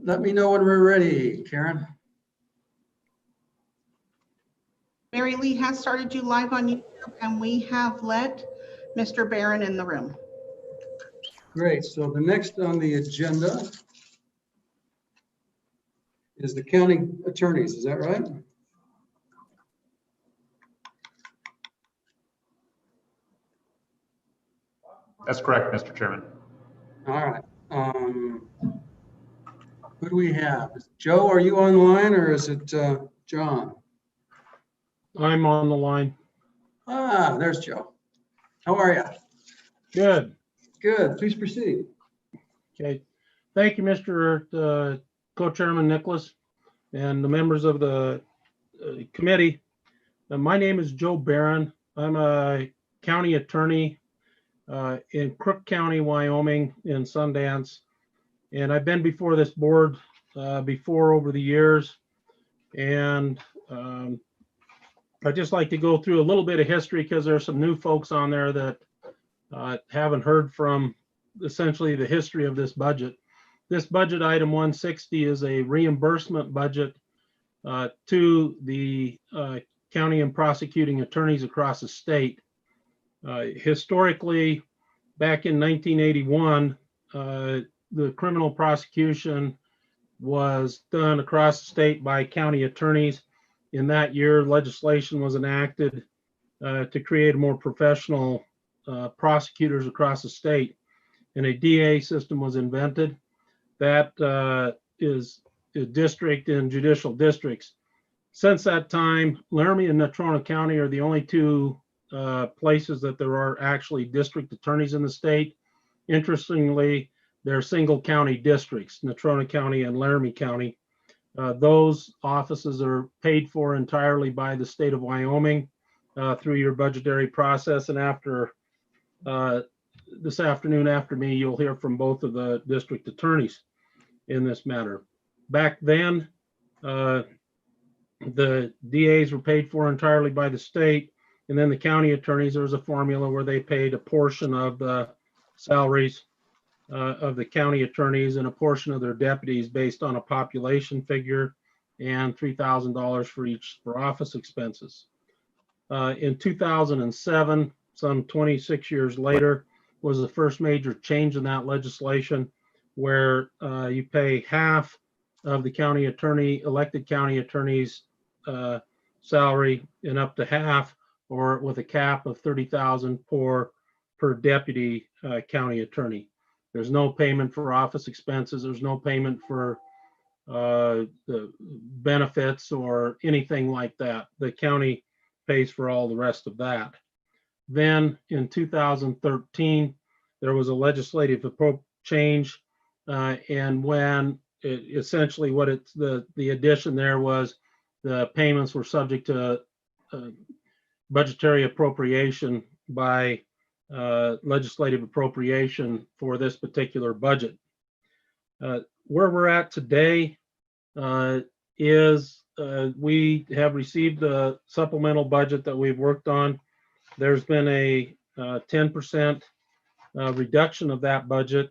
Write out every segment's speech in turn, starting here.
let me know when we're ready, Karen. Mary Lee has started you live on YouTube, and we have let Mr. Barron in the room. Great. So the next on the agenda is the county attorneys. Is that right? That's correct, Mr. Chairman. All right. Who do we have? Joe, are you online or is it John? I'm on the line. Ah, there's Joe. How are you? Good. Good. Please proceed. Okay. Thank you, Mr. Co-Chairman Nicholas and the members of the committee. My name is Joe Barron. I'm a county attorney in Crook County, Wyoming, in Sundance. And I've been before this board before over the years. And I'd just like to go through a little bit of history because there's some new folks on there that haven't heard from essentially the history of this budget. This budget item 160 is a reimbursement budget to the county and prosecuting attorneys across the state. Historically, back in 1981, the criminal prosecution was done across the state by county attorneys. In that year, legislation was enacted to create more professional prosecutors across the state, and a DA system was invented. That is a district and judicial districts. Since that time, Laramie and Natrona County are the only two places that there are actually district attorneys in the state. Interestingly, they're single county districts, Natrona County and Laramie County. Those offices are paid for entirely by the state of Wyoming through your budgetary process. And after this afternoon, after me, you'll hear from both of the district attorneys in this matter. Back then, the DAs were paid for entirely by the state. And then the county attorneys, there was a formula where they paid a portion of the salaries of the county attorneys and a portion of their deputies based on a population figure and $3,000 for each for office expenses. In 2007, some 26 years later, was the first major change in that legislation where you pay half of the county attorney, elected county attorney's salary and up to half, or with a cap of $30,000 per deputy county attorney. There's no payment for office expenses. There's no payment for the benefits or anything like that. The county pays for all the rest of that. Then in 2013, there was a legislative change, and when essentially what it's the addition there was the payments were subject to budgetary appropriation by legislative appropriation for this particular budget. Where we're at today is we have received the supplemental budget that we've worked on. There's been a 10% reduction of that budget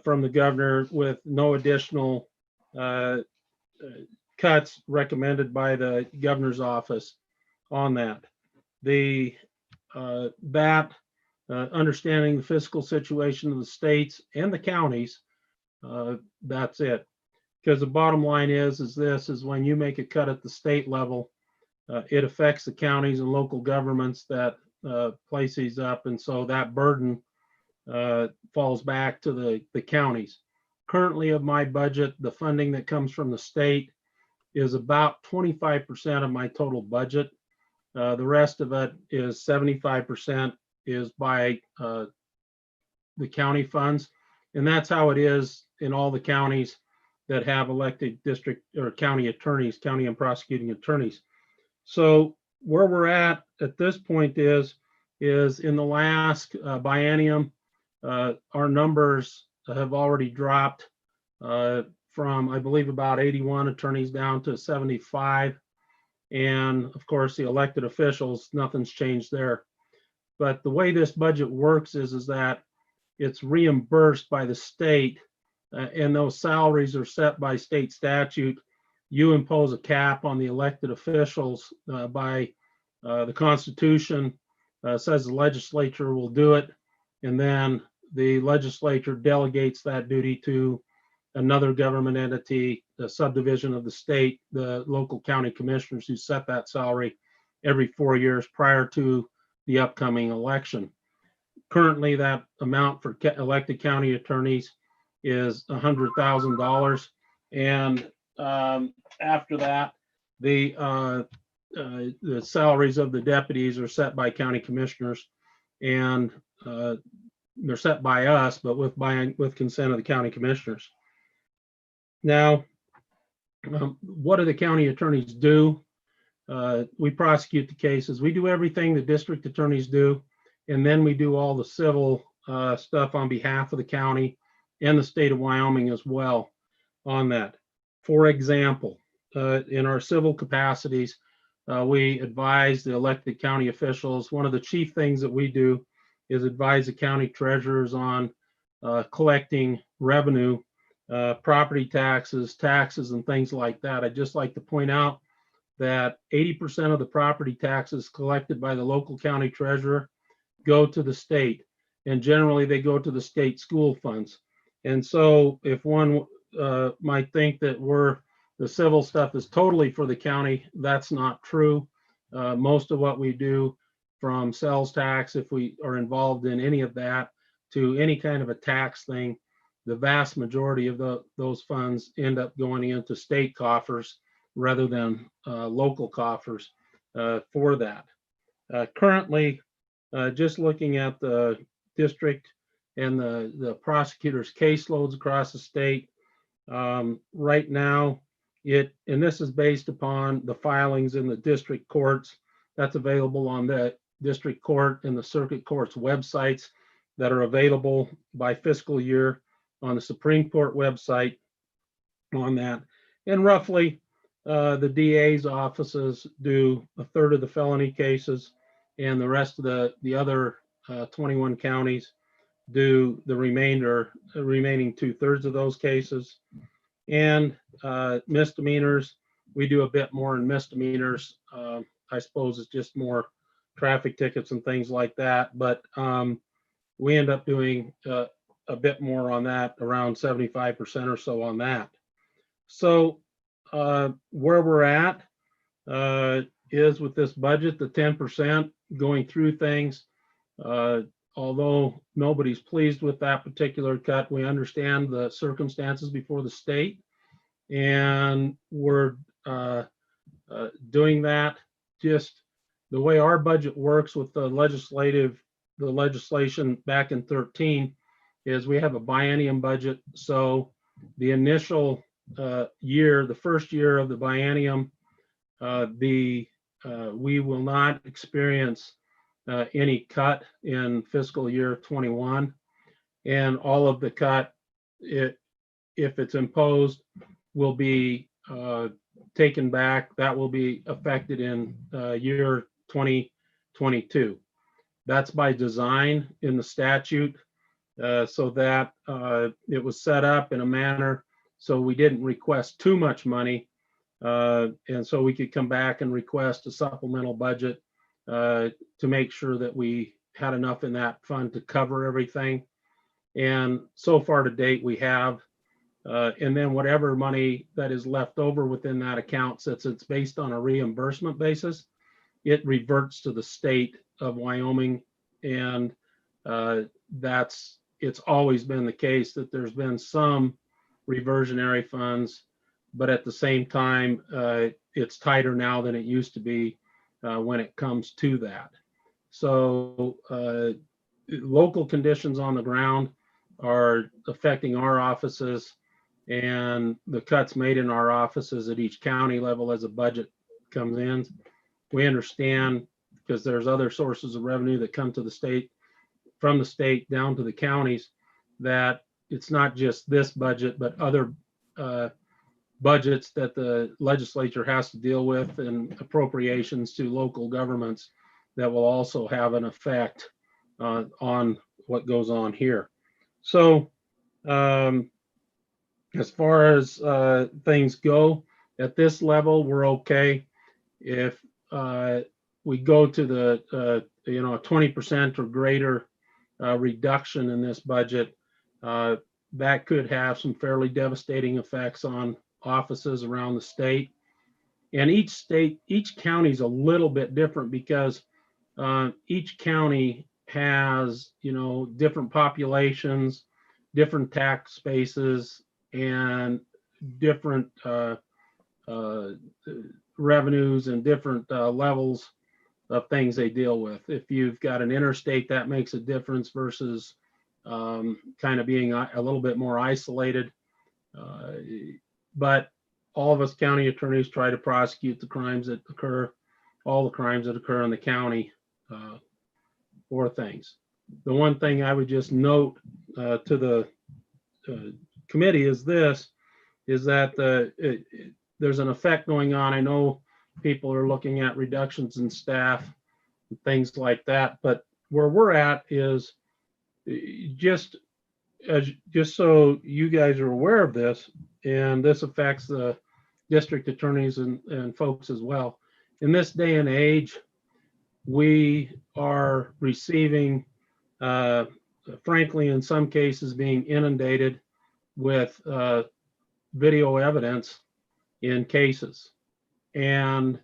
from the governor with no additional cuts recommended by the governor's office on that. Understanding the fiscal situation of the states and the counties, that's it. Because the bottom line is when you make a cut at the state level, it affects the counties and local governments that place these up, and so that burden falls back to the counties. Currently of my budget, the funding that comes from the state is about 25% of my total budget. The rest of it is 75% is by the county funds. And that's how it is in all the counties that have elected district or county attorneys, county and prosecuting attorneys. So where we're at this point is in the last biennium, our numbers have already dropped from, I believe, about 81 attorneys down to 75. And of course, the elected officials, nothing's changed there. But the way this budget works is that it's reimbursed by the state and those salaries are set by state statute. You impose a cap on the elected officials by the Constitution. Says the legislature will do it, and then the legislature delegates that duty to another government entity, the subdivision of the state, the local county commissioners who set that salary every 4 years prior to the upcoming election. Currently, that amount for elected county attorneys is $100,000, and after that, the salaries of the deputies are set by county commissioners, and they're set by us, but with consent of the county commissioners. Now, what do the county attorneys do? We prosecute the cases. We do everything the district attorneys do, and then we do all the civil stuff on behalf of the county and the state of Wyoming as well on that. For example, in our civil capacities, we advise the elected county officials. One of the chief things that we do is advise the county treasurers on collecting revenue, property taxes, and things like that. I'd just like to point out that 80% of the property taxes collected by the local county treasurer go to the state, and generally they go to the state school funds. And so if one might think that the civil stuff is totally for the county, that's not true. Most of what we do, from sales tax, if we are involved in any of that, to any kind of a tax thing, the vast majority of those funds end up going into state coffers rather than local coffers for that. Currently, just looking at the district and the prosecutors' caseloads across the state, right now, and this is based upon the filings in the district courts. That's available on the district court and the circuit court's websites that are available by fiscal year on the Supreme Court website on that. And roughly, the DA's offices do a third of the felony cases, and the rest of the other 21 counties do the remaining 2/3 of those cases. And misdemeanors, we do a bit more in misdemeanors. I suppose it's just more traffic tickets and things like that, but we end up doing a bit more on that, around 75% or so on that. So where we're at is with this budget, the 10% going through things. Although nobody's pleased with that particular cut, we understand the circumstances before the state, and we're doing that. Just the way our budget works with the legislation back in 13 is we have a biennium budget. So the initial year, the first year of the biennium, we will not experience any cut in fiscal year 21, and all of the cut, if it's imposed, will be taken back. That will be affected in year 2022. That's by design in the statute, so that it was set up in a manner so we didn't request too much money, and so we could come back and request a supplemental budget to make sure that we had enough in that fund to cover everything. And so far to date, we have. And then whatever money that is left over within that account, since it's based on a reimbursement basis, it reverts to the state of Wyoming. And it's always been the case that there's been some reversionary funds, but at the same time, it's tighter now than it used to be when it comes to that. So local conditions on the ground are affecting our offices, and the cuts made in our offices at each county level as a budget comes in. We understand, because there's other sources of revenue that come to the state, from the state down to the counties, that it's not just this budget, but other budgets that the legislature has to deal with, and appropriations to local governments that will also have an effect on what goes on here. So as far as things go, at this level, we're okay. If we go to the 20% or greater reduction in this budget, that could have some fairly devastating effects on offices around the state. And each county is a little bit different because each county has, different populations, different tax bases, and different revenues and different levels of things they deal with. If you've got an interstate, that makes a difference versus kind of being a little bit more isolated. But all of us county attorneys try to prosecute the crimes that occur, all the crimes that occur in the county for things. The one thing I would just note to the committee is that there's an effect going on. I know people are looking at reductions in staff and things like that, but where we're at is just so you guys are aware of this, and this affects the district attorneys and folks as well. In this day and age, we are receiving, frankly, in some cases, being inundated with video evidence in cases. And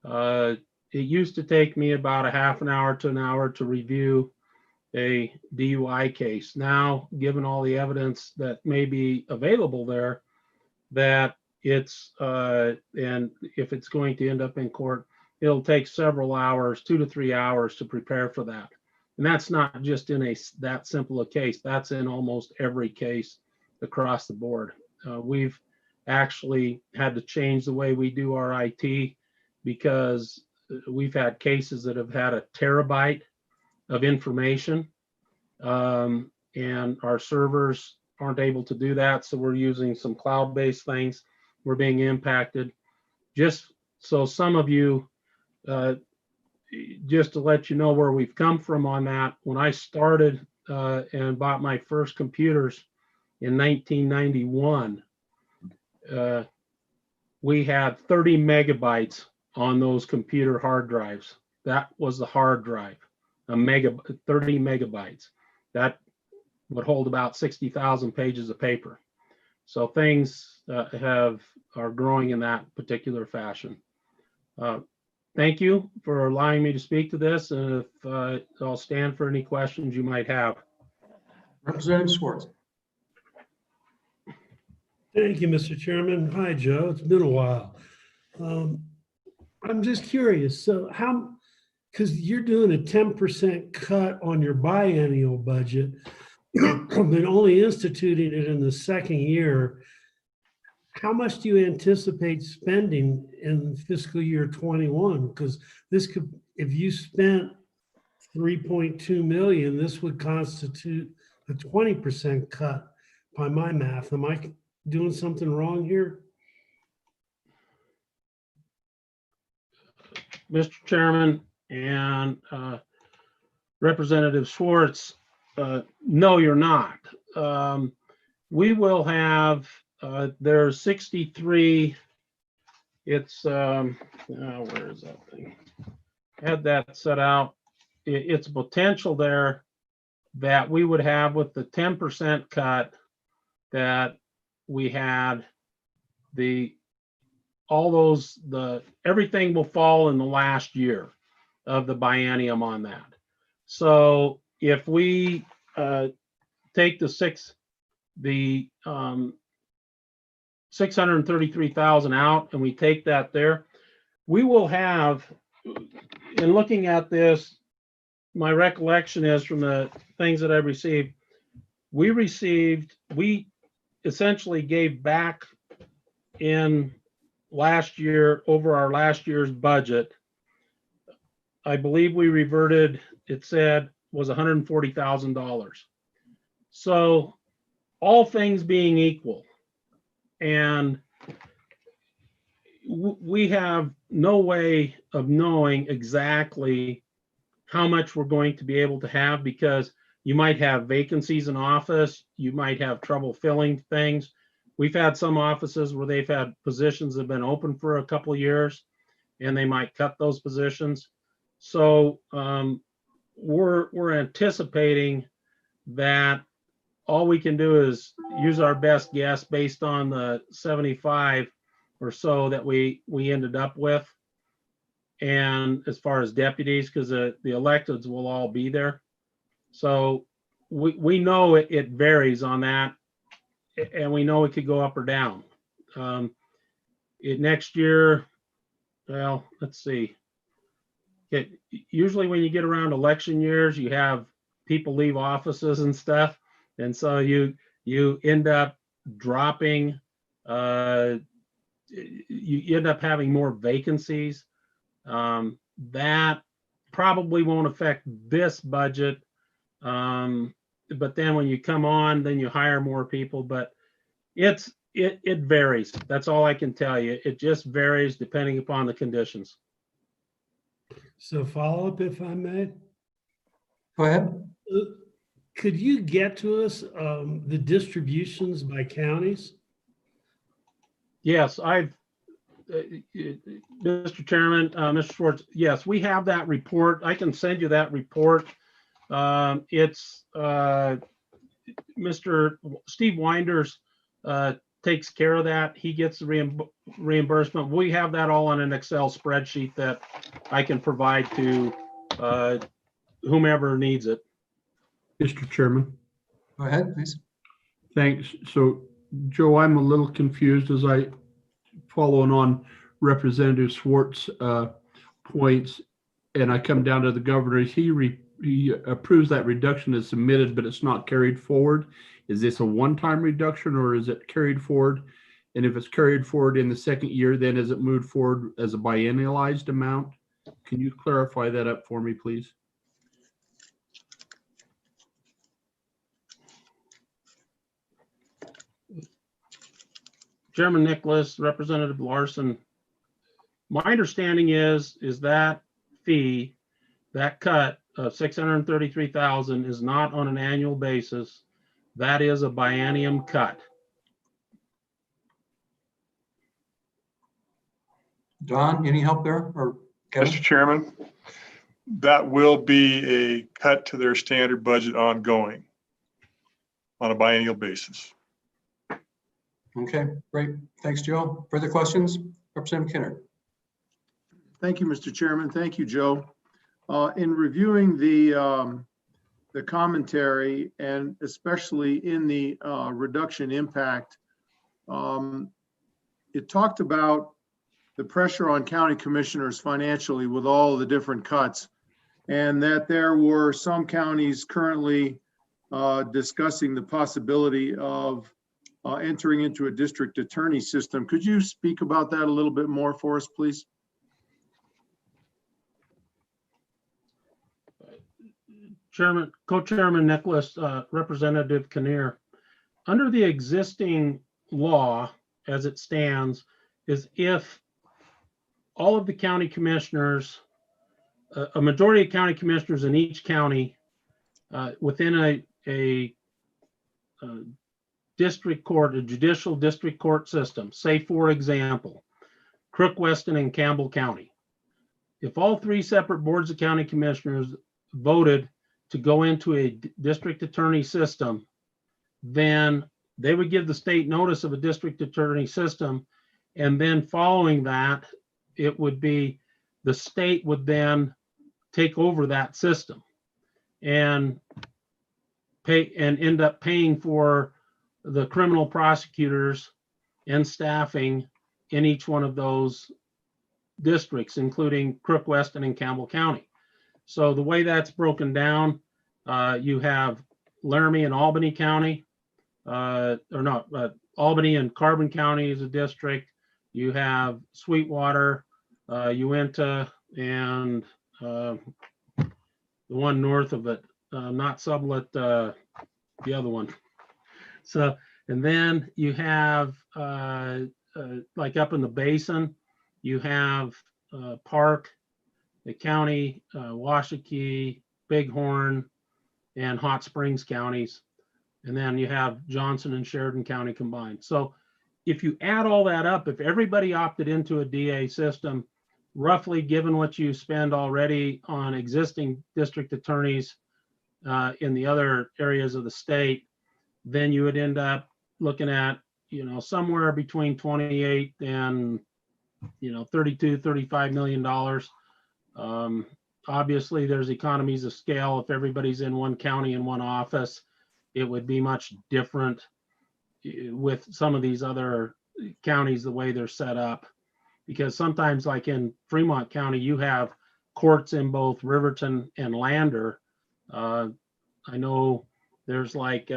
it used to take me about a half an hour to an hour to review a DUI case. Now, given all the evidence that may be available there, that it's, and if it's going to end up in court, it'll take several hours, 2 to 3 hours to prepare for that. And that's not just in that simple a case, that's in almost every case across the board. We've actually had to change the way we do our IT because we've had cases that have had a terabyte of information, and our servers aren't able to do that. So we're using some cloud-based things. We're being impacted. Just so some of you, just to let you know where we've come from on that, when I started and bought my first computers in 1991, we had 30 megabytes on those computer hard drives. That was the hard drive, 30 megabytes. That would hold about 60,000 pages of paper. So things are growing in that particular fashion. Thank you for allowing me to speak to this, and if I'll stand for any questions you might have. Representative Schwartz. Thank you, Mr. Chairman. Hi, Joe. It's been a while. I'm just curious. So because you're doing a 10% cut on your biennial budget, but only instituting it in the second year, how much do you anticipate spending in fiscal year 21? Because this could, if you spent 3.2 million, this would constitute a 20% cut by my math. Am I doing something wrong here? Mr. Chairman and Representative Schwartz, no, you're not. We will have, there's 63, it's, where is that thing? Had that set out. It's potential there that we would have with the 10% cut that we had, everything will fall in the last year of the biennium on that. So if we take the 633,000 out and we take that there, we will have, in looking at this, my recollection is from the things that I've received, we essentially gave back in last year, over our last year's budget, I believe we reverted, it said was $140,000. So all things being equal, and we have no way of knowing exactly how much we're going to be able to have, because you might have vacancies in office, you might have trouble filling things. we've had some offices where they've had positions that have been open for a couple of years, and they might cut those positions. So we're anticipating that all we can do is use our best guess based on the 75 or so that we ended up with. And as far as deputies, because the electeds will all be there. So we know it varies on that, and we know it could go up or down. Next year, well, let's see. Usually when you get around election years, you have people leave offices and stuff. And so you end up dropping, you end up having more vacancies. That probably won't affect this budget. But then when you come on, then you hire more people, but it varies. That's all I can tell you. It just varies depending upon the conditions. So follow up, if I may. Go ahead. Could you get to us the distributions by counties? Yes, Mr. Chairman, Mr. Schwartz, yes, we have that report. I can send you that report. It's Mr. Steve Winders takes care of that. He gets the reimbursement. We have that all on an Excel spreadsheet that I can provide to whomever needs it. Mr. Chairman, Go ahead, please. thanks. So, Joe, I'm a little confused as I following on Representative Swartz' points, and I come down to the governor. He approves that reduction as submitted, but it's not carried forward. Is this a one-time reduction, or is it carried forward? And if it's carried forward in the second year, then is it moved forward as a biennialized amount? Can you clarify that up for me, please? Chairman Nicholas, Representative Larson, my understanding is that fee, that cut of 633,000 is not on an annual basis. That is a biennium cut. Don, any help there, or Kevin? Mr. Chairman, that will be a cut to their standard budget ongoing on a biennial basis. Okay, great. Thanks, Joe. Further questions? Representative Kinner. Thank you, Mr. Chairman. Thank you, Joe. In reviewing the commentary, and especially in the reduction impact, it talked about the pressure on county commissioners financially with all the different cuts, and that there were some counties currently discussing the possibility of entering into a district attorney system. Could you speak about that a little bit more for us, please? Chairman, Co-Chairman Nicholas, Representative Kinnear, under the existing law as it stands, is if all of the county commissioners, a majority of county commissioners in each county within a district court, a judicial district court system, say for example, Crook, Weston, and Campbell County. If all three separate boards of county commissioners voted to go into a district attorney system, then they would give the state notice of a district attorney system. And then following that, it would be the state would then take over that system and pay and end up paying for the criminal prosecutors and staffing in each one of those districts, including Crook, Weston, and Campbell County. So the way that's broken down, you have Laramie and Albany County, Albany and Carbon County is a district. You have Sweetwater, Uinta, and the one north of it, not Sublette, the other one. So, and then you have like up in the basin, you have Park, the county, Washakie, Bighorn, and Hot Springs counties. And then you have Johnson and Sheridan County combined. So if you add all that up, if everybody opted into a DA system, roughly given what you spend already on existing district attorneys in the other areas of the state, then you would end up looking at, somewhere between 28 and, 32, $35 million. Obviously, there's economies of scale. If everybody's in one county in one office, it would be much different with some of these other counties, the way they're set up. Because sometimes, like in Fremont County, you have courts in both Riverton and Lander. I know there's like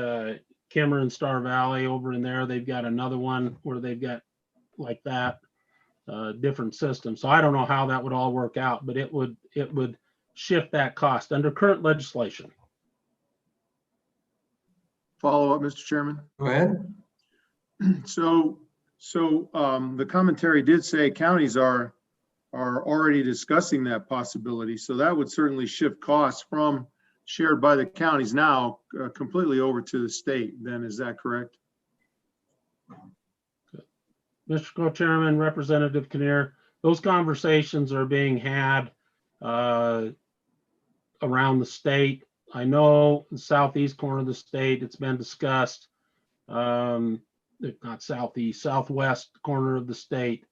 Cameron, Star Valley over in there. They've got another one where they've got like that different system. So I don't know how that would all work out, but it would shift that cost under current legislation. Follow up, Mr. Chairman. Go ahead. So the commentary did say counties are already discussing that possibility. So that would certainly shift costs from shared by the counties now completely over to the state. Then is that correct? Mr. Co-Chairman, Representative Kinnear, those conversations are being had around the state. I know the southeast corner of the state, it's been discussed. Not southeast, southwest corner of the state.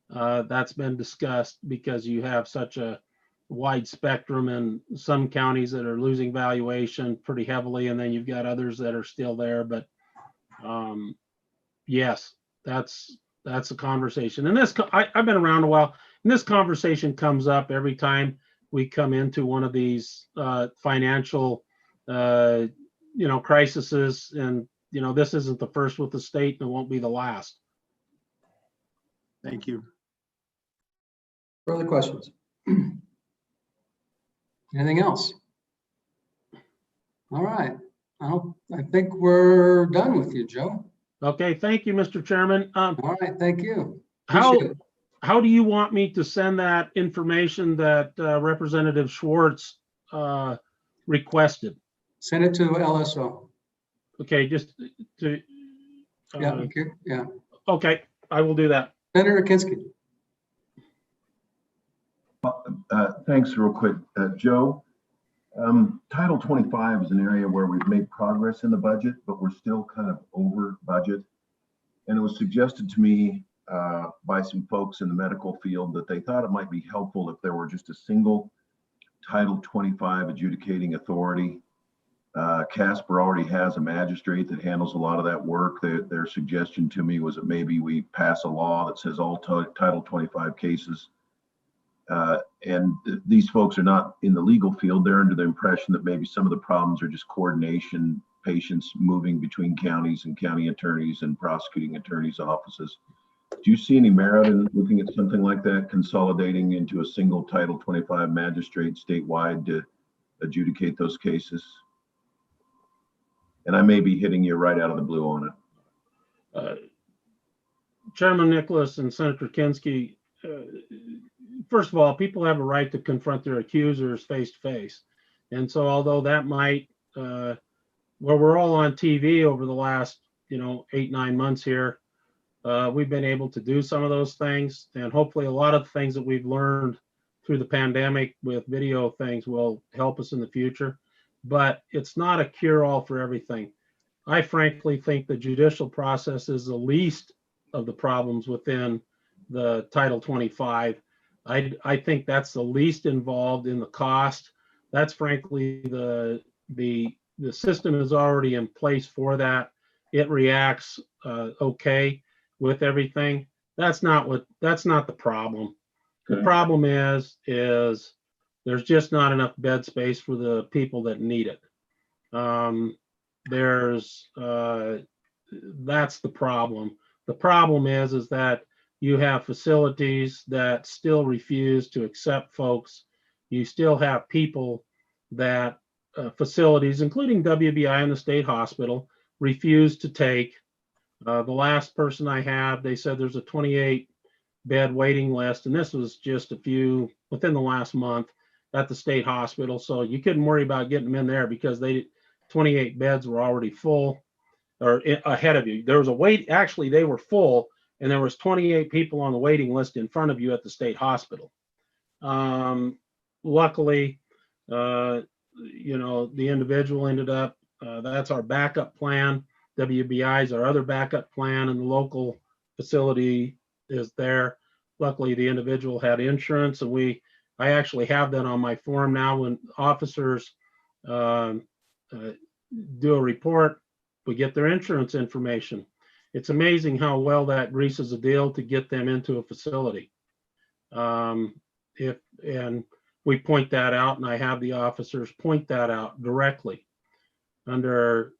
That's been discussed because you have such a wide spectrum and some counties that are losing valuation pretty heavily, and then you've got others that are still there. But yes, that's a conversation. And I've been around a while, and this conversation comes up every time we come into one of these financial crises. And this isn't the first with the state, and it won't be the last. Thank you. Further questions? Anything else? All right. I think we're done with you, Joe. Okay, thank you, Mr. Chairman. All right, thank you. Appreciate it. How do you want me to send that information that Representative Schwartz requested? Send it to LSO. Okay, just to. Yeah, okay, yeah. Okay, I will do that. Senator Kinski. Thanks real quick, Joe. Title 25 is an area where we've made progress in the budget, but we're still kind of over budget. And it was suggested to me by some folks in the medical field that they thought it might be helpful if there were just a single Title 25 adjudicating authority. Casper already has a magistrate that handles a lot of that work. Their suggestion to me was that maybe we pass a law that says all Title 25 cases. And these folks are not in the legal field. They're under the impression that maybe some of the problems are just coordination, patients moving between counties and county attorneys and prosecuting attorneys' offices. Do you see any merit in looking at something like that, consolidating into a single Title 25 magistrate statewide to adjudicate those cases? And I may be hitting you right out of the blue on it. Chairman Nicholas and Senator Kinski, first of all, people have a right to confront their accusers face to face. And so although that might, well, we're all on TV over the last, 8-9 months here, we've been able to do some of those things. And hopefully a lot of the things that we've learned through the pandemic with video things will help us in the future. But it's not a cure-all for everything. I frankly think the judicial process is the least of the problems within the Title 25. I think that's the least involved in the cost. That's frankly the system is already in place for that. It reacts okay with everything. That's not the problem. The problem is there's just not enough bed space for the people that need it. That's the problem. The problem is that you have facilities that still refuse to accept folks. You still have people that facilities, including WBI and the state hospital, refuse to take. The last person I had, they said there's a 28-bed waiting list, and this was just within the last month at the state hospital. So you couldn't worry about getting them in there because 28 beds were already full. ahead of you. There was a wait, actually, they were full, and there was 28 people on the waiting list in front of you at the state hospital. Luckily, the individual ended up, that's our backup plan. WBI is our other backup plan, and the local facility is there. Luckily, the individual had insurance, and I actually have that on my form now. When officers do a report, we get their insurance information. It's amazing how well that greases a deal to get them into a facility. And we point that out, and I have the officers point that out directly under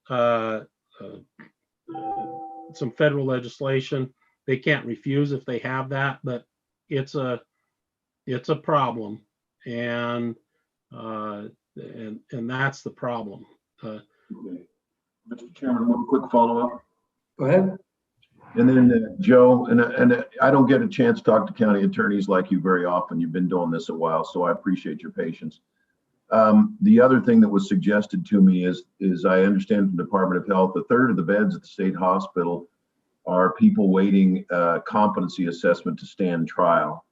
some federal legislation. They can't refuse if they have that, but it's a problem, and that's the problem. Okay. Mr. Chairman, one quick follow-up. Go ahead. And then Joe, and I don't get a chance to talk to county attorneys like you very often. You've been doing this a while, so I appreciate your patience. The other thing that was suggested to me is I understand from the Department of Health, a third of the beds at the state hospital are people waiting competency assessment to stand trial.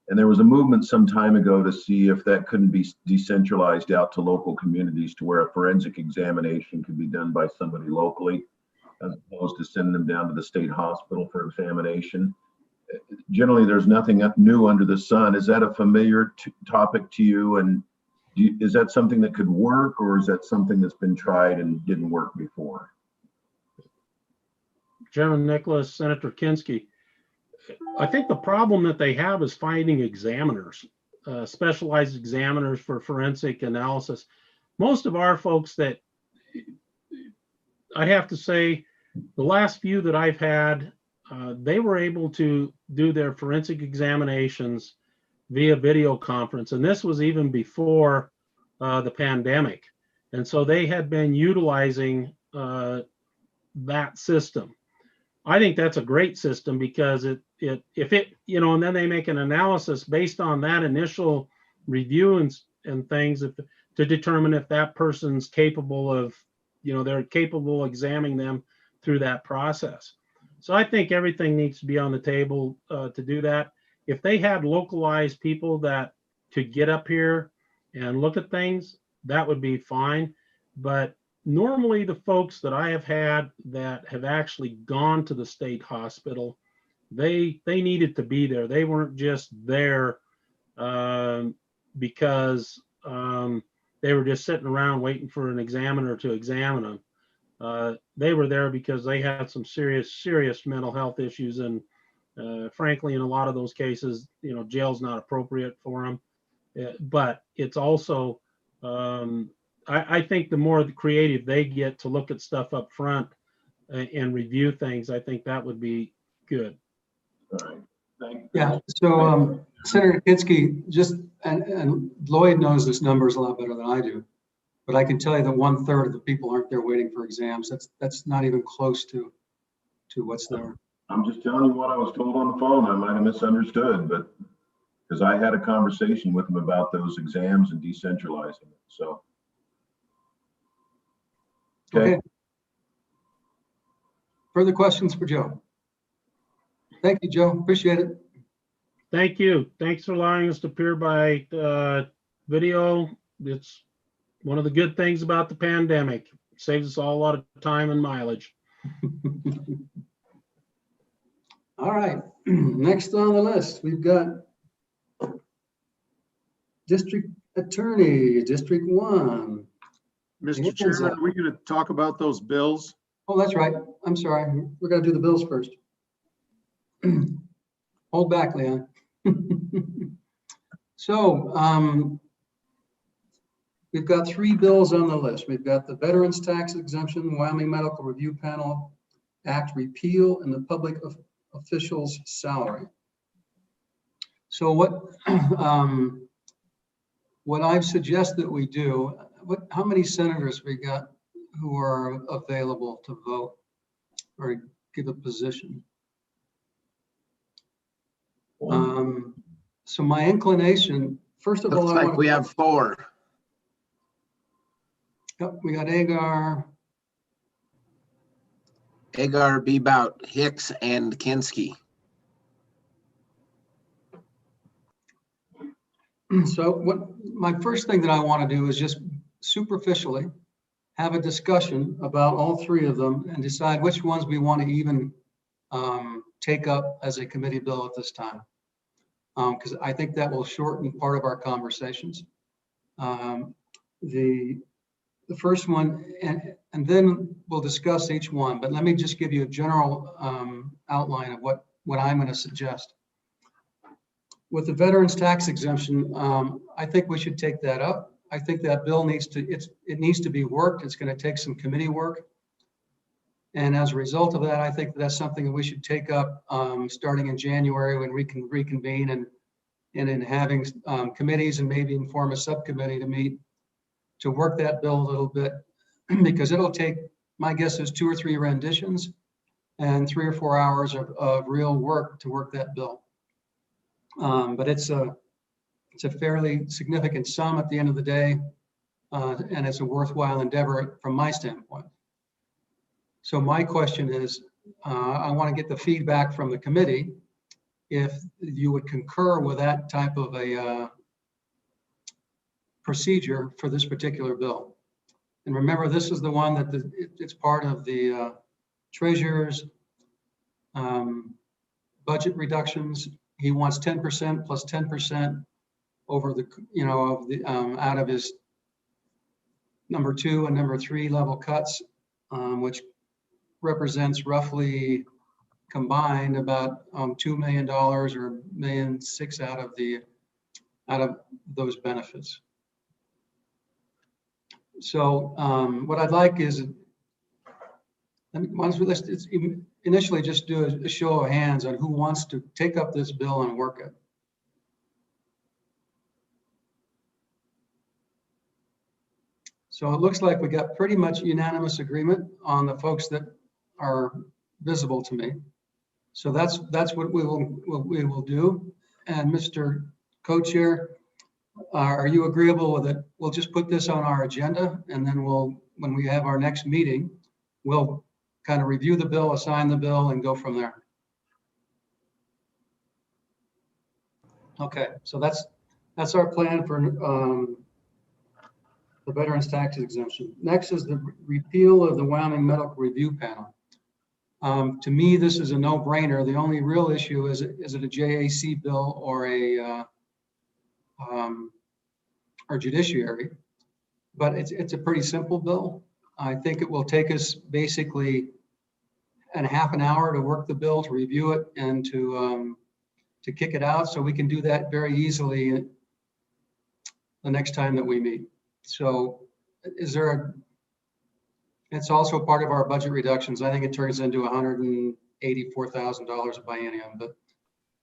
And there was a movement some time ago to see if that couldn't be decentralized out to local communities to where a forensic examination could be done by somebody locally, as opposed to sending them down to the state hospital for examination. Generally, there's nothing new under the sun. Is that a familiar topic to you? And is that something that could work, or is that something that's been tried and didn't work before? Chairman Nicholas, Senator Kinski, I think the problem that they have is finding examiners, specialized examiners for forensic analysis. Most of our folks that, I'd have to say, the last few that I've had, they were able to do their forensic examinations via video conference. And this was even before the pandemic. And so they had been utilizing that system. I think that's a great system because and then they make an analysis based on that initial review and things to determine if that person's capable of, they're capable of examining them through that process. So I think everything needs to be on the table to do that. If they had localized people that could get up here and look at things, that would be fine. But normally the folks that I have had that have actually gone to the state hospital, they needed to be there. They weren't just there because they were just sitting around waiting for an examiner to examine them. They were there because they had some serious mental health issues, and frankly, in a lot of those cases, jail's not appropriate for them. But it's also, I think the more creative they get to look at stuff up front and review things, I think that would be good. All right. Thank you. Yeah. So Senator Kinski, and Lloyd knows this numbers a lot better than I do, but I can tell you that 1/3 of the people aren't there waiting for exams. That's not even close to what's there. I'm just telling you what I was told on the phone. I might have misunderstood, but because I had a conversation with them about those exams and decentralizing it. So. Okay. Further questions for Joe? Thank you, Joe. Appreciate it. Thank you. Thanks for allowing us to appear by video. It's one of the good things about the pandemic. It saves us all a lot of time and mileage. All right. Next on the list, we've got District Attorney, District 1. Mr. Chairman, are we going to talk about those bills? Oh, that's right. I'm sorry. We're going to do the bills first. Hold back, Leon. So we've got 3 bills on the list. We've got the Veterans Tax Exemption, Wyoming Medical Review Panel Act repeal, and the Public Officials Salary. So what I've suggested we do, how many senators we got who are available to vote or give a position? So my inclination, first of all, Looks like we have 4. Yep, we got Agar, Agar, Bebout, Hicks, and Kinski. So my first thing that I want to do is just superficially have a discussion about all three of them and decide which ones we want to even take up as a committee bill at this time. Because I think that will shorten part of our conversations. The first one, and then we'll discuss each one, but let me just give you a general outline of what I'm going to suggest. With the veterans tax exemption, I think we should take that up. I think that bill needs to be worked. It's going to take some committee work. And as a result of that, I think that's something that we should take up starting in January when we can reconvene and in having committees and maybe form a subcommittee to meet to work that bill a little bit, because it'll take, my guess is 2 or 3 renditions and 3 or 4 hours of real work to work that bill. But it's a fairly significant sum at the end of the day, and it's a worthwhile endeavor from my standpoint. So my question is, I want to get the feedback from the committee if you would concur with that type of a procedure for this particular bill. And remember, this is the one that it's part of the treasurer's budget reductions. He wants 10% plus 10% over the, of the out of his number 2 and number 3 level cuts, which represents roughly combined about $2 million or $1.6 million out of those benefits. So what I'd like is, let's initially just do a show of hands on who wants to take up this bill and work it. So it looks like we got pretty much unanimous agreement on the folks that are visible to me. So that's what we will do. And Mr. Co-Chair, are you agreeable with it? We'll just put this on our agenda, and then when we have our next meeting, we'll kind of review the bill, assign the bill, and go from there. Okay, so that's our plan for the veterans tax exemption. Next is the repeal of the Wyoming Medical Review Panel. To me, this is a no-brainer. The only real issue is it a JAC bill or a or judiciary, but it's a pretty simple bill. I think it will take us basically half an hour to work the bill, to review it, and to kick it out. So we can do that very easily the next time that we meet. So it's also part of our budget reductions. I think it turns into $184,000 a biennium. But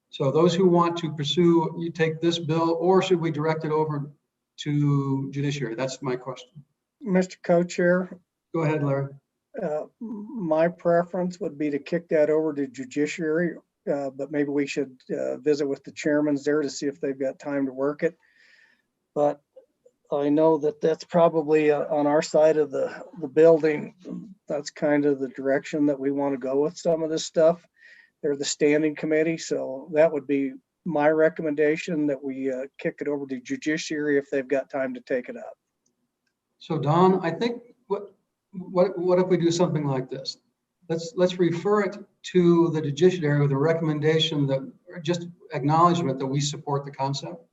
so those who want to pursue, you take this bill, or should we direct it over to judiciary? That's my question. Mr. Co-Chair. Go ahead, Larry. My preference would be to kick that over to judiciary, but maybe we should visit with the chairmans there to see if they've got time to work it. But I know that that's probably on our side of the building. That's kind of the direction that we want to go with some of this stuff. They're the standing committee, so that would be my recommendation, that we kick it over to judiciary if they've got time to take it up. So Don, I think what if we do something like this? Let's refer it to the judiciary with a recommendation that, or just acknowledgement that we support the concept.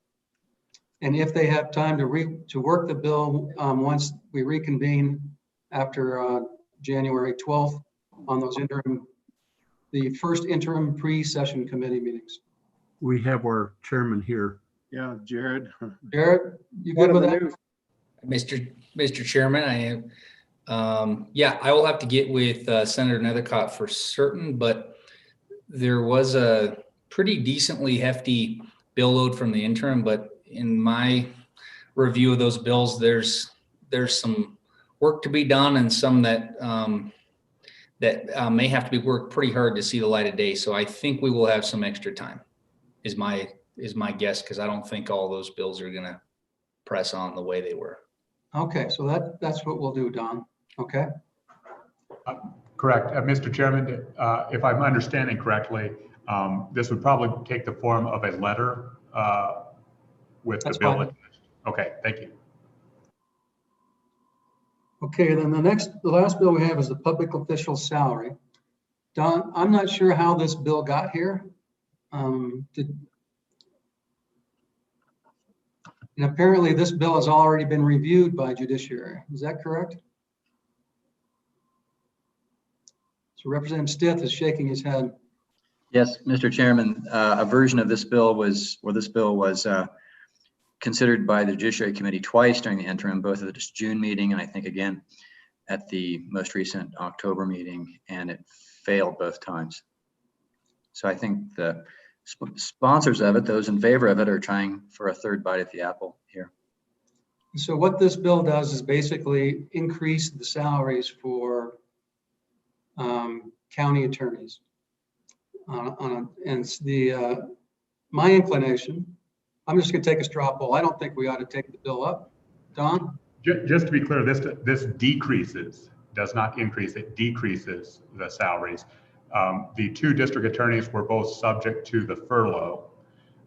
And if they have time to work the bill once we reconvene after January 12th on those the first interim pre-session committee meetings. We have our chairman here. Yeah, Jared. Jared, you good with that? Mr. Chairman, I am. Yeah, I will have to get with Senator Nethercott for certain, but there was a pretty decently hefty bill load from the interim, but in my review of those bills, there's some work to be done and some that may have to be worked pretty hard to see the light of day. So I think we will have some extra time is my guess, because I don't think all those bills are going to press on the way they were. Okay, so that's what we'll do, Don. Okay. Correct. Mr. Chairman, if I'm understanding correctly, this would probably take the form of a letter with the That's bill. fine. Okay, thank you. Okay, then the last bill we have is the public official salary. Don, I'm not sure how this bill got here. And apparently this bill has already been reviewed by judiciary. Is that correct? So Representative Stith is shaking his head. Yes, Mr. Chairman, a version of this bill was, considered by the Judiciary Committee twice during the interim, both at the June meeting and I think again at the most recent October meeting, and it failed both times. So I think the sponsors of it, those in favor of it, are trying for a third bite at the apple here. So what this bill does is basically increase the salaries for county attorneys. My inclination, I'm just gonna take a straw poll. I don't think we ought to take the bill up. Don? Just to be clear, this decreases, does not increase, it decreases the salaries. The two district attorneys were both subject to the furlough,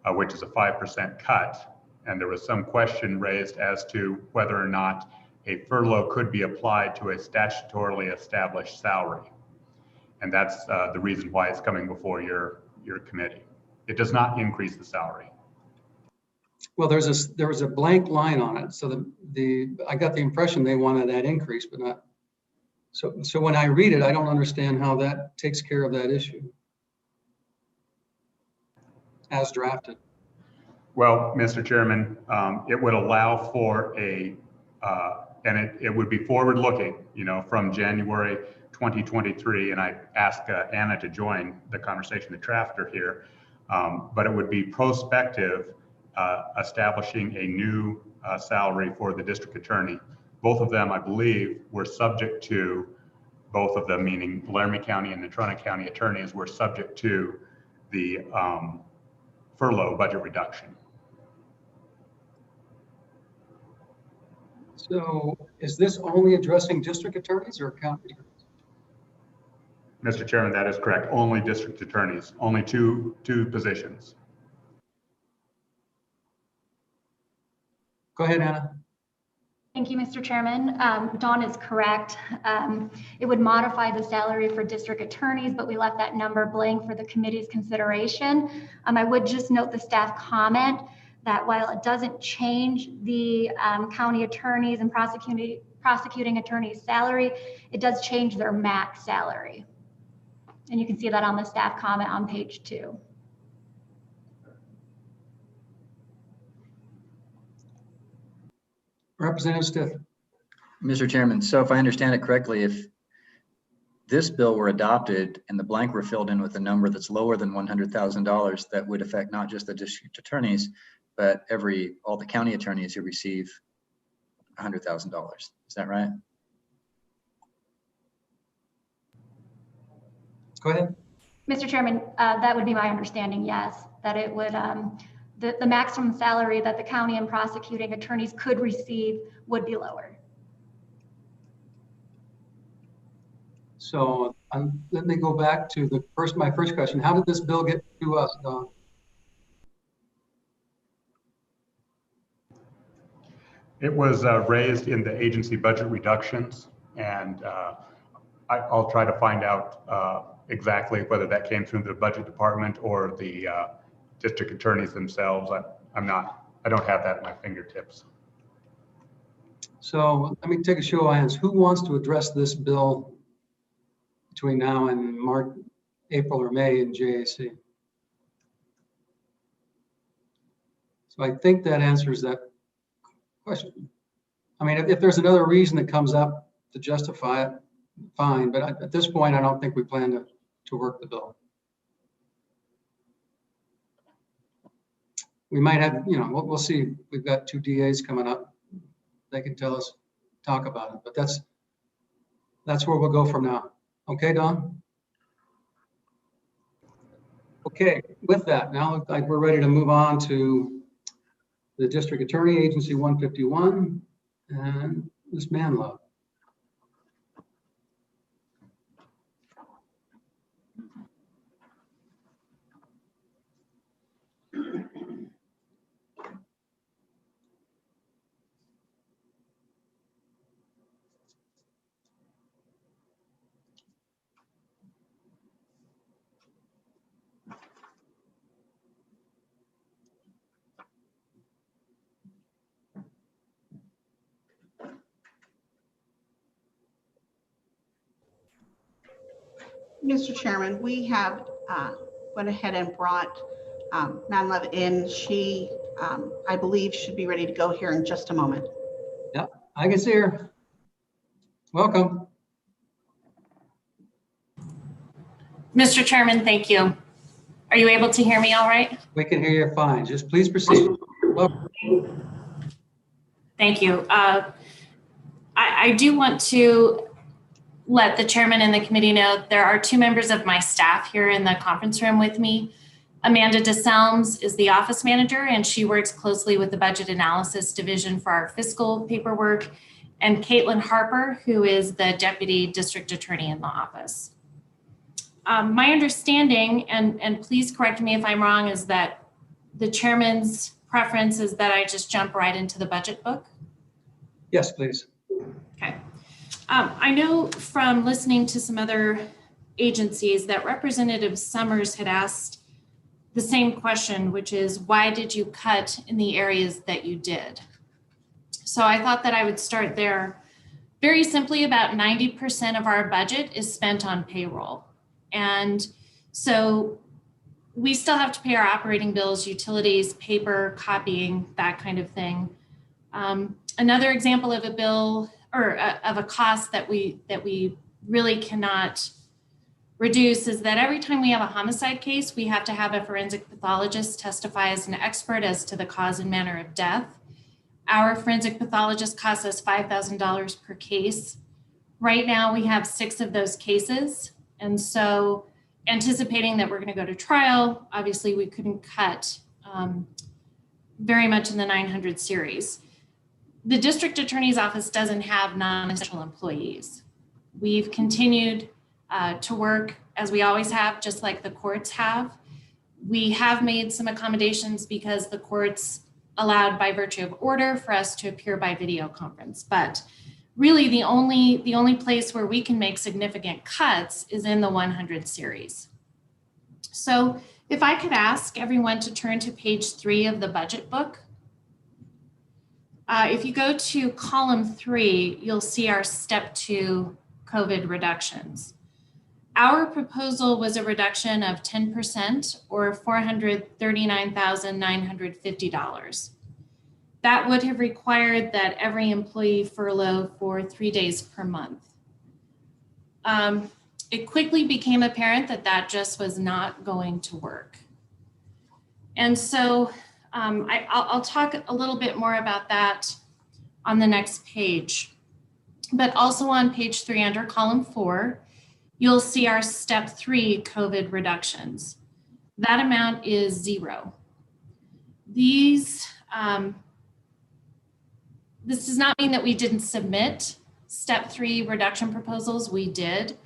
which is a 5% cut. And there was some question raised as to whether or not a furlough could be applied to a statutorily established salary. And that's the reason why it's coming before your committee. It does not increase the salary. Well, there was a blank line on it. So I got the impression they wanted that increase, but not. So when I read it, I don't understand how that takes care of that issue as drafted. Well, Mr. Chairman, it would allow for and it would be forward looking, from January 2023. And I asked Anna to join the conversation, the drafter here, but it would be prospective, establishing a new salary for the district attorney. Both of them, I believe, were subject to, both of them, meaning Laramie County and Natrona County attorneys, were subject to the furlough budget reduction. So is this only addressing district attorneys or county attorneys? Mr. Chairman, that is correct. Only district attorneys, only two positions. Go ahead, Anna. Thank you, Mr. Chairman. Dawn is correct. It would modify the salary for district attorneys, but we left that number blank for the committee's consideration. I would just note the staff comment that while it doesn't change the county attorneys and prosecuting attorneys' salary, it does change their max salary. And you can see that on the staff comment on page 2. Representative Stith. Mr. Chairman, so if I understand it correctly, if this bill were adopted and the blank were filled in with a number that's lower than $100,000, that would affect not just the district attorneys, but all the county attorneys who receive $100,000. Is that right? Go ahead. Mr. Chairman, that would be my understanding, yes, that it would, the maximum salary that the county and prosecuting attorneys could receive would be lower. So let me go back to my first question. How did this bill get to us, Don? It was raised in the agency budget reductions, and I'll try to find out exactly whether that came through the budget department or the district attorneys themselves. I don't have that at my fingertips. So let me take a show of hands. Who wants to address this bill between now and March, April, or May in JAC? So I think that answers that question. I mean, if there's another reason that comes up to justify it, fine. But at this point, I don't think we plan to work the bill. We might have, we'll see. We've got 2 DAs coming up. They can talk about it, but that's where we'll go from now. Okay, Don? Okay, with that, now we're ready to move on to the District Attorney, Agency 151, and Ms. Manlove. Mr. Chairman, we have went ahead and brought Manlove in. She, I believe, should be ready to go here in just a moment. Yeah, I can see her. Welcome. Mr. Chairman, thank you. Are you able to hear me all right? We can hear you fine. Just please proceed. Welcome. Thank you. I do want to let the chairman and the committee know there are two members of my staff here in the conference room with me. Amanda DeSelms is the office manager, and she works closely with the budget analysis division for our fiscal paperwork, and Caitlin Harper, who is the deputy district attorney in the office. My understanding, and please correct me if I'm wrong, is that the chairman's preference is that I just jump right into the budget book? Yes, please. Okay. I know from listening to some other agencies that Representative Summers had asked the same question, which is, why did you cut in the areas that you did? So I thought that I would start there. Very simply, about 90% of our budget is spent on payroll. And so we still have to pay our operating bills, utilities, paper, copying, that kind of thing. Another example of a bill or of a cost that we really cannot reduce is that every time we have a homicide case, we have to have a forensic pathologist testify as an expert as to the cause and manner of death. Our forensic pathologist costs us $5,000 per case. Right now, we have 6 of those cases. And so anticipating that we're going to go to trial, obviously we couldn't cut very much in the 900 series. The district attorney's office doesn't have non-essential employees. We've continued to work as we always have, just like the courts have. We have made some accommodations because the courts allowed by virtue of order for us to appear by video conference. But really the only place where we can make significant cuts is in the 100 series. So if I could ask everyone to turn to page 3 of the budget book. If you go to column 3, you'll see our step 2 COVID reductions. Our proposal was a reduction of 10% or $439,950. That would have required that every employee furlough for 3 days per month. It quickly became apparent that that just was not going to work. And so I'll talk a little bit more about that on the next page. But also on page 3 under column 4, you'll see our step 3 COVID reductions. That amount is 0. This does not mean that we didn't submit step 3 reduction proposals. We did.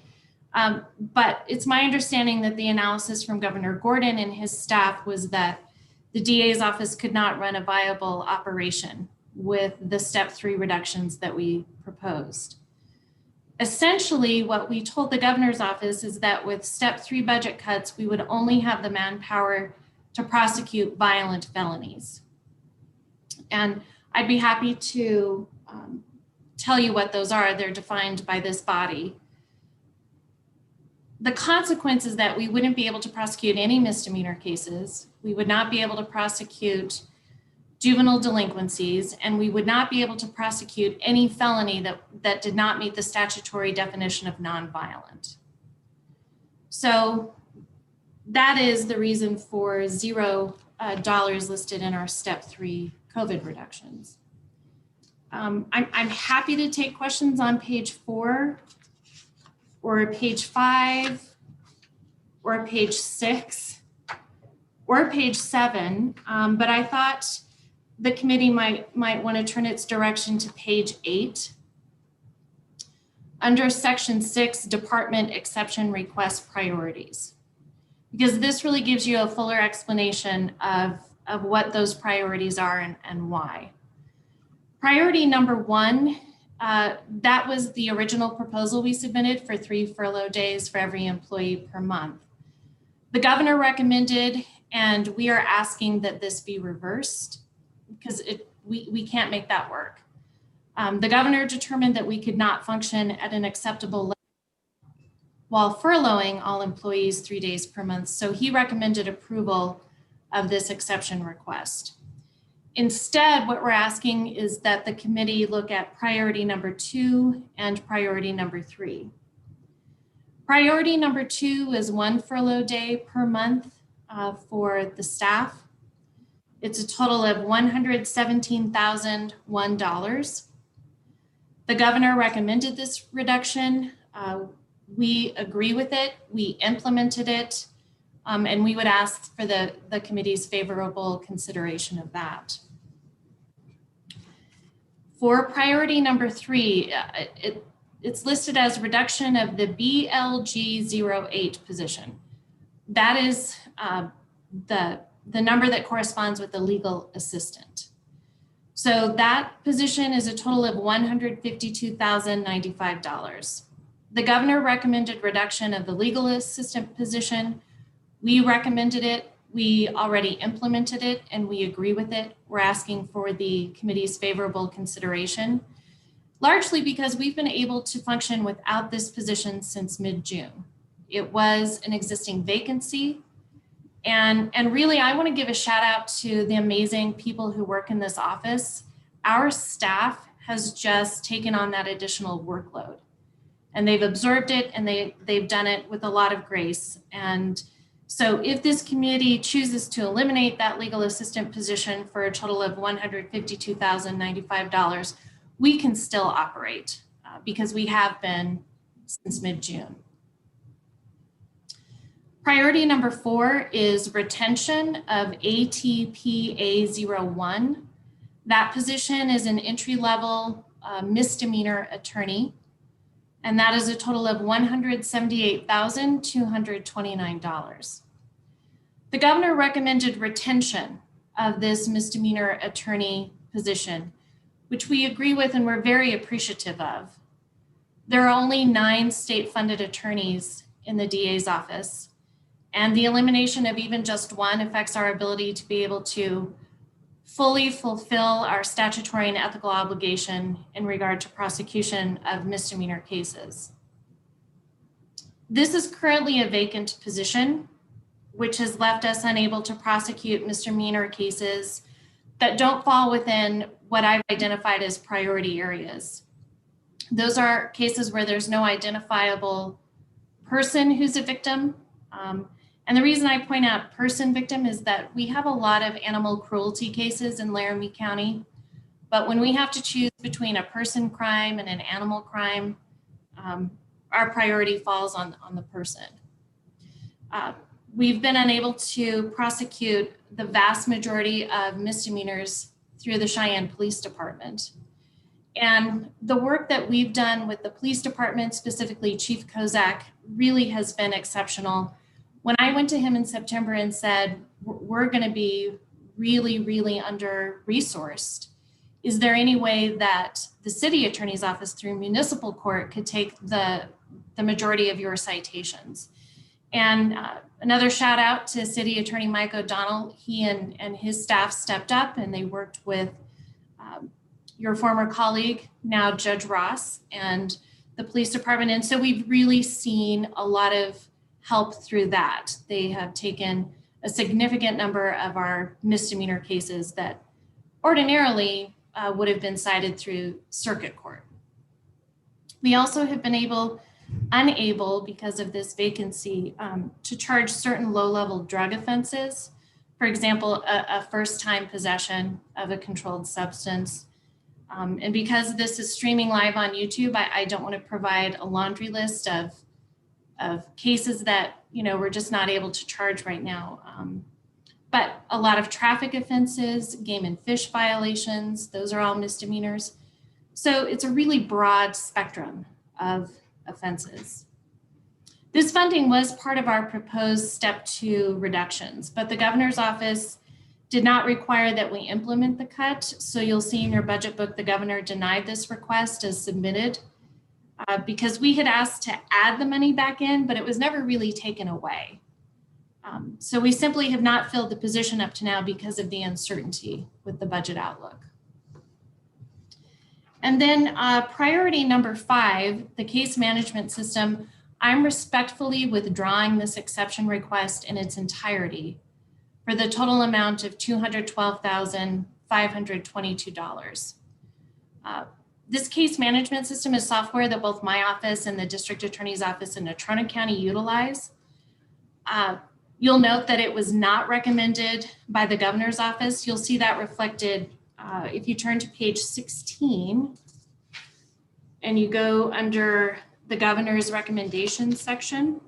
But it's my understanding that the analysis from Governor Gordon and his staff was that the DA's office could not run a viable operation with the step 3 reductions that we proposed. Essentially, what we told the governor's office is that with step 3 budget cuts, we would only have the manpower to prosecute violent felonies. And I'd be happy to tell you what those are. They're defined by this body. The consequence is that we wouldn't be able to prosecute any misdemeanor cases. We would not be able to prosecute juvenile delinquencies, and we would not be able to prosecute any felony that did not meet the statutory definition of nonviolent. So that is the reason for $0 listed in our step 3 COVID reductions. I'm happy to take questions on page 4 or page 5 or page 6 or page 7, but I thought the committee might want to turn its direction to page 8. Under section 6, department exception request priorities. because this really gives you a fuller explanation of what those priorities are and why. Priority number one, that was the original proposal we submitted for 3 furlough days for every employee per month. The governor recommended, and we are asking that this be reversed because we can't make that work. The governor determined that we could not function at an acceptable level while furloughing all employees 3 days per month. So he recommended approval of this exception request. Instead, what we're asking is that the committee look at priority number 2 and priority number 3. Priority number 2 is 1 furlough day per month for the staff. It's a total of $117,001. The governor recommended this reduction. We agree with it, we implemented it, and we would ask for the committee's favorable consideration of that. For priority number 3, it's listed as reduction of the BLG08 position. That is the number that corresponds with the legal assistant. So that position is a total of $152,095. The governor recommended reduction of the legal assistant position. We recommended it. We already implemented it and we agree with it. We're asking for the committee's favorable consideration, largely because we've been able to function without this position since mid-June. It was an existing vacancy. And really, I want to give a shout out to the amazing people who work in this office. Our staff has just taken on that additional workload. And they've absorbed it and they've done it with a lot of grace. And so if this committee chooses to eliminate that legal assistant position for a total of $152,095, we can still operate because we have been since mid-June. Priority number 4 is retention of ATPA01. That position is an entry-level misdemeanor attorney. And that is a total of $178,229. The governor recommended retention of this misdemeanor attorney position, which we agree with and we're very appreciative of. There are only 9 state-funded attorneys in the DA's office, and the elimination of even just one affects our ability to be able to fully fulfill our statutory and ethical obligation in regard to prosecution of misdemeanor cases. This is currently a vacant position, which has left us unable to prosecute misdemeanor cases that don't fall within what I've identified as priority areas. Those are cases where there's no identifiable person who's a victim. And the reason I point out person victim is that we have a lot of animal cruelty cases in Laramie County, but when we have to choose between a person crime and an animal crime, our priority falls on the person. We've been unable to prosecute the vast majority of misdemeanors through the Cheyenne Police Department. And the work that we've done with the police department, specifically Chief Kozak, really has been exceptional. When I went to him in September and said, we're going to be really, really under-resourced, is there any way that the city attorney's office through municipal court could take the majority of your citations? And another shout out to City Attorney Mike O'Donnell. He and his staff stepped up and they worked with your former colleague, now Judge Ross, and the police department. And so we've really seen a lot of help through that. They have taken a significant number of our misdemeanor cases that ordinarily would have been cited through circuit court. We also have been unable, because of this vacancy, to charge certain low-level drug offenses. For example, a first-time possession of a controlled substance. And because this is streaming live on YouTube, I don't want to provide a laundry list of cases that, we're just not able to charge right now. But a lot of traffic offenses, game and fish violations, those are all misdemeanors. So it's a really broad spectrum of offenses. This funding was part of our proposed step 2 reductions, but the governor's office did not require that we implement the cut. So you'll see in your budget book, the governor denied this request as submitted because we had asked to add the money back in, but it was never really taken away. So we simply have not filled the position up to now because of the uncertainty with the budget outlook. And then priority number 5, the case management system, I'm respectfully withdrawing this exception request in its entirety for the total amount of $212,522. This case management system is software that both my office and the district attorney's office in Natrona County utilize. You'll note that it was not recommended by the governor's office. You'll see that reflected if you turn to page 16 and you go under the governor's recommendations section.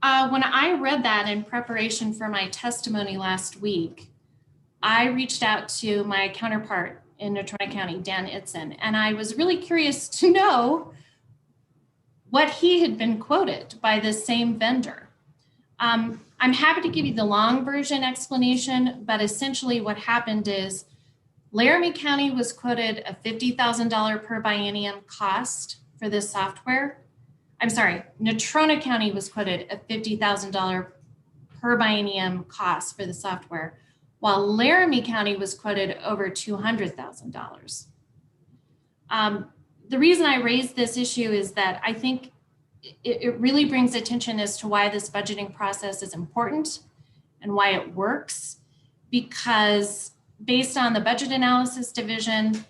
When I read that in preparation for my testimony last week, I reached out to my counterpart in Natrona County, Dan Itzen, and I was really curious to know what he had been quoted by this same vendor. I'm happy to give you the long version explanation, but essentially what happened is Laramie County was quoted a $50,000 per biennium cost for this software. I'm sorry, Natrona County was quoted a $50,000 per biennium cost for the software, while Laramie County was quoted over $200,000. The reason I raised this issue is that I think it really brings attention as to why this budgeting process is important and why it works, because based on the budget analysis division,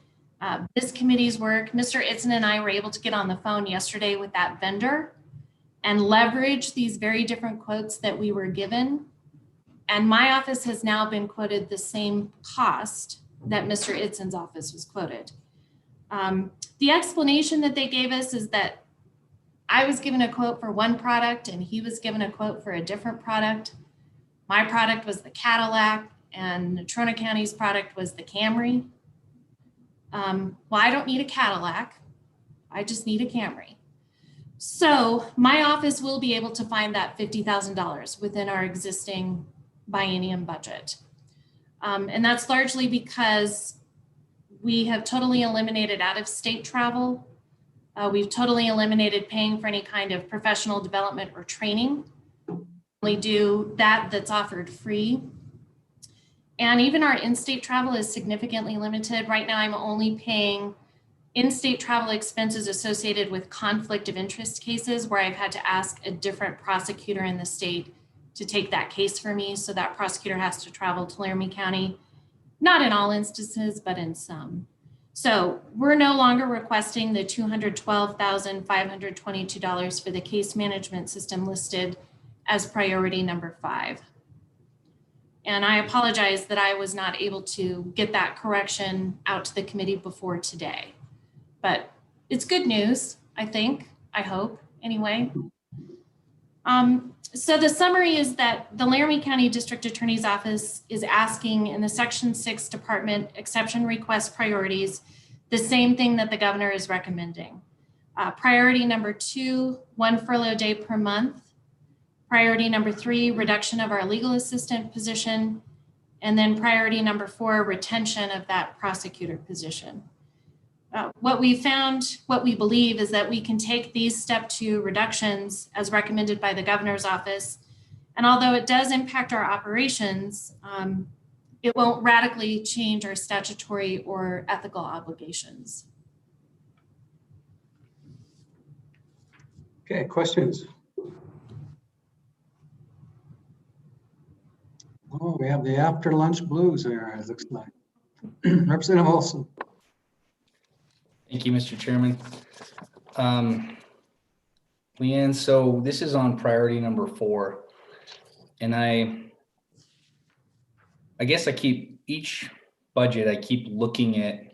this committee's work, Mr. Itzen and I were able to get on the phone yesterday with that vendor and leverage these very different quotes that we were given. And my office has now been quoted the same cost that Mr. Itzen's office was quoted. The explanation that they gave us is that I was given a quote for one product and he was given a quote for a different product. My product was the Cadillac and Natrona County's product was the Camry. Well, I don't need a Cadillac. I just need a Camry. So my office will be able to find that $50,000 within our existing biennium budget. And that's largely because we have totally eliminated out-of-state travel. We've totally eliminated paying for any kind of professional development or training. We do that that's offered free. And even our in-state travel is significantly limited. Right now, I'm only paying in-state travel expenses associated with conflict of interest cases where I've had to ask a different prosecutor in the state to take that case for me. So that prosecutor has to travel to Laramie County, not in all instances, but in some. So we're no longer requesting the $212,522 for the case management system listed as priority number 5. And I apologize that I was not able to get that correction out to the committee before today. But it's good news, I think, I hope, anyway. So the summary is that the Laramie County District Attorney's Office is asking in the Section 6 Department Exception Request Priorities the same thing that the governor is recommending. Priority number 2, 1 furlough day per month. Priority number 3, reduction of our legal assistant position. And then priority number 4, retention of that prosecutor position. What we found, what we believe is that we can take these step 2 reductions as recommended by the governor's office. And although it does impact our operations, it won't radically change our statutory or ethical obligations. Okay, questions? Oh, we have the after lunch blues here, it looks like. Representative Olson. Thank you, Mr. Chairman. Leanne, so this is on priority number 4. And I guess I keep each budget, I keep looking at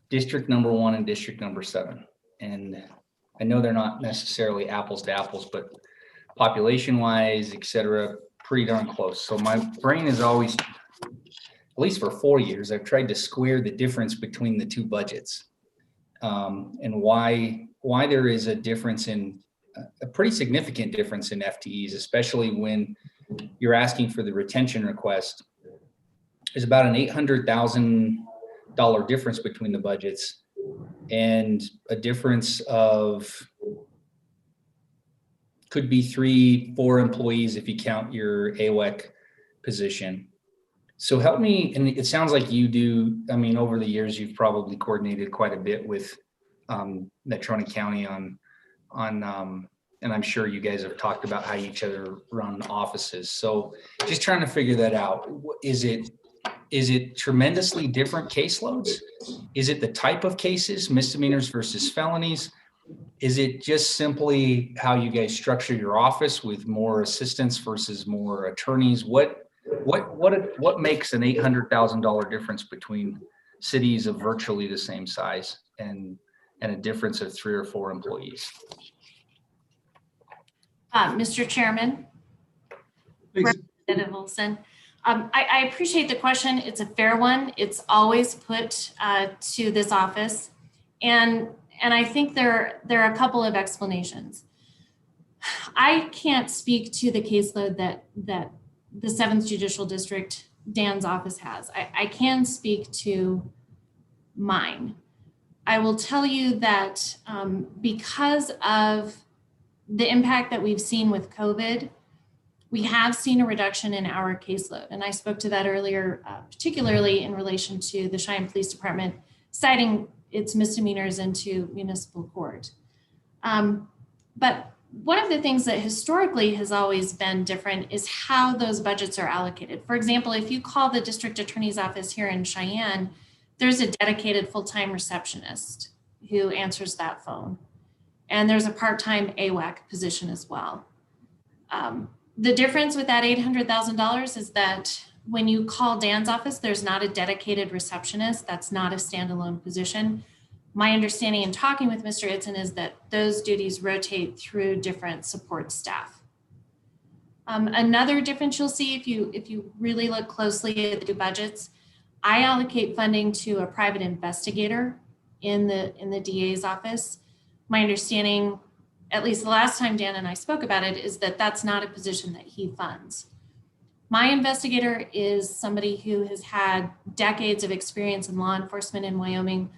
district number 1 and district number 7. And I know they're not necessarily apples to apples, but population wise, et cetera, pretty darn close. So my brain is always at least for 4 years, I've tried to square the difference between the two budgets, and why there is a difference in a pretty significant difference in FTEs, especially when you're asking for the retention request. There's about an $800,000 difference between the budgets, and a difference of could be 3-4 employees if you count your AWEC position. So help me, and it sounds like you do, I mean, over the years, you've probably coordinated quite a bit with Natrona County on, and I'm sure you guys have talked about how each other run offices. So just trying to figure that out. Is it tremendously different caseloads? Is it the type of cases, misdemeanors versus felonies? Is it just simply how you guys structure your office with more assistants versus more attorneys? What makes an $800,000 difference between cities of virtually the same size and a difference of 3 or 4 employees? Mr. Chairman, Representative Olson, I appreciate the question. It's a fair one. It's always put to this office, and I think there are a couple of explanations. I can't speak to the caseload that the 7th Judicial District, Dan's office has. I can speak to mine. I will tell you that because of the impact that we've seen with COVID, we have seen a reduction in our caseload. And I spoke to that earlier, particularly in relation to the Cheyenne Police Department citing its misdemeanors into municipal court. But one of the things that historically has always been different is how those budgets are allocated. For example, if you call the district attorney's office here in Cheyenne, there's a dedicated full-time receptionist who answers that phone. And there's a part-time AWAC position as well. The difference with that $800,000 is that when you call Dan's office, there's not a dedicated receptionist. That's not a standalone position. My understanding in talking with Mr. Itzen is that those duties rotate through different support staff. Another difference you'll see if you really look closely at the budgets, I allocate funding to a private investigator in the DA's office. My understanding, at least the last time Dan and I spoke about it, is that that's not a position that he funds. My investigator is somebody who has had decades of experience in law enforcement in Wyoming,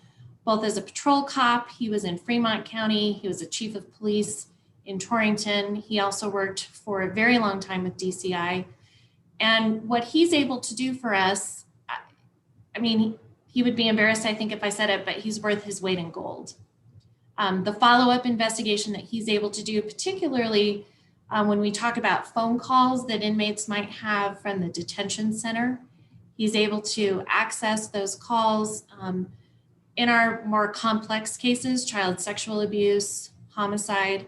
both as a patrol cop. He was in Fremont County. He was a chief of police in Torrington. He also worked for a very long time with DCI. And what he's able to do for us, I mean, he would be embarrassed, I think, if I said it, but he's worth his weight in gold. The follow-up investigation that he's able to do, particularly when we talk about phone calls that inmates might have from the detention center, he's able to access those calls. In our more complex cases, child sexual abuse, homicide,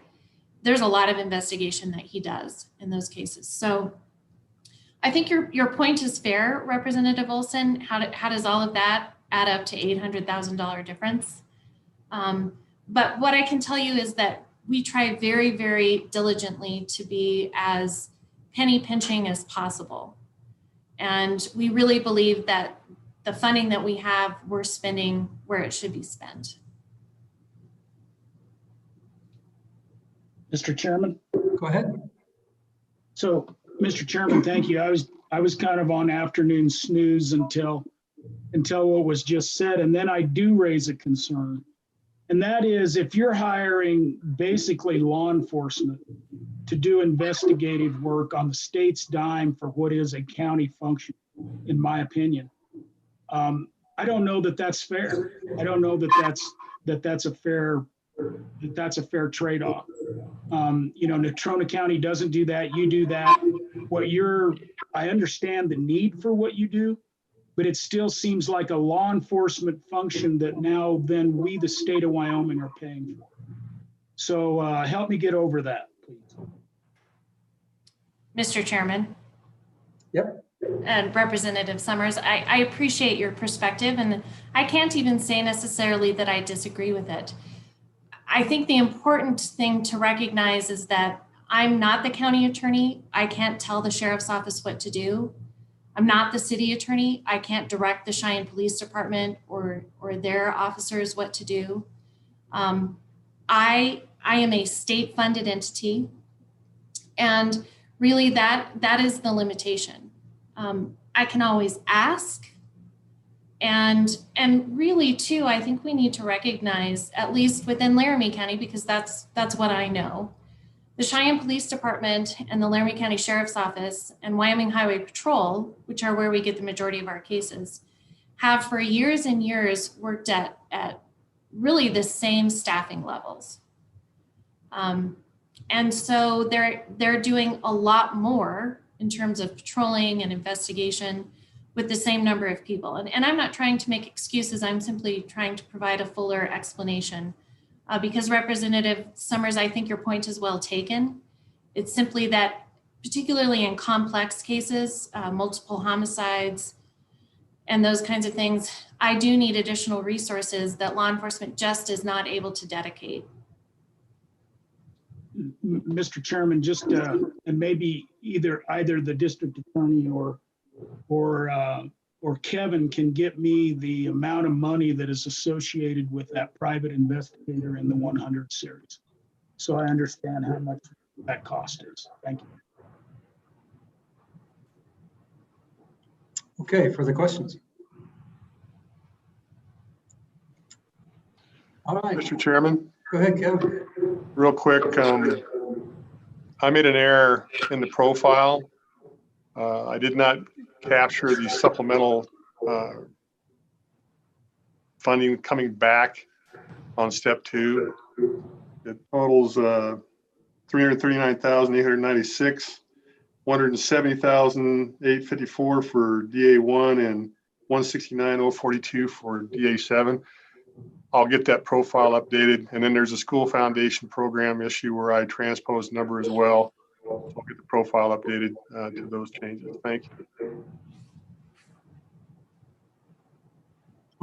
there's a lot of investigation that he does in those cases. So I think your point is fair, Representative Olson. How does all of that add up to $800,000 difference? But what I can tell you is that we try very, very diligently to be as penny pinching as possible. And we really believe that the funding that we have, we're spending where it should be spent. Mr. Chairman? Go ahead. So, Mr. Chairman, thank you. I was kind of on afternoon snooze until what was just said. And then I do raise a concern. And that is, if you're hiring basically law enforcement to do investigative work on the state's dime for what is a county function, in my opinion, I don't know that that's fair. I don't know that that's a fair trade-off. You know, Natrona County doesn't do that. You do that. I understand the need for what you do, but it still seems like a law enforcement function that now then we, the state of Wyoming, are paying for. So help me get over that, please. Mr. Chairman. Yep. And Representative Summers, I appreciate your perspective, and I can't even say necessarily that I disagree with it. I think the important thing to recognize is that I'm not the county attorney. I can't tell the sheriff's office what to do. I'm not the city attorney. I can't direct the Cheyenne Police Department or their officers what to do. I am a state-funded entity, and really that is the limitation. I can always ask, and really too, I think we need to recognize, at least within Laramie County, because that's what I know, the Cheyenne Police Department and the Laramie County Sheriff's Office and Wyoming Highway Patrol, which are where we get the majority of our cases, have for years and years worked at really the same staffing levels. And so they're doing a lot more in terms of patrolling and investigation with the same number of people. And I'm not trying to make excuses. I'm simply trying to provide a fuller explanation. Because Representative Summers, I think your point is well taken. It's simply that, particularly in complex cases, multiple homicides, and those kinds of things, I do need additional resources that law enforcement just is not able to dedicate. Mr. Chairman, just and maybe either the district attorney or Kevin can get me the amount of money that is associated with that private investigator in the 100 series, so I understand how much that cost is. Thank you. Okay, further questions? All right. Mr. Chairman, Go ahead, Kevin. real quick, I made an error in the profile. I did not capture the supplemental funding coming back on step 2. It totals 339,896, 170,854 for DA1 and 169,042 for DA7. I'll get that profile updated, and then there's a school foundation program issue where I transpose number as well. So I'll get the profile updated to those changes. Thank you.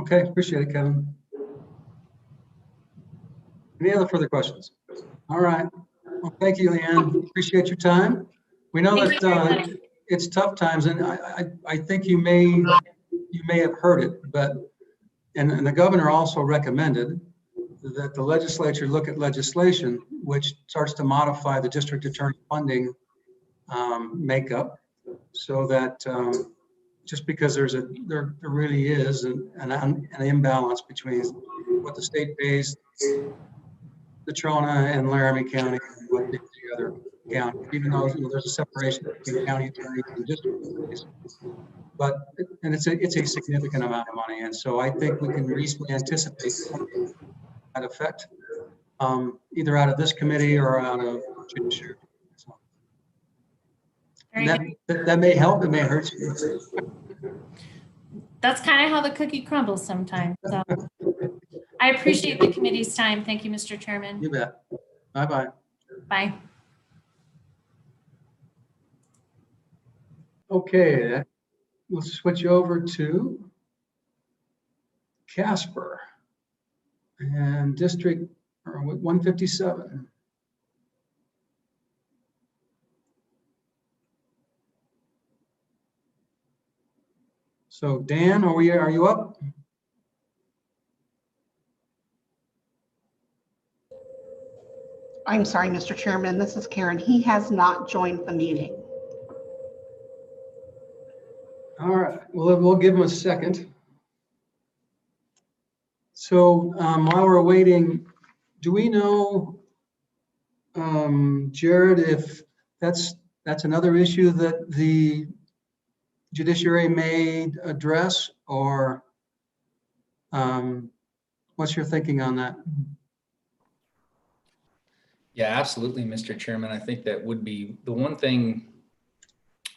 Okay, appreciate it, Kevin. Any other further questions? All right. Well, thank you, Leanne. Appreciate your time. We know that it's tough times, and I think you may have heard it, but and the governor also recommended that the legislature look at legislation which starts to modify the district attorney funding makeup, so that just because there really is an imbalance between what the state pays the Trona and Laramie County and what the other county, even though there's a separation between county attorneys and district attorneys. But it's a significant amount of money, and so I think we can reasonably anticipate that effect, either out of this committee or out of judiciary. So, that may help, it may hurt you. That's kind of how the cookie crumbles sometimes. So I appreciate the committee's time. Thank you, Mr. Chairman. You bet. Bye-bye. Bye. Okay, we'll switch over to Casper and District 157. So Dan, are you up? I'm sorry, Mr. Chairman, this is Karen. He has not joined the meeting. All right, well, we'll give him a second. So while we're waiting, do we know, Jared, if that's another issue that the judiciary may address, or what's your thinking on that? Yeah, absolutely, Mr. Chairman. I think that would be the one thing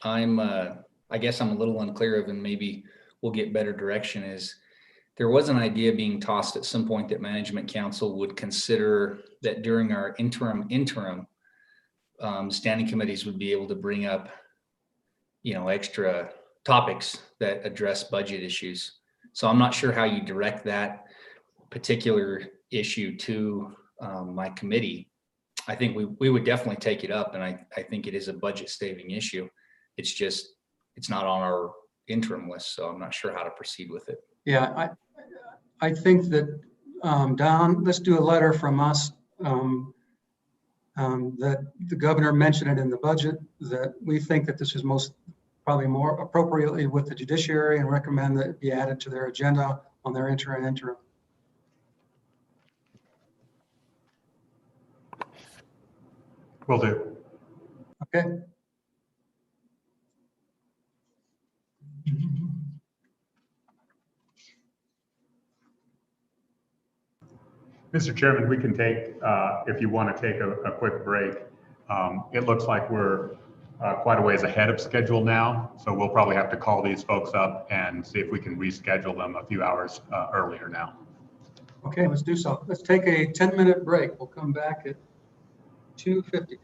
I guess I'm a little unclear of, and maybe we'll get better direction, is there was an idea being tossed at some point that Management Council would consider that during our interim standing committees would be able to bring up, extra topics that address budget issues. So I'm not sure how you direct that particular issue to my committee. I think we would definitely take it up, and I think it is a budget saving issue. It's not on interim list, so I'm not sure how to proceed with it. Yeah, I think that, Don, let's do a letter from us, that the governor mentioned it in the budget, that we think that this is probably more appropriately with the judiciary, and recommend that it be added to their agenda on their interim. Will do. Okay. Mr. Chairman, we can take, if you want to take a quick break. It looks like we're quite a ways ahead of schedule now, so we'll probably have to call these folks up and see if we can reschedule them a few hours earlier now. Okay, let's do so. Let's take a 10-minute break. We'll come back at 2:50.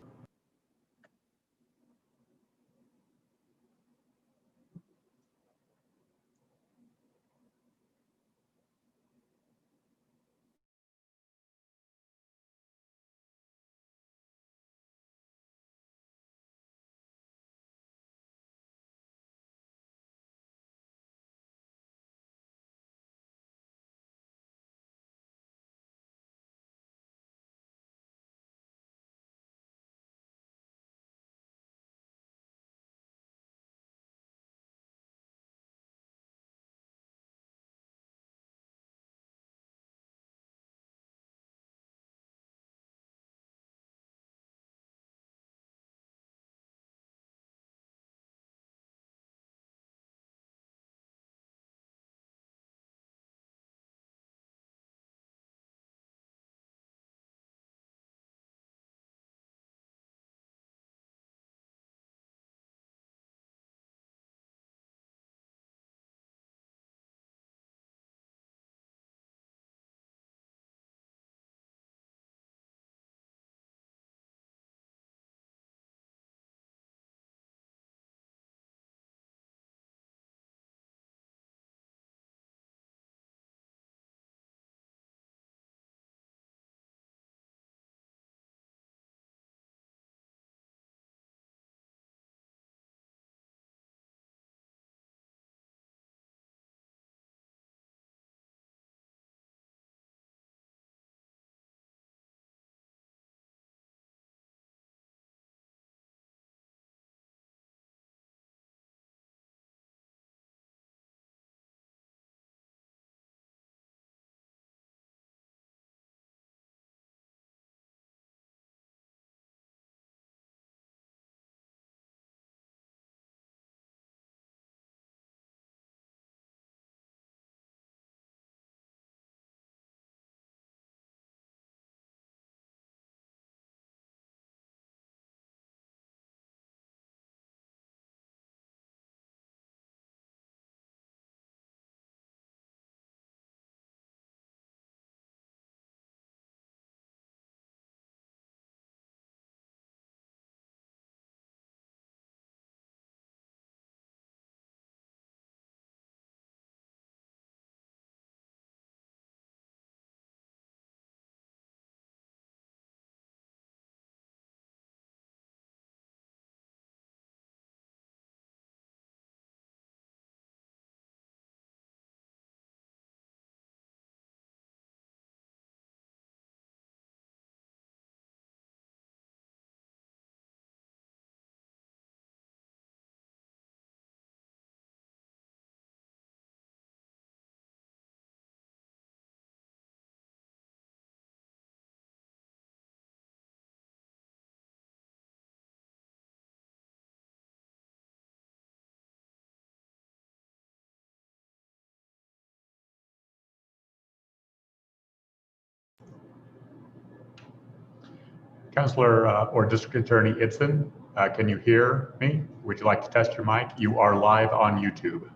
Councilor or District Attorney Itzen, can you hear me? Would you like to test your mic? You are live on YouTube.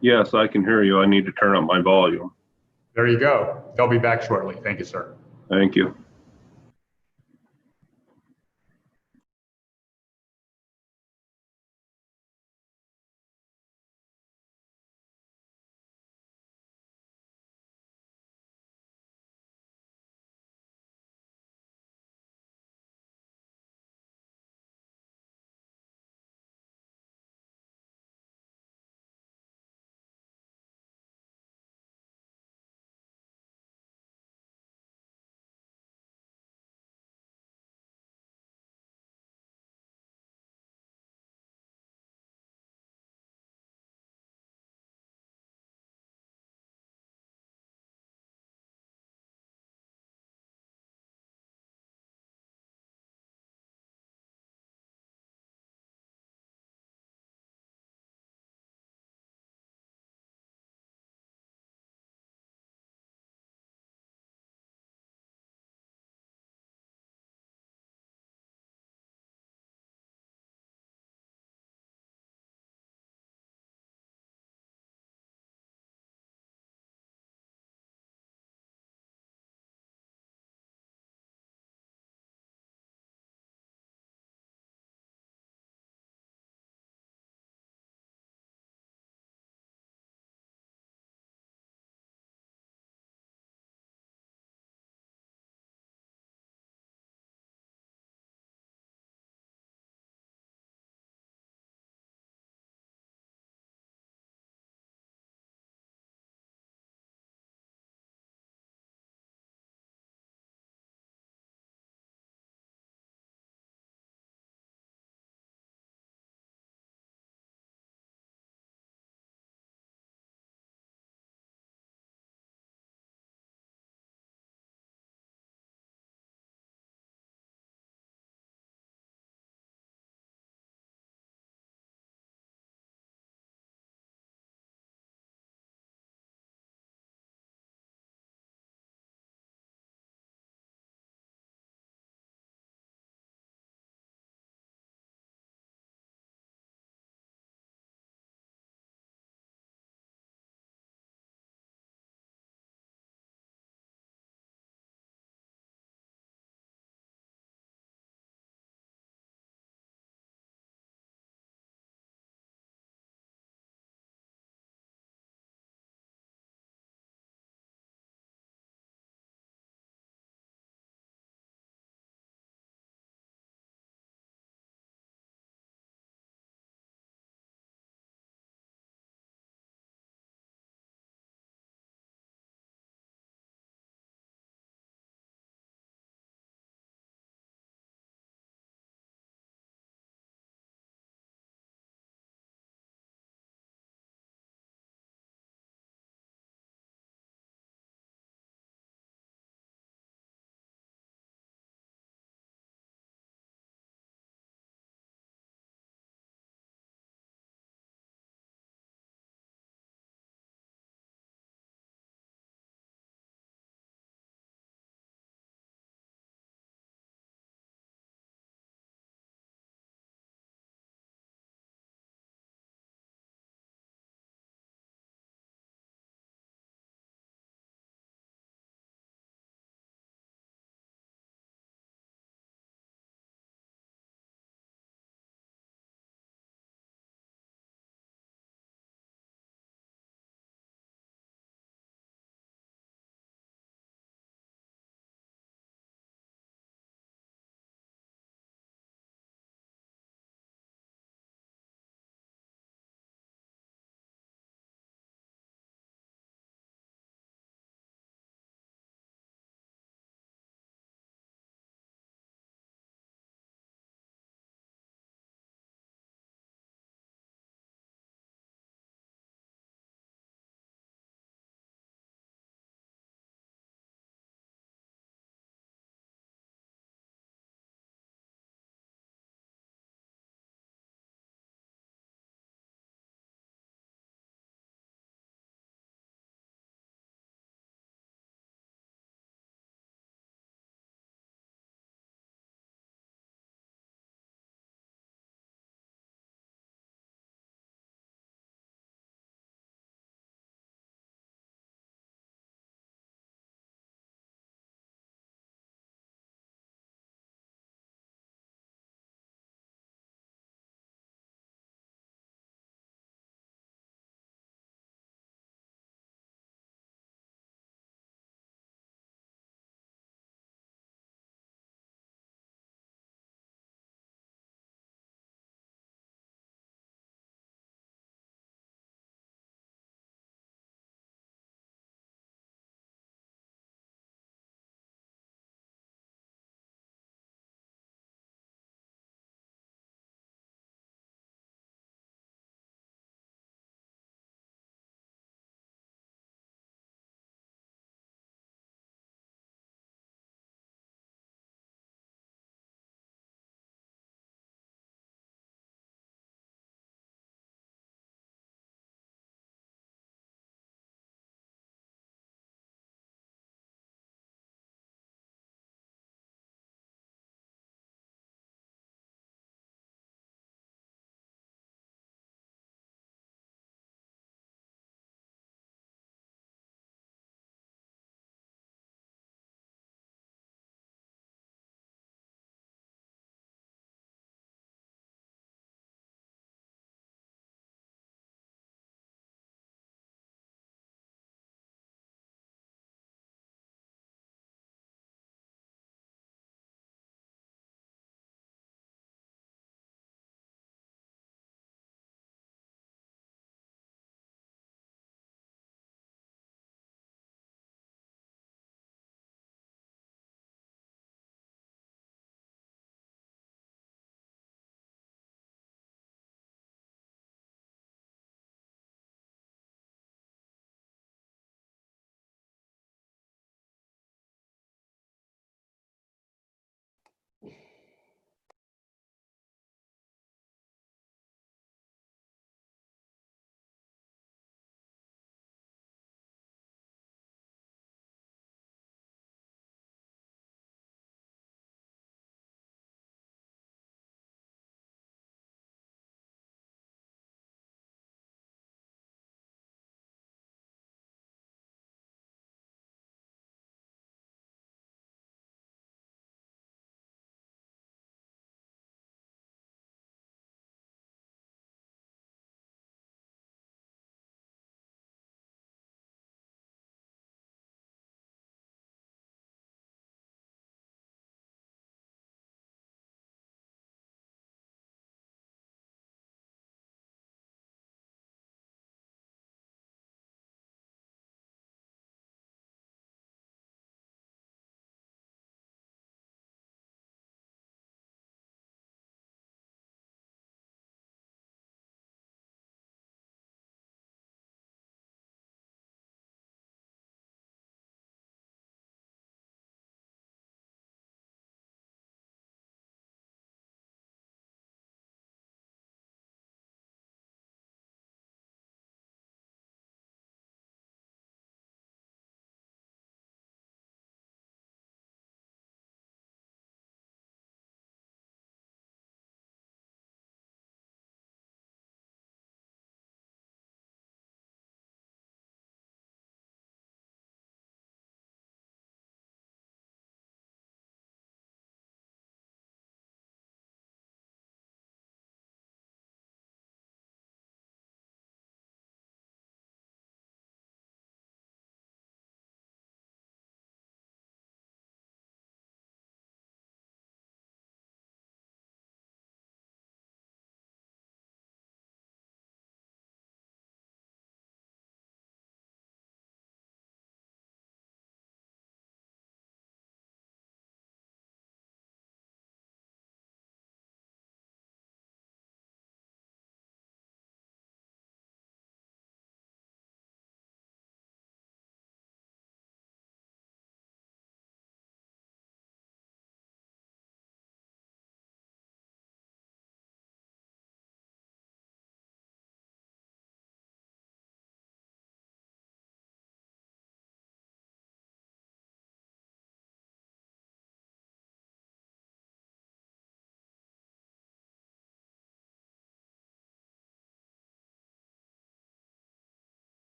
Yes, I can hear you. I need to turn up my volume. There you go. They'll be back shortly. Thank you, sir. Thank you.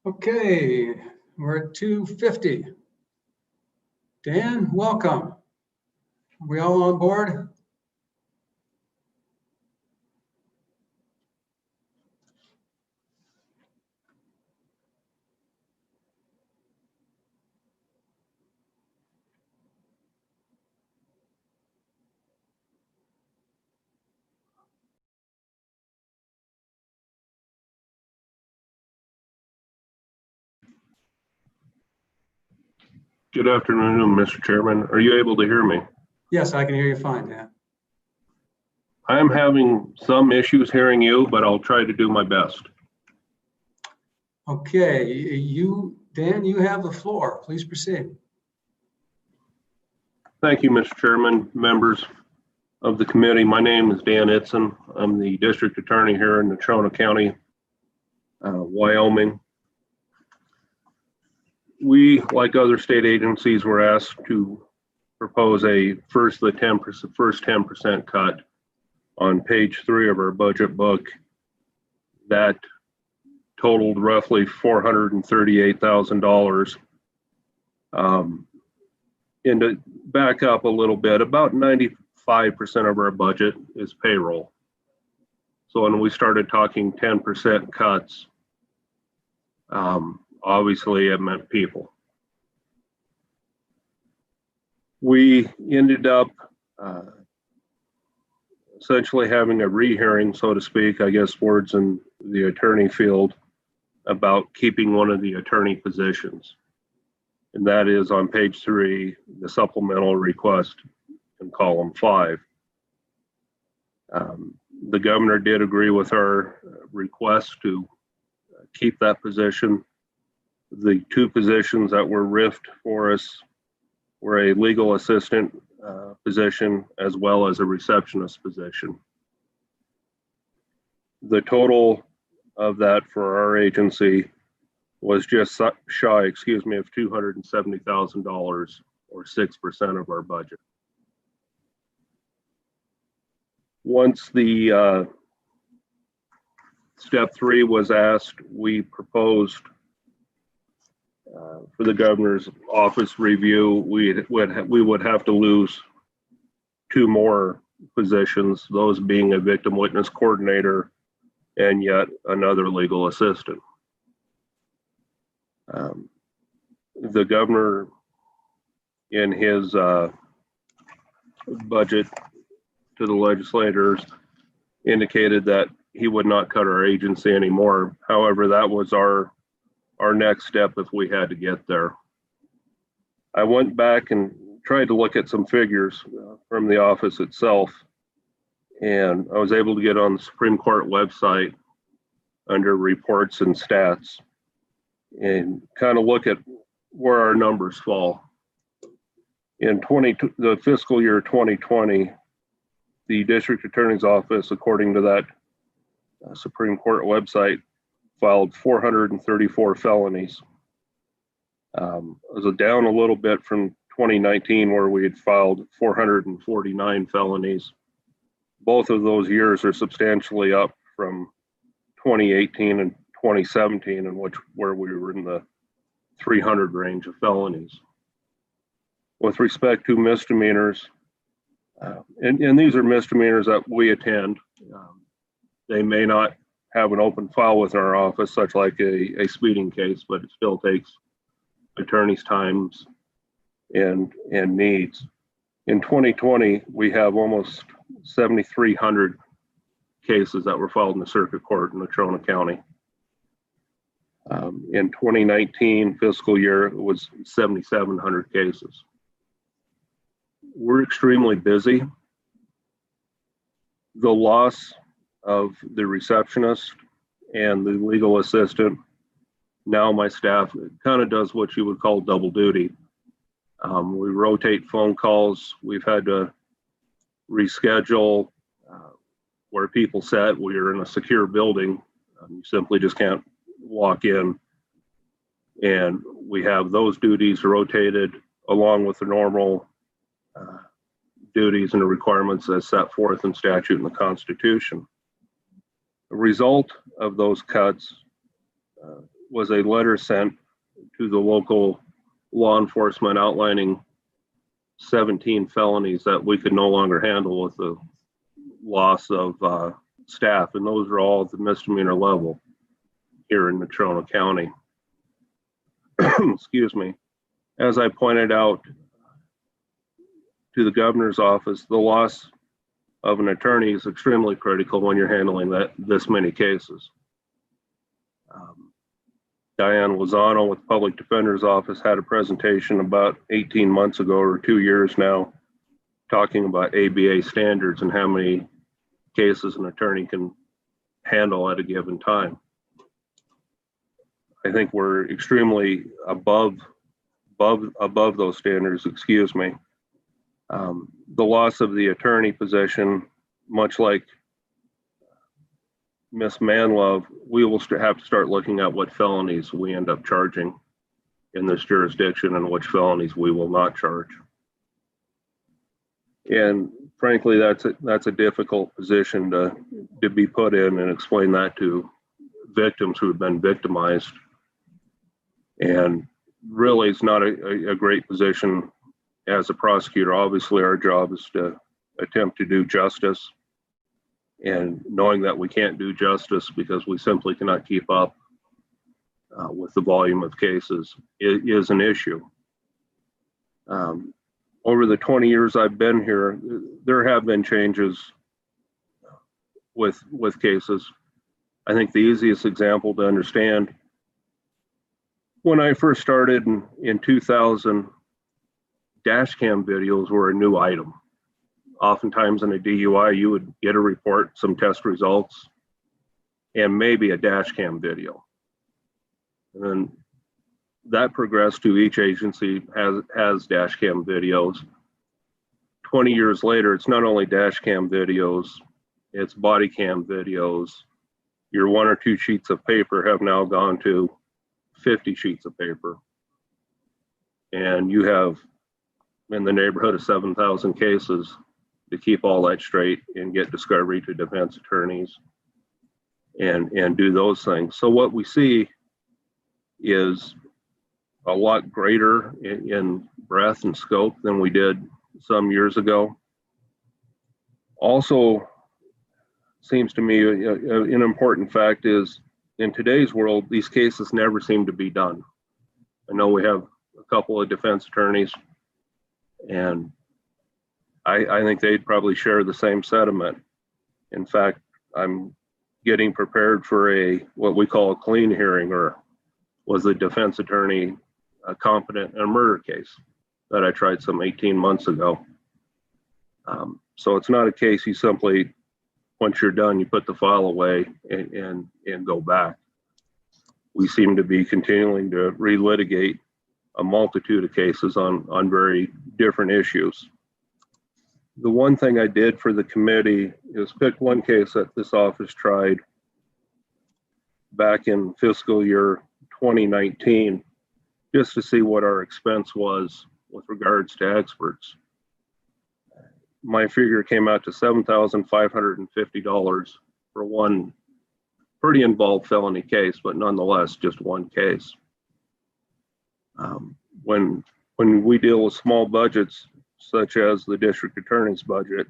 Okay, we're at 2:50. Dan, welcome. Are we all on board? Good afternoon, Mr. Chairman. Are you able to hear me? Yes, I can hear you fine, Dan. I am having some issues hearing you, but I'll try to do my best. Okay, Dan, you have the floor. Please proceed. Thank you, Mr. Chairman, members of the committee. My name is Dan Itzen. I'm the district attorney here in Natrona County, Wyoming. We, like other state agencies, were asked to propose the first 10% cut on page 3 of our budget book. That totaled roughly $438,000. And to back up a little bit, about 95% of our budget is payroll. So when we started talking 10% cuts, obviously it meant people. We ended up essentially having a rehearing, so to speak, I guess words in the attorney field, about keeping one of the attorney positions. And that is on page 3, the supplemental request in column 5. The governor did agree with our request to keep that position. The 2 positions that were riffed for us were a legal assistant position as well as a receptionist position. The total of that for our agency was just shy, of $270,000, or 6% of our budget. Once the step 3 was asked, we proposed for the governor's office review, we would have to lose 2 more positions, those being a victim witness coordinator and yet another legal assistant. The governor, in his budget to the legislators, indicated that he would not cut our agency anymore. However, that was our next step if we had to get there. I went back and tried to look at some figures from the office itself, and I was able to get on the Supreme Court website under reports and stats and kind of look at where our numbers fall. In the fiscal year 2020, the district attorney's office, according to that Supreme Court website, filed 434 felonies. It was down a little bit from 2019, where we had filed 449 felonies. Both of those years are substantially up from 2018 and 2017, where we were in the 300 range of felonies. With respect to misdemeanors, and these are misdemeanors that we attend. They may not have an open file with our office, such like a speeding case, but it still takes attorneys' times and needs. In 2020, we have almost 7,300 cases that were filed in the circuit court in Natrona County. In 2019 fiscal year, it was 7,700 cases. We're extremely busy. The loss of the receptionist and the legal assistant, now my staff kind of does what you would call double duty. We rotate phone calls. We've had to reschedule where people sat. We are in a secure building. You simply just can't walk in. And we have those duties rotated along with the normal duties and the requirements as set forth in statute and the Constitution. The result of those cuts was a letter sent to the local law enforcement outlining 17 felonies that we could no longer handle with the loss of staff, and those are all at the misdemeanor level here in Natrona County. Excuse me. As I pointed out to the governor's office, the loss of an attorney is extremely critical when you're handling this many cases. Diane Lozano with the Public Defender's Office had a presentation about 18 months ago, or 2 years now, talking about ABA standards and how many cases an attorney can handle at a given time. I think we're extremely above those standards, excuse me. The loss of the attorney position, much like Miss Manlove, we will have to start looking at what felonies we end up charging in this jurisdiction and which felonies we will not charge. And frankly, that's a difficult position to be put in, and explain that to victims who have been victimized. And really, it's not a great position as a prosecutor. Obviously, our job is to attempt to do justice, and knowing that we can't do justice because we simply cannot keep up with the volume of cases is an issue. Over the 20 years I've been here, there have been changes with cases. I think the easiest example to understand, when I first started in 2000, dash cam videos were a new item. Oftentimes in a DUI, you would get a report, some test results, and maybe a dash cam video. And that progressed to each agency has dash cam videos. 20 years later, it's not only dash cam videos, it's body cam videos. Your 1 or 2 sheets of paper have now gone to 50 sheets of paper. And you have in the neighborhood of 7,000 cases to keep all that straight and get discovery to defense attorneys and do those things. So what we see is a lot greater in breadth and scope than we did some years ago. Also, seems to me an important fact is, in today's world, these cases never seem to be done. I know we have a couple of defense attorneys, and I think they'd probably share the same sentiment. In fact, I'm getting prepared for what we call a clean hearing, or was the defense attorney competent in a murder case that I tried some 18 months ago. So it's not a case you simply, once you're done, you put the file away and go back. We seem to be continuing to relitigate a multitude of cases on very different issues. The one thing I did for the committee is pick one case that this office tried back in fiscal year 2019, just to see what our expense was with regards to experts. My figure came out to $7,550 for one pretty involved felony case, but nonetheless, just one case. When we deal with small budgets, such as the district attorney's budget,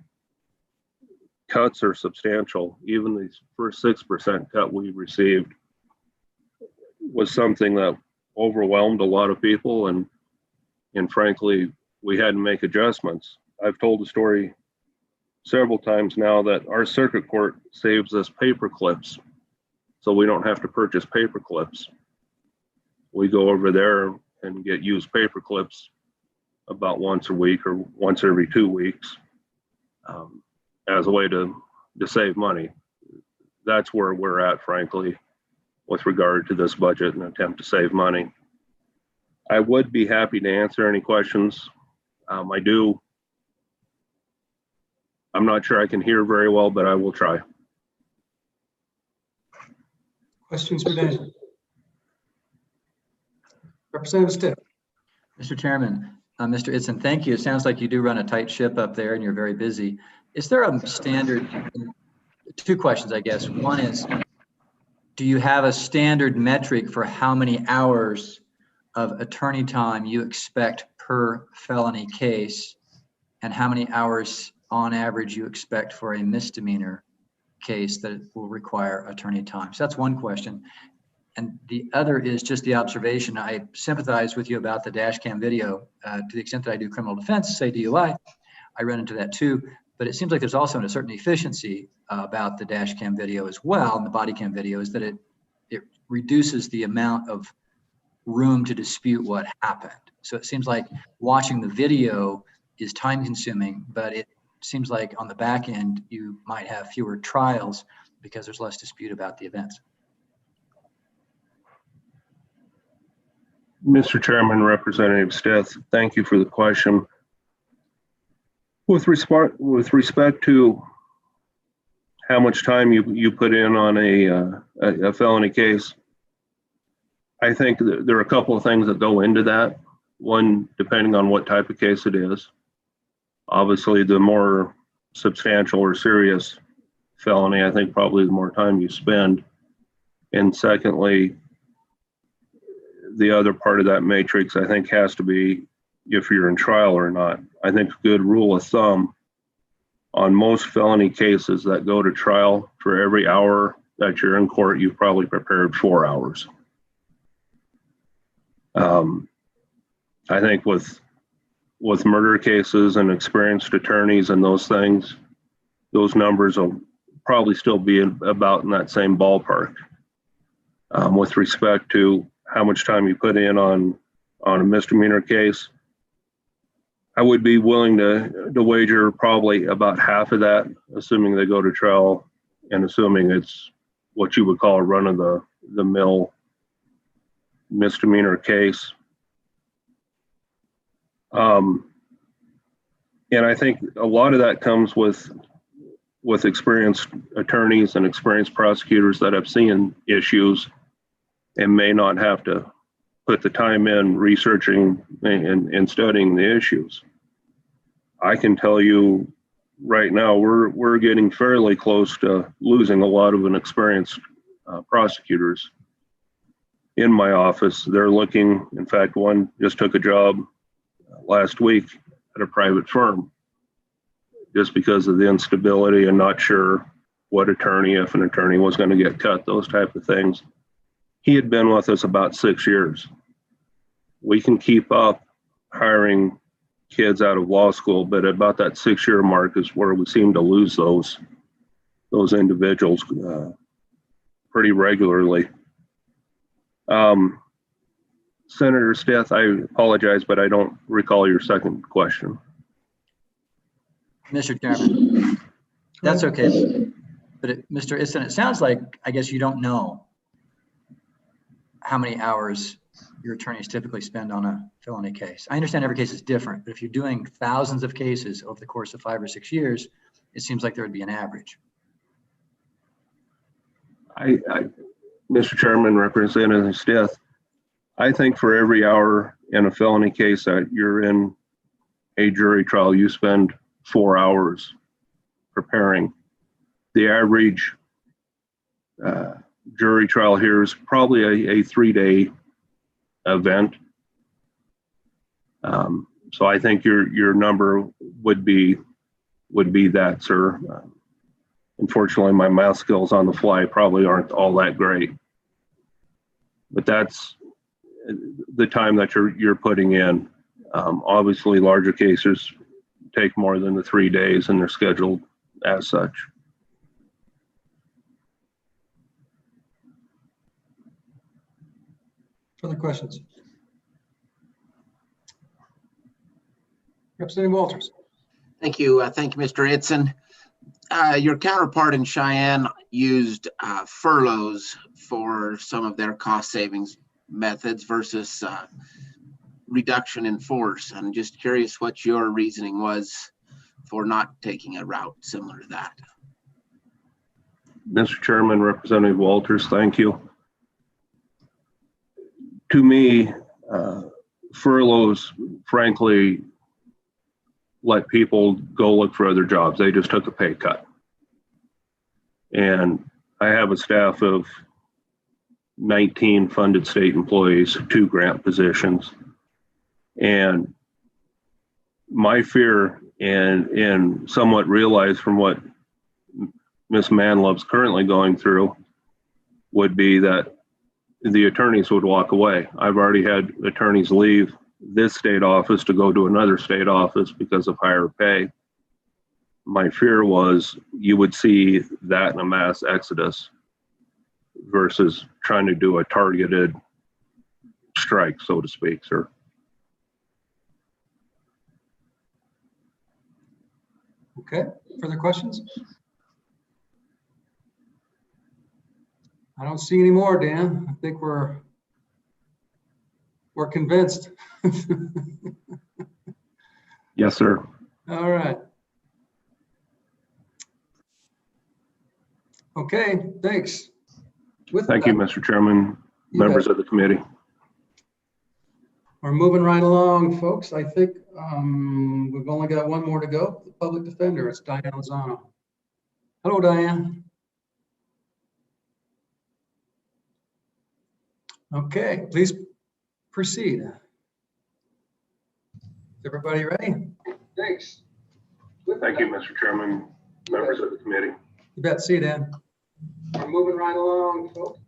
cuts are substantial. Even the first 6% cut we received was something that overwhelmed a lot of people, and frankly, we had to make adjustments. I've told the story several times now that our circuit court saves us paper clips, so we don't have to purchase paper clips. We go over there and get used paper clips about once a week or once every 2 weeks as a way to save money. That's where we're at, frankly, with regard to this budget and attempt to save money. I would be happy to answer any questions. I'm not sure I can hear very well, but I will try. Questions for Dan? Representative Stitt. Mr. Chairman, Mr. Itzen, thank you. It sounds like you do run a tight ship up there and you're very busy. Is there a standard, 2 questions, I guess. One is, do you have a standard metric for how many hours of attorney time you expect per felony case, and how many hours on average you expect for a misdemeanor case that will require attorney time? So that's one question. And the other is just the observation. I sympathize with you about the dash cam video. To the extent that I do criminal defense, say DUI, I run into that too. But it seems like there's also a certain efficiency about the dash cam video as well, and the body cam video, is that it reduces the amount of room to dispute what happened. So it seems like watching the video is time consuming, but it seems like on the back end, you might have fewer trials because there's less dispute about the events. Mr. Chairman, Representative Stith, thank you for the question. With respect to how much time you put in on a felony case, I think that there are a couple of things that go into that. One, depending on what type of case it is. Obviously, the more substantial or serious felony, I think probably the more time you spend. And secondly, the other part of that matrix, I think, has to be if you're in trial or not. I think a good rule of thumb on most felony cases that go to trial, for every hour that you're in court, you've probably prepared 4 hours. I think with murder cases and experienced attorneys and those things, those numbers will probably still be about in that same ballpark. With respect to how much time you put in on a misdemeanor case, I would be willing to wager probably about half of that, assuming they go to trial and assuming it's what you would call a run-of-the-mill misdemeanor case. And I think a lot of that comes with experienced attorneys and experienced prosecutors that have seen issues and may not have to put the time in researching and studying the issues. I can tell you right now, we're getting fairly close to losing a lot of inexperienced prosecutors in my office. They're looking, in fact, one just took a job last week at a private firm just because of the instability and not sure what attorney, if an attorney was going to get cut, those type of things. He had been with us about 6 years. We can keep up hiring kids out of law school, but about that 6-year mark is where we seem to lose those individuals pretty regularly. Senator Stith, I apologize, but I don't recall your second question. Mr. Chairman, that's okay. But Mr. Isson, it sounds like, I guess you don't know how many hours your attorneys typically spend on a felony case. I understand every case is different, but if you're doing thousands of cases over the course of 5 or 6 years, it seems like there would be an average. Mr. Chairman, Representative Stith, I think for every hour in a felony case that you're in a jury trial, you spend 4 hours preparing. The average jury trial here is probably a 3-day event. So I think your number would be that, sir. Unfortunately, my math skills on the fly probably aren't all that great, but that's the time that you're putting in. Obviously, larger cases take more than the 3 days, and they're scheduled as such. Further questions? Representative Walters. Thank you. Thank you, Mr. Itzen. Your counterpart in Cheyenne used furloughs for some of their cost savings methods versus reduction in force. I'm just curious what your reasoning was for not taking a route similar to that. Mr. Chairman, Representative Walters, thank you. To me, furloughs, frankly, let people go look for other jobs. They just took a pay cut. And I have a staff of 19 funded state employees, 2 grant positions. And my fear, and somewhat realized from what Ms. Manlove's currently going through, would be that the attorneys would walk away. I've already had attorneys leave this state office to go to another state office because of higher pay. My fear was you would see that in a mass exodus versus trying to do a targeted strike, so to speak, sir. Okay, further questions? I don't see any more, Dan. I think we're convinced. Yes, sir. All right. Okay, thanks. Thank you, Mr. Chairman, members of the committee. We're moving right along, folks. I think we've only got one more to go. The public defender, it's Diane Lozano. Hello, Diane. Okay, please proceed. Everybody ready? Thanks. Thank you, Mr. Chairman, members of the committee. You bet. See you, Dan. We're moving right along, folks.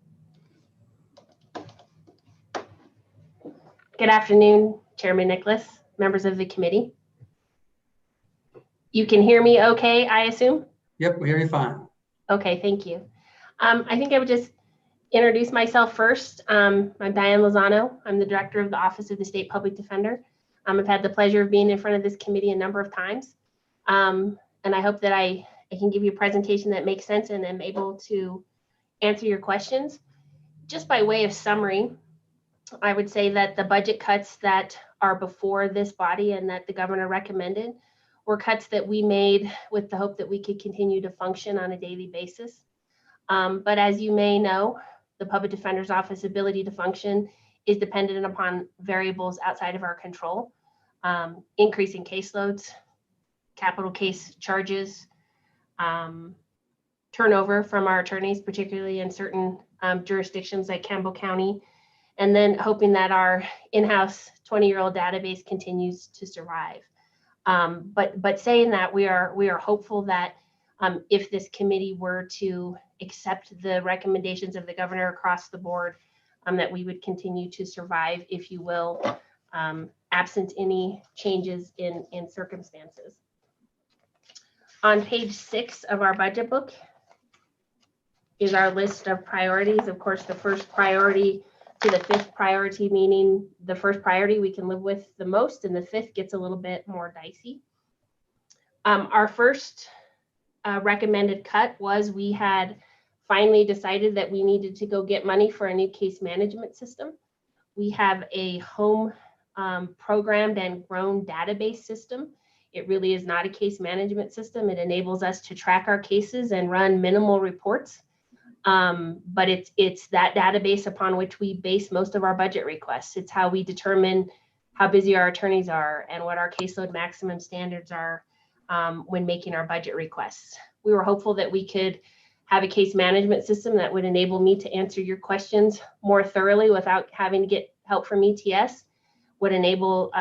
Good afternoon, Chairman Nicholas, members of the committee. You can hear me okay, I assume? Yep, we hear you fine. Okay, thank you. I think I would just introduce myself first. I'm Diane Lozano. I'm the director of the Office of the State Public Defender. I've had the pleasure of being in front of this committee a number of times. And I hope that I can give you a presentation that makes sense and am able to answer your questions. Just by way of summary, I would say that the budget cuts that are before this body and that the governor recommended were cuts that we made with the hope that we could continue to function on a daily basis. But as you may know, the Public Defender's Office ability to function is dependent upon variables outside of our control, increasing caseloads, capital case charges, turnover from our attorneys, particularly in certain jurisdictions like Campbell County, and then hoping that our in-house 20-year-old database continues to survive. But saying that, we are hopeful that if this committee were to accept the recommendations of the governor across the board, that we would continue to survive, if you will, absent any changes in circumstances. On page 6 of our budget book is our list of priorities. Of course, the first priority to the 5th priority, meaning the first priority we can live with the most, and the 5th gets a little bit more dicey. Our first recommended cut was we had finally decided that we needed to go get money for a new case management system. We have a home programmed and grown database system. It really is not a case management system. It enables us to track our cases and run minimal reports. But it's that database upon which we base most of our budget requests. It's how we determine how busy our attorneys are and what our caseload maximum standards are when making our budget requests. We were hopeful that we could have a case management system that would enable me to answer your questions more thoroughly without having to get help from ETS, would enable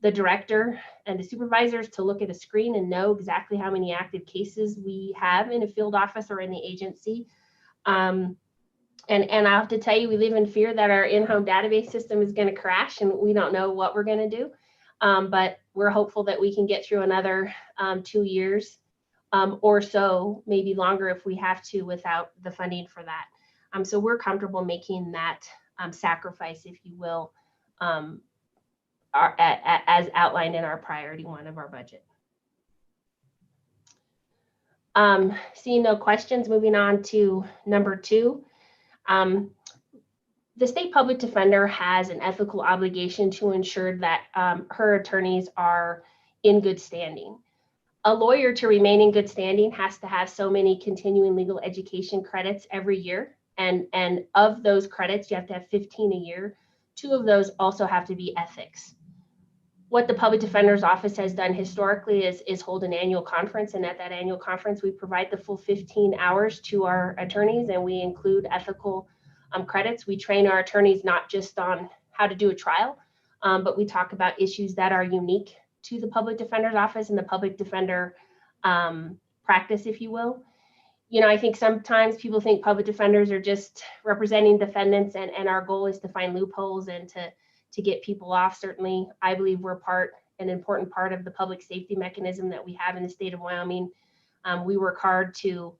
the director and the supervisors to look at a screen and know exactly how many active cases we have in a field office or in the agency. And I have to tell you, we live in fear that our in-home database system is going to crash and we don't know what we're going to do. But we're hopeful that we can get through another 2 years or so, maybe longer if we have to, without the funding for that. So we're comfortable making that sacrifice, if you will, as outlined in our priority 1 of our budget. Seeing no questions, moving on to number 2. The state public defender has an ethical obligation to ensure that her attorneys are in good standing. A lawyer, to remain in good standing, has to have so many continuing legal education credits every year. And of those credits, you have to have 15 a year. 2 of those also have to be ethics. What the Public Defender's Office has done historically is hold an annual conference. And at that annual conference, we provide the full 15 hours to our attorneys, and we include ethical credits. We train our attorneys not just on how to do a trial, but we talk about issues that are unique to the public defender's office and the public defender practice, if you will. You know, I think sometimes people think public defenders are just representing defendants, and our goal is to find loopholes and to get people off. Certainly, I believe we're an important part of the public safety mechanism that we have in the state of Wyoming. We work hard to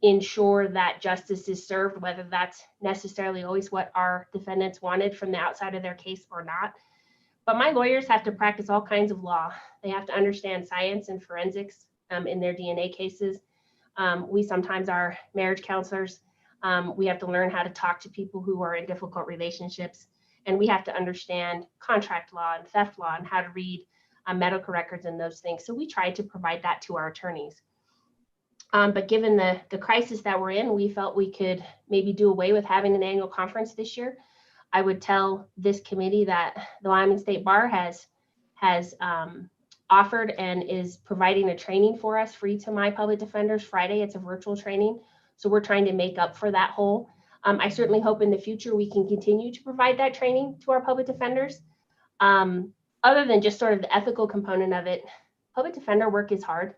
ensure that justice is served, whether that's necessarily always what our defendants wanted from the outside of their case or not. But my lawyers have to practice all kinds of law. They have to understand science and forensics in their DNA cases. We sometimes are marriage counselors. We have to learn how to talk to people who are in difficult relationships. And we have to understand contract law and theft law and how to read medical records and those things. So we try to provide that to our attorneys. But given the crisis that we're in, we felt we could maybe do away with having an annual conference this year. I would tell this committee that the Wyoming State Bar has offered and is providing a training for us free to my public defenders Friday. It's a virtual training. So we're trying to make up for that hole. I certainly hope in the future we can continue to provide that training to our public defenders. Other than just sort of the ethical component of it, public defender work is hard.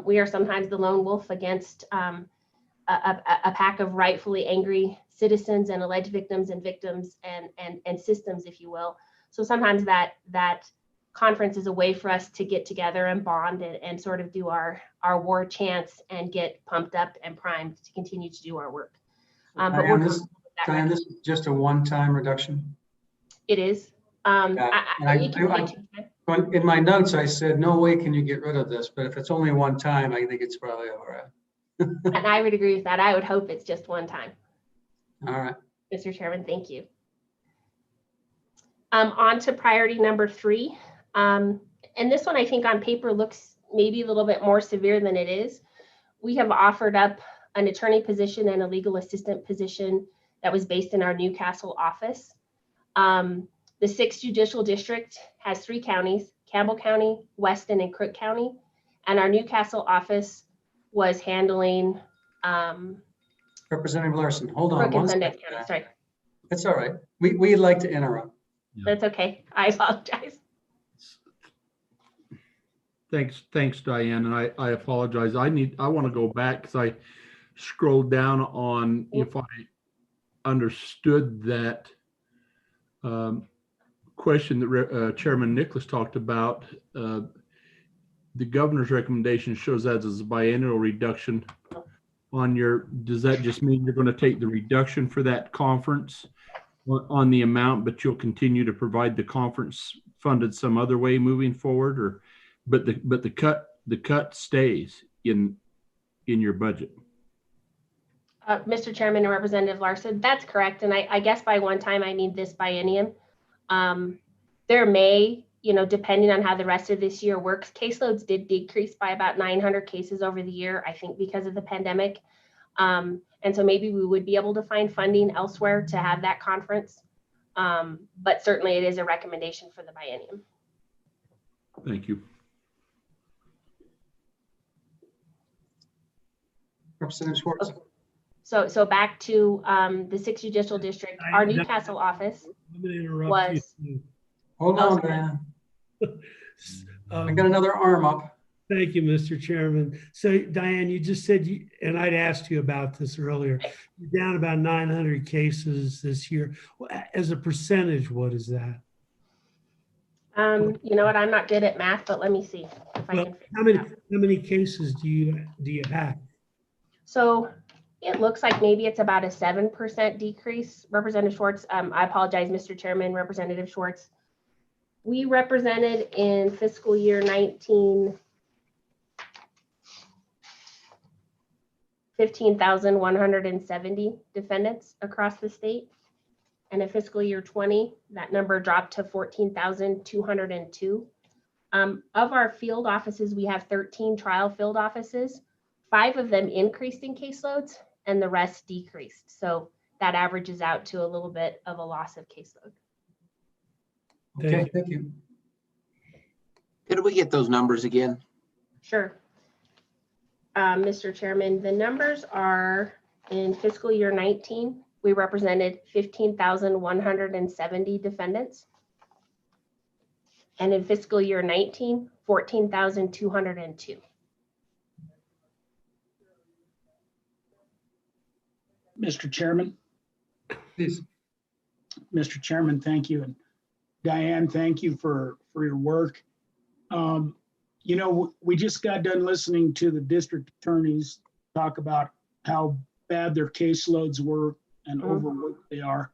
We are sometimes the lone wolf against a pack of rightfully angry citizens and alleged victims and systems, if you will. So sometimes that conference is a way for us to get together and bond and sort of do our war chants and get pumped up and primed to continue to do our work. Diane, this is just a one-time reduction? It is. In my notes, I said, no way can you get rid of this, but if it's only one time, I think it's probably all right. And I would agree with that. I would hope it's just one time. All right. Mr. Chairman, thank you. On to priority number 3. And this one, I think on paper looks maybe a little bit more severe than it is. We have offered up an attorney position and a legal assistant position that was based in our Newcastle office. The 6th Judicial District has 3 counties, Campbell County, Weston, and Crook County. And our Newcastle office was handling Representative Larson, hold on one second. Sorry. It's all right. We'd like to interrupt. That's okay. I apologize. Thanks, Diane, and I apologize. I want to go back because I scrolled down on if I understood that question that Chairman Nicholas talked about. The governor's recommendation shows that as a biennial reduction on your, does that just mean you're going to take the reduction for that conference on the amount, but you'll continue to provide the conference funded some other way moving forward, or but the cut stays in your budget? Mr. Chairman and Representative Larson, that's correct. And I guess by one time I mean this biennium. There may, depending on how the rest of this year works, caseloads did decrease by about 900 cases over the year, I think because of the pandemic. And so maybe we would be able to find funding elsewhere to have that conference. But certainly it is a recommendation for the biennium. Thank you. Representative Schwartz. So back to the 6th Judicial District, our Newcastle office was. Hold on, Diane. I got another arm up. Thank you, Mr. Chairman. So Diane, you just said, and I'd asked you about this earlier, you're down about 900 cases this year. As a percentage, what is that? You know what? I'm not good at math, but let me see if I can. How many cases do you have? So it looks like maybe it's about a 7% decrease. Representative Schwartz, I apologize, Mr. Chairman, Representative Schwartz. We represented in fiscal year 19, 15,170 defendants across the state. And in fiscal year 20, that number dropped to 14,202. Of our field offices, we have 13 trial field offices. 5 of them increased in caseloads and the rest decreased. So that averages out to a little bit of a loss of caseload. Okay, thank you. Could we get those numbers again? Sure. Mr. Chairman, the numbers are In fiscal year 19, we represented 15,170 defendants. And in fiscal year 19, 14,202. Mr. Chairman. Please. Mr. Chairman, thank you. And Diane, thank you for your work. You know, we just got done listening to the district attorneys talk about how bad their caseloads were and overworked they are.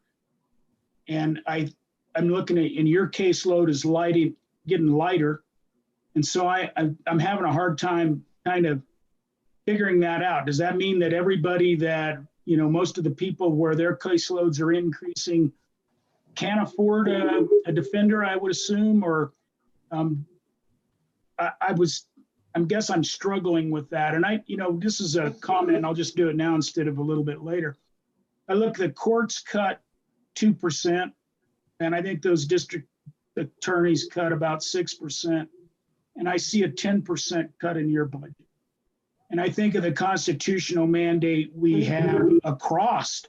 And I'm looking at, and your caseload is getting lighter. And so I'm having a hard time kind of figuring that out. Does that mean that everybody that, you know, most of the people where their caseloads are increasing can't afford a defender, I would assume, or I guess I'm struggling with that. And you know, this is a comment, I'll just do it now instead of a little bit later. I look, the courts cut 2%, and I think those district attorneys cut about 6%. And I see a 10% cut in your budget. And I think of the constitutional mandate we have across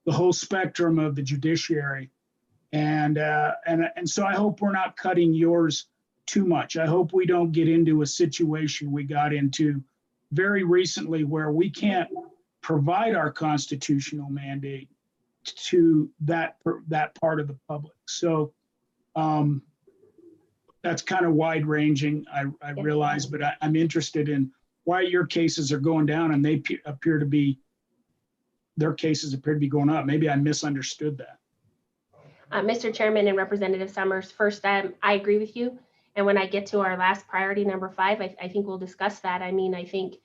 the whole spectrum of the judiciary. And so I hope we're not cutting yours too much. I hope we don't get into a situation we got into very recently where we can't provide our constitutional mandate to that part of the public. So that's kind of wide ranging, I realize, but I'm interested in why your cases are going down and their cases appear to be going up. Maybe I misunderstood that. Mr. Chairman and Representative Summers, first, I agree with you. And when I get to our last priority, number 5, I think we'll discuss that. I mean, I think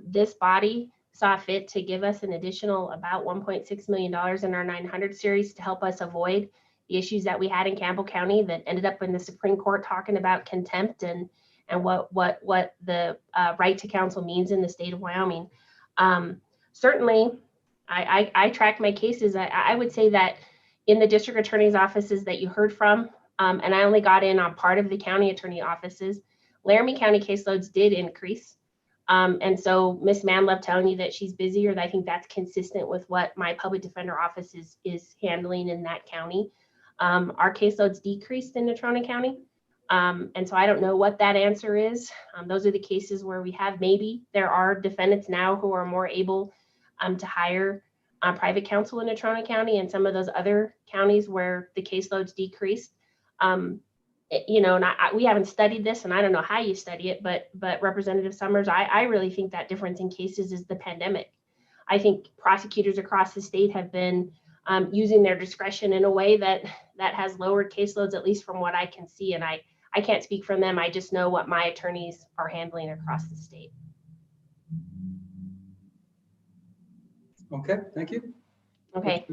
this body saw fit to give us an additional about $1.6 million in our 900 series to help us avoid the issues that we had in Campbell County that ended up in the Supreme Court talking about contempt and what the right to counsel means in the state of Wyoming. Certainly, I track my cases. I would say that in the district attorney's offices that you heard from, and I only got in on part of the county attorney offices, Laramie County caseloads did increase. And so Ms. Manlove telling you that she's busier, I think that's consistent with what my public defender office is handling in that county. Our caseloads decreased in Natrona County. And so I don't know what that answer is. Those are the cases where we have, maybe there are defendants now who are more able to hire private counsel in Natrona County and some of those other counties where the caseloads decreased. You know, and we haven't studied this, and I don't know how you study it, but Representative Summers, I really think that difference in cases is the pandemic. I think prosecutors across the state have been using their discretion in a way that has lowered caseloads, at least from what I can see. And I can't speak from them. I just know what my attorneys are handling across the state. Okay, thank you. Okay.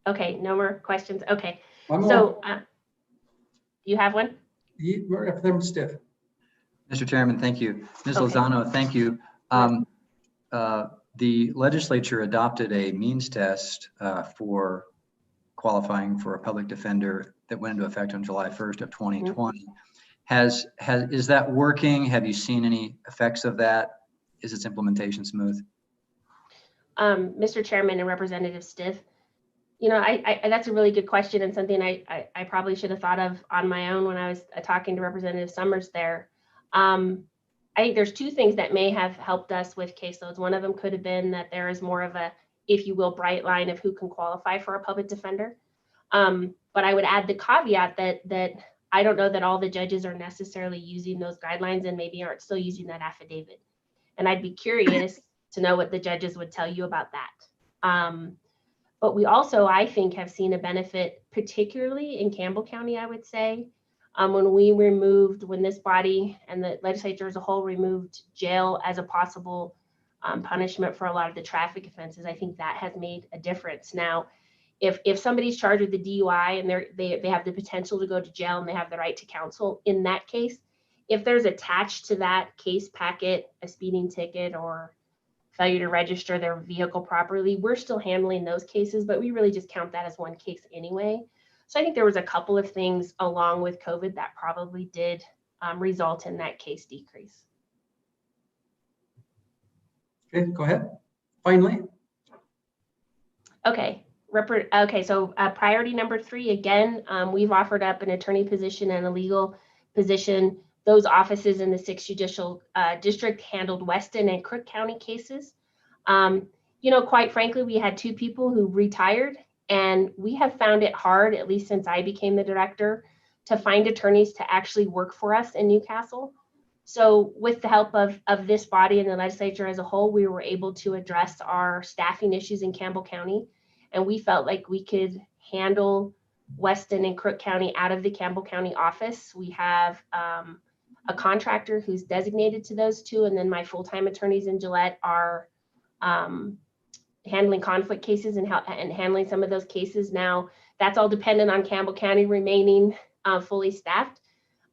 Okay, no more questions. Okay. One more. So you have one? Representative Stiff. Mr. Chairman, thank you. Ms. Okay. Lozano, thank you. The legislature adopted a means test for qualifying for a public defender that went into effect on July 1st of 2020. Is that working? Have you seen any effects of that? Is its implementation smooth? Mr. Chairman and Representative Stiff, you know, that's a really good question and something I probably should have thought of on my own when I was talking to Representative Summers there. I think there's 2 things that may have helped us with caseloads. One of them could have been that there is more of a, if you will, bright line of who can qualify for a public defender. But I would add the caveat that I don't know that all the judges are necessarily using those guidelines and maybe aren't still using that affidavit. And I'd be curious to know what the judges would tell you about that. But we also, I think, have seen a benefit, particularly in Campbell County, I would say, when this body and the legislature as a whole removed jail as a possible punishment for a lot of the traffic offenses. I think that has made a difference. Now, if somebody's charged with the DUI and they have the potential to go to jail and they have the right to counsel in that case, if there's attached to that case packet a speeding ticket or failure to register their vehicle properly, we're still handling those cases, but we really just count that as one case anyway. So I think there was a couple of things along with COVID that probably did result in that case decrease. Okay, go ahead. Finally, Okay. Okay, so priority number 3, again, we've offered up an attorney position and a legal position. Those offices in the 6th Judicial District handled Weston and Crook County cases. You know, quite frankly, we had 2 people who retired, and we have found it hard, at least since I became the director, to find attorneys to actually work for us in Newcastle. So with the help of this body and the legislature as a whole, we were able to address our staffing issues in Campbell County. And we felt like we could handle Weston and Crook County out of the Campbell County office. We have a contractor who's designated to those 2. And then my full-time attorneys in Gillette are handling conflict cases and handling some of those cases. Now, that's all dependent on Campbell County remaining fully staffed.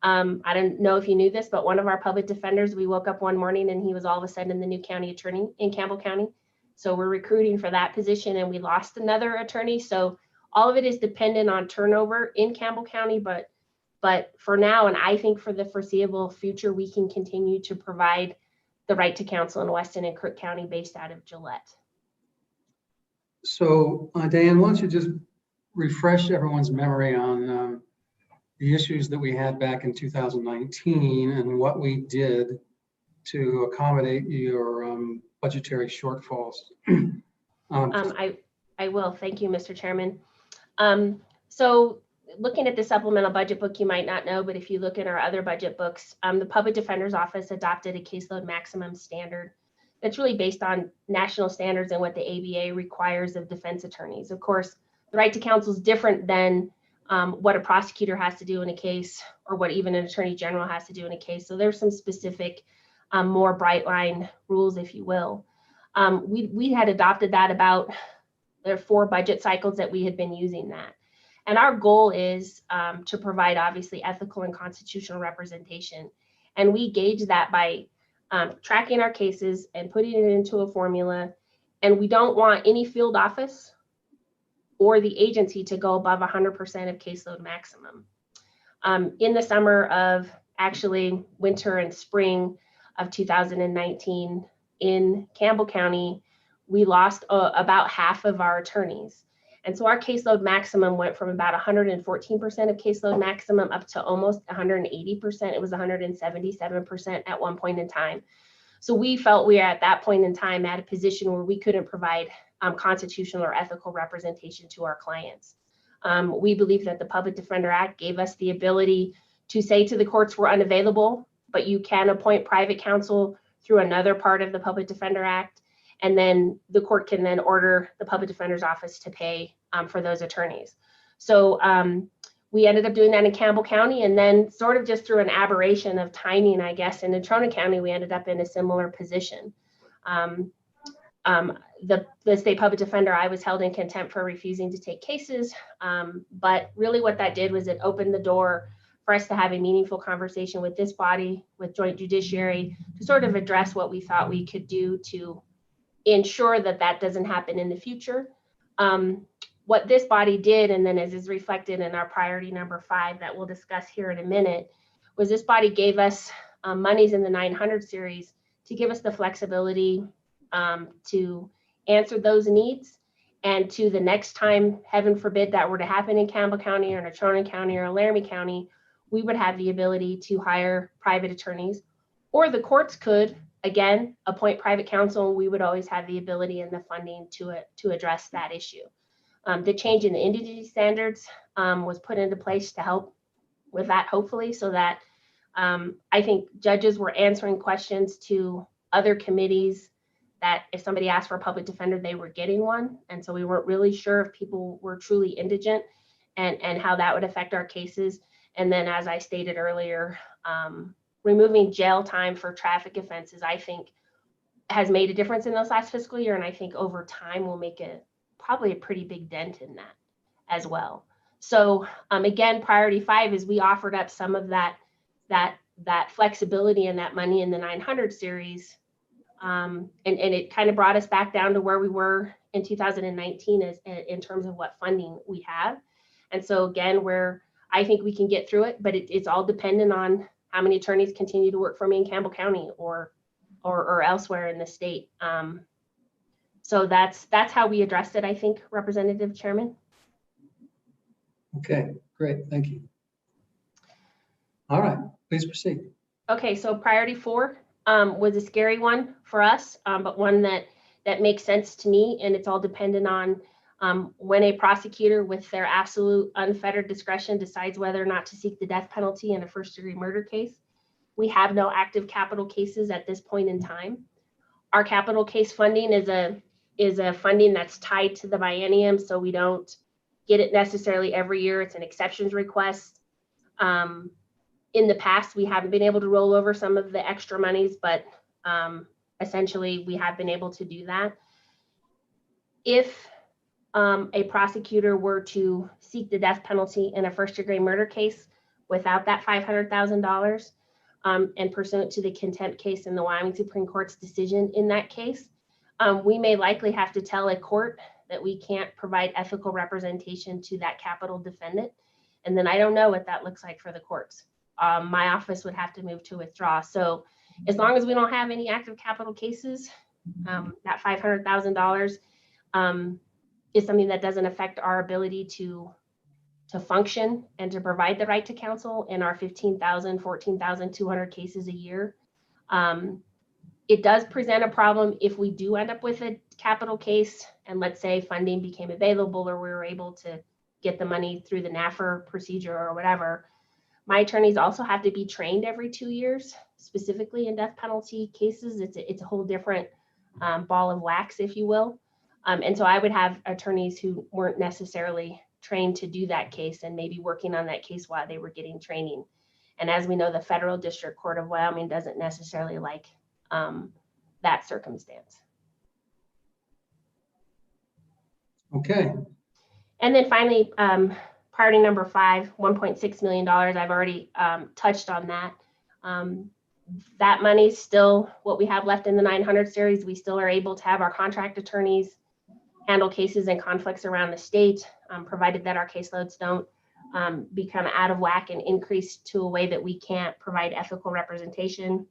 I don't know if you knew this, but one of our public defenders, we woke up one morning and he was all of a sudden the new county attorney in Campbell County. So we're recruiting for that position, and we lost another attorney. So all of it is dependent on turnover in Campbell County, but for now, and I think for the foreseeable future, we can continue to provide the right to counsel in Weston and Crook County based out of Gillette. so Diane, why don't you just refresh everyone's memory on the issues that we had back in 2019 and what we did to accommodate your budgetary shortfalls. I will. Thank you, Mr. Chairman. So looking at the supplemental budget book, you might not know, but if you look in our other budget books, the Public Defender's Office adopted a caseload maximum standard that's really based on national standards and what the ABA requires of defense attorneys. Of course, the right to counsel is different than what a prosecutor has to do in a case, or what even an attorney general has to do in a case. So there's some specific, more bright line rules, if you will. We had adopted that about there are 4 budget cycles that we had been using that. And our goal is to provide obviously ethical and constitutional representation. And we gauge that by tracking our cases and putting it into a formula. And we don't want any field office or the agency to go above 100% of caseload maximum. In the summer of actually winter and spring of 2019 in Campbell County, we lost about half of our attorneys. And so our caseload maximum went from about 114% of caseload maximum up to almost 180%. It was 177% at one point in time. So we felt we were at that point in time at a position where we couldn't provide constitutional or ethical representation to our clients. We believe that the Public Defender Act gave us the ability to say to the courts we're unavailable, but you can appoint private counsel through another part of the Public Defender Act. And then the court can then order the Public Defender's Office to pay for those attorneys. So we ended up doing that in Campbell County, and then sort of just through an aberration of timing, I guess, in Natrona County, we ended up in a similar position. The state public defender, I was held in contempt for refusing to take cases. But really what that did was it opened the door for us to have a meaningful conversation with this body, with joint judiciary, to sort of address what we thought we could do to ensure that that doesn't happen in the future. What this body did, and then as is reflected in our priority number 5 that we'll discuss here in a minute, was this body gave us monies in the 900 series to give us the flexibility to answer those needs. And to the next time, heaven forbid, that were to happen in Campbell County or Natrona County or Laramie County, we would have the ability to hire private attorneys, or the courts could, again, appoint private counsel, and we would always have the ability and the funding to address that issue. The change in the indigenous standards was put into place to help with that, hopefully, so that I think judges were answering questions to other committees that if somebody asked for a public defender, they were getting one. And so we weren't really sure if people were truly indigent and how that would affect our cases. And then, as I stated earlier, removing jail time for traffic offenses, I think, has made a difference in this last fiscal year. And I think over time will make probably a pretty big dent in that as well. So again, priority 5 is we offered up some of that flexibility and that money in the 900 series. And it kind of brought us back down to where we were in 2019 in terms of what funding we have. And so again, I think we can get through it, but it's all dependent on how many attorneys continue to work for me in Campbell County or elsewhere in the state. So that's how we addressed it, I think, Representative Chairman. Okay, great, thank you. All right, please proceed. Okay, so priority 4 was a scary one for us, but one that makes sense to me, and it's all dependent on when a prosecutor with their absolute unfettered discretion decides whether or not to seek the death penalty in a first-degree murder case. We have no active capital cases at this point in time. Our capital case funding is a funding that's tied to the biennium, so we don't get it necessarily every year. It's an exceptions request. In the past, we haven't been able to roll over some of the extra monies, but essentially we have been able to do that. If a prosecutor were to seek the death penalty in a first-degree murder case without that $500,000, and pursuant to the contempt case in the Wyoming Supreme Court's decision in that case, we may likely have to tell a court that we can't provide ethical representation to that capital defendant. And then I don't know what that looks like for the courts. My office would have to move to withdraw. So as long as we don't have any active capital cases, that $500,000 is something that doesn't affect our ability to function and to provide the right to counsel in our 15,000, 14,200 cases a year. It does present a problem if we do end up with a capital case and let's say funding became available or we were able to get the money through the NAFR procedure or whatever. My attorneys also have to be trained every 2 years, specifically in death penalty cases. It's a whole different ball of wax, if you will. And so I would have attorneys who weren't necessarily trained to do that case and maybe working on that case while they were getting training. And as we know, the Federal District Court of Wyoming doesn't necessarily like that circumstance. Okay. And then finally, priority number 5, $1.6 million. I've already touched on that. That money's still what we have left in the 900 series. We still are able to have our contract attorneys handle cases and conflicts around the state, provided that our caseloads don't become out of whack and increase to a way that we can't provide ethical representation.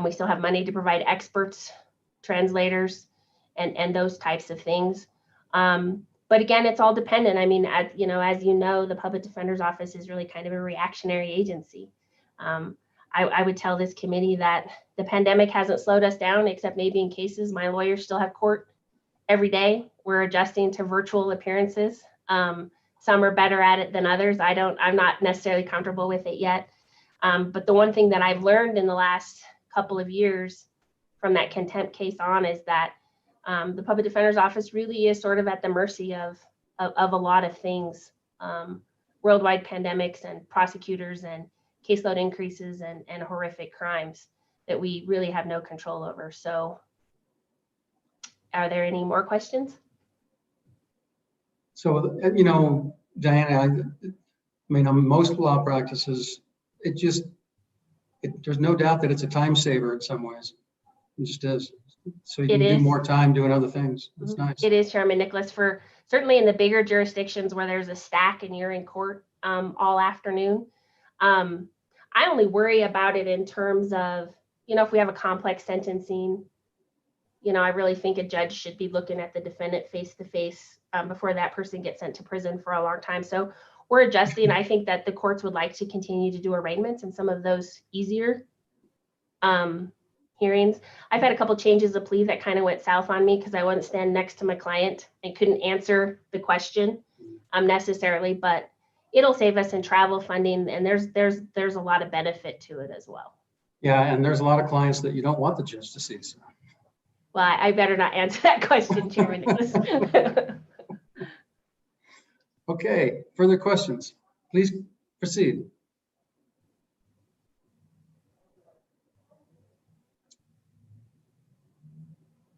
We still have money to provide experts, translators, and those types of things. But again, it's all dependent. I mean, as you know, the Public Defender's Office is really kind of a reactionary agency. I would tell this committee that the pandemic hasn't slowed us down, except maybe in cases. My lawyers still have court every day. We're adjusting to virtual appearances. Some are better at it than others. I'm not necessarily comfortable with it yet. But the one thing that I've learned in the last couple of years from that contempt case on is that the Public Defender's Office really is sort of at the mercy of a lot of things, worldwide pandemics and prosecutors and caseload increases and horrific crimes that we really have no control over. So are there any more questions? So, Diana, I mean, on most law practices, there's no doubt that it's a time saver in some ways. It just is. So you can do more time doing other things. It's nice. It is, Chairman Nicholas, for certainly in the bigger jurisdictions where there's a stack and you're in court all afternoon. I only worry about it in terms of, if we have a complex sentencing, I really think a judge should be looking at the defendant face to face before that person gets sent to prison for a long time. So we're adjusting. I think that the courts would like to continue to do arraignments and some of those easier hearings. I've had a couple changes of plea that kind of went south on me because I wouldn't stand next to my client and couldn't answer the question necessarily, but it'll save us in travel funding, and there's a lot of benefit to it as well. Yeah, and there's a lot of clients that you don't want the judge to see. So. Well, I better not answer that question, Chairman Nicholas. Okay, further questions? Please proceed.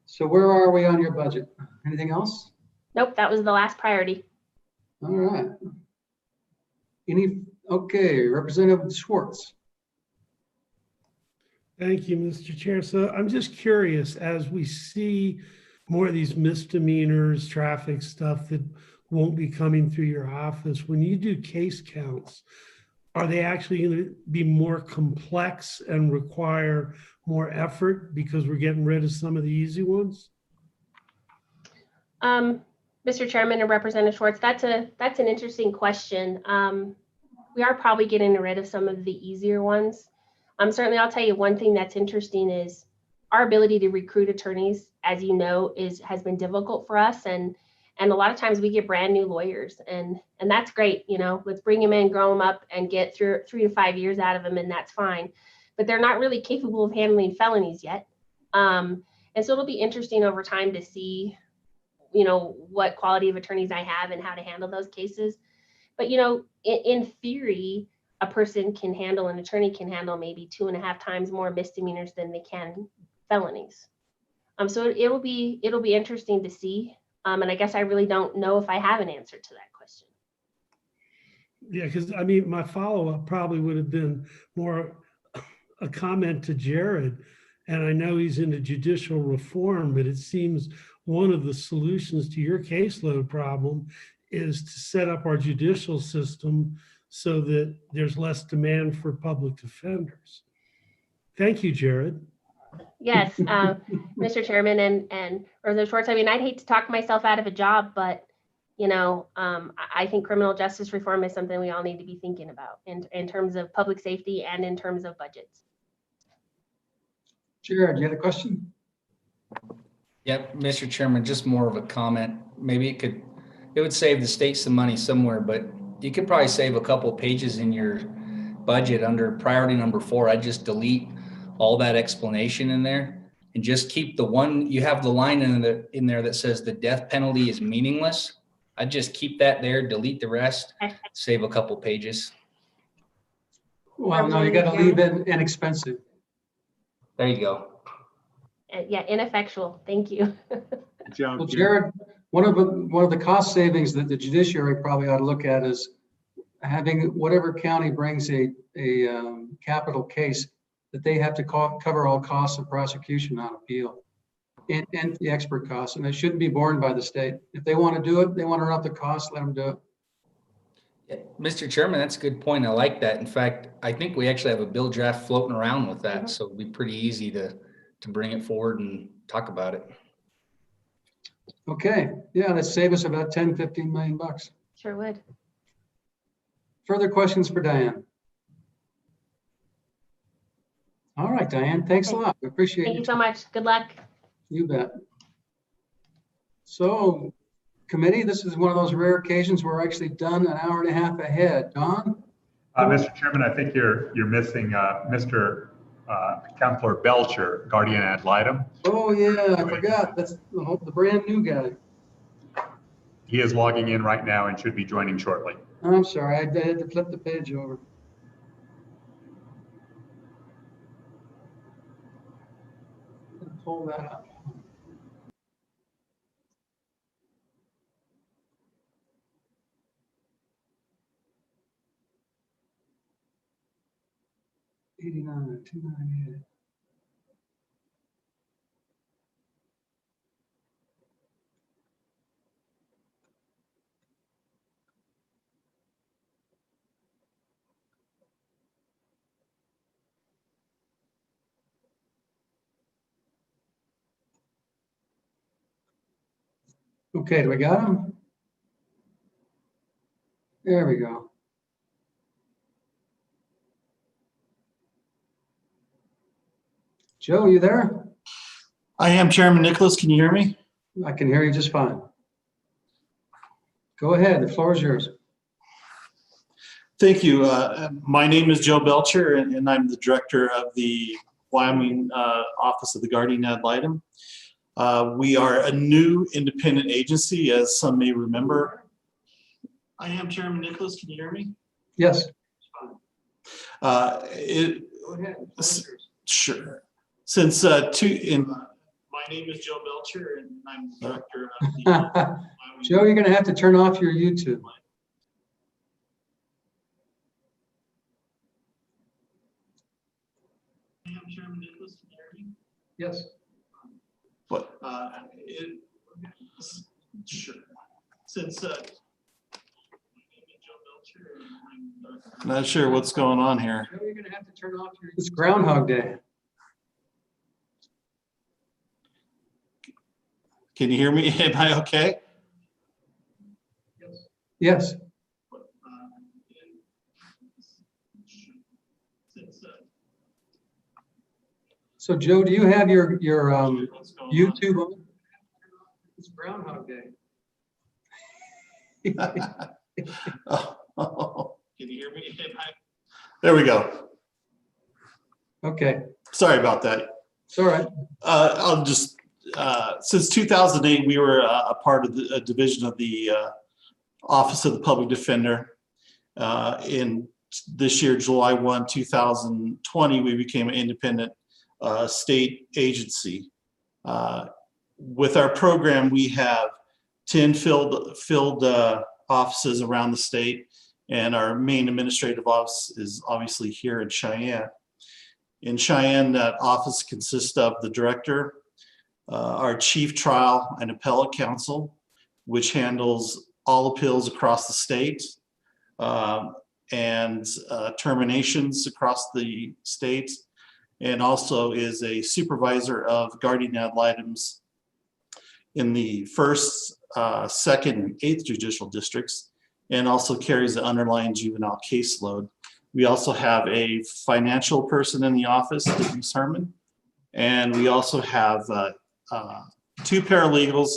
So where are we on your budget? Anything else? Nope, that was the last priority. All right. Okay, Representative Schwartz. Thank you, Mr. Chair. So I'm just curious, as we see more of these misdemeanors, traffic stuff that won't be coming through your office, when you do case counts, are they actually going to be more complex and require more effort because we're getting rid of some of the easy ones? Mr. Chairman and Representative Schwartz, that's an interesting question. We are probably getting rid of some of the easier ones. Certainly, I'll tell you one thing that's interesting is our ability to recruit attorneys, as you know, has been difficult for us, and a lot of times we get brand new lawyers, and that's great. You know, let's bring them in, grow them up, and get through 3 to 5 years out of them, and that's fine. But they're not really capable of handling felonies yet, and so it'll be interesting over time to see, you know, what quality of attorneys I have and how to handle those cases. But you know, in theory, an attorney can handle maybe 2.5 times more misdemeanors than they can felonies. So it'll be interesting to see. And I guess I really don't know if I have an answer to that question. Yeah, because I mean, my follow-up probably would have been more a comment to Jared. And I know he's into judicial reform, but it seems one of the solutions to your caseload problem is to set up our judicial system so that there's less demand for public defenders. Thank you, Jared. Yes, Mr. Chairman and Representative Schwartz, I mean, I'd hate to talk myself out of a job, but, you know, I think criminal justice reform is something we all need to be thinking about in terms of public safety and in terms of budgets. Jared, you had a question? Yep, Mr. Chairman, just more of a comment. Maybe it would save the state some money somewhere, but you could probably save a couple of pages in your budget under priority number 4. I'd just delete all that explanation in there and just keep the one, you have the line in there that says the death penalty is meaningless. I'd just keep that there, delete the rest, save a couple pages. Well, no, you got to leave it inexpensive. There you go. Yeah, ineffectual. Thank you. Good job, Well, Jared, one of the cost savings that the judiciary probably ought to look at is having whatever county brings a capital case, that they have to cover all costs of prosecution on appeal and the expert costs, and it shouldn't be borne by the state. If they want to do it, they want to run up the cost, let them do it. Yeah, Mr. Chairman, that's a good point. I like that. In fact, I think we actually have a bill draft floating around with that, so it'd be pretty easy to bring it forward and talk about it. Okay, yeah, that'd save us about 10, 15 million bucks. Sure would. Further questions for Diane? All right, Diane, thanks a lot. We appreciate it. Thank you so much. Good luck. You bet. So, committee, this is one of those rare occasions where we're actually done an hour and a half ahead. Don? Mr. Chairman, I think you're missing Mr. Counselor Belcher, guardian ad litem. Oh yeah, I forgot. That's the brand new guy. He is logging in right now and should be joining shortly. I'm sorry, I had to flip the page over. Pull that up. $89, $298. Okay, do we got him? There we go. Joe, you there? I am, Chairman Nicholas. Can you hear me? I can hear you just fine. Go ahead, the floor is yours. Thank you. My name is Joe Belcher, and I'm the director of the Wyoming Office of the Guardian Ad Litem. We are a new independent agency, as some may remember. I am, Chairman Nicholas. Can you hear me? Yes. Sure. Since my name is Joe Belcher, and I'm the director of the Joe, you're going to have to turn off your YouTube. I am, Chairman Nicholas. Can you hear me? Yes. But sure. Since not sure what's going on here. Joe, you're going to have to turn off your. It's Groundhog Day. Can you hear me? Am I okay? Yes. So Joe, do you have your YouTube on? It's Groundhog Day. Oh, can you hear me? There we go. Okay. Sorry about that. It's all right. I'll just, since 2008, we were a part of a division of the Office of the Public Defender. In this year, July 1, 2020, we became an independent state agency. With our program, we have 10 filled offices around the state, and our main administrative office is obviously here in Cheyenne. In Cheyenne, that office consists of the director, our chief trial and appellate counsel, which handles all appeals across the state, and terminations across the state, and also is a supervisor of guardian ad litems in the 1st, 2nd, and 8th judicial districts, and also carries the underlying juvenile caseload. We also have a financial person in the office, Denise Herman, and we also have 2 paralegals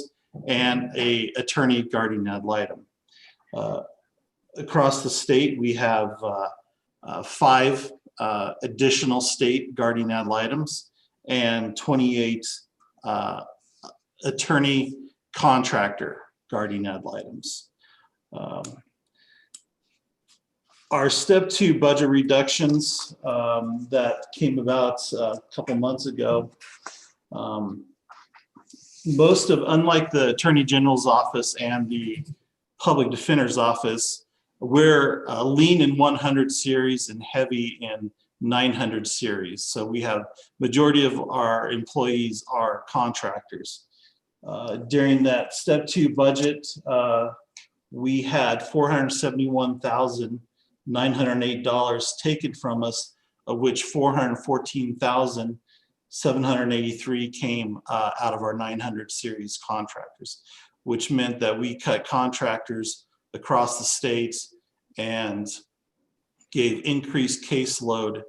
and a attorney guardian ad litem. Across the state, we have 5 additional state guardian ad litems and 28 attorney contractor guardian ad litems. Our step 2 budget reductions that came about a couple months ago, unlike the Attorney General's office and the Public Defender's office, we're lean in 100 series and heavy in 900 series. So we have majority of our employees are contractors. During that step 2 budget, we had $471,908 taken from us, of which $414,783 came out of our 900 series contractors, which meant that we cut contractors across the states and gave increased caseload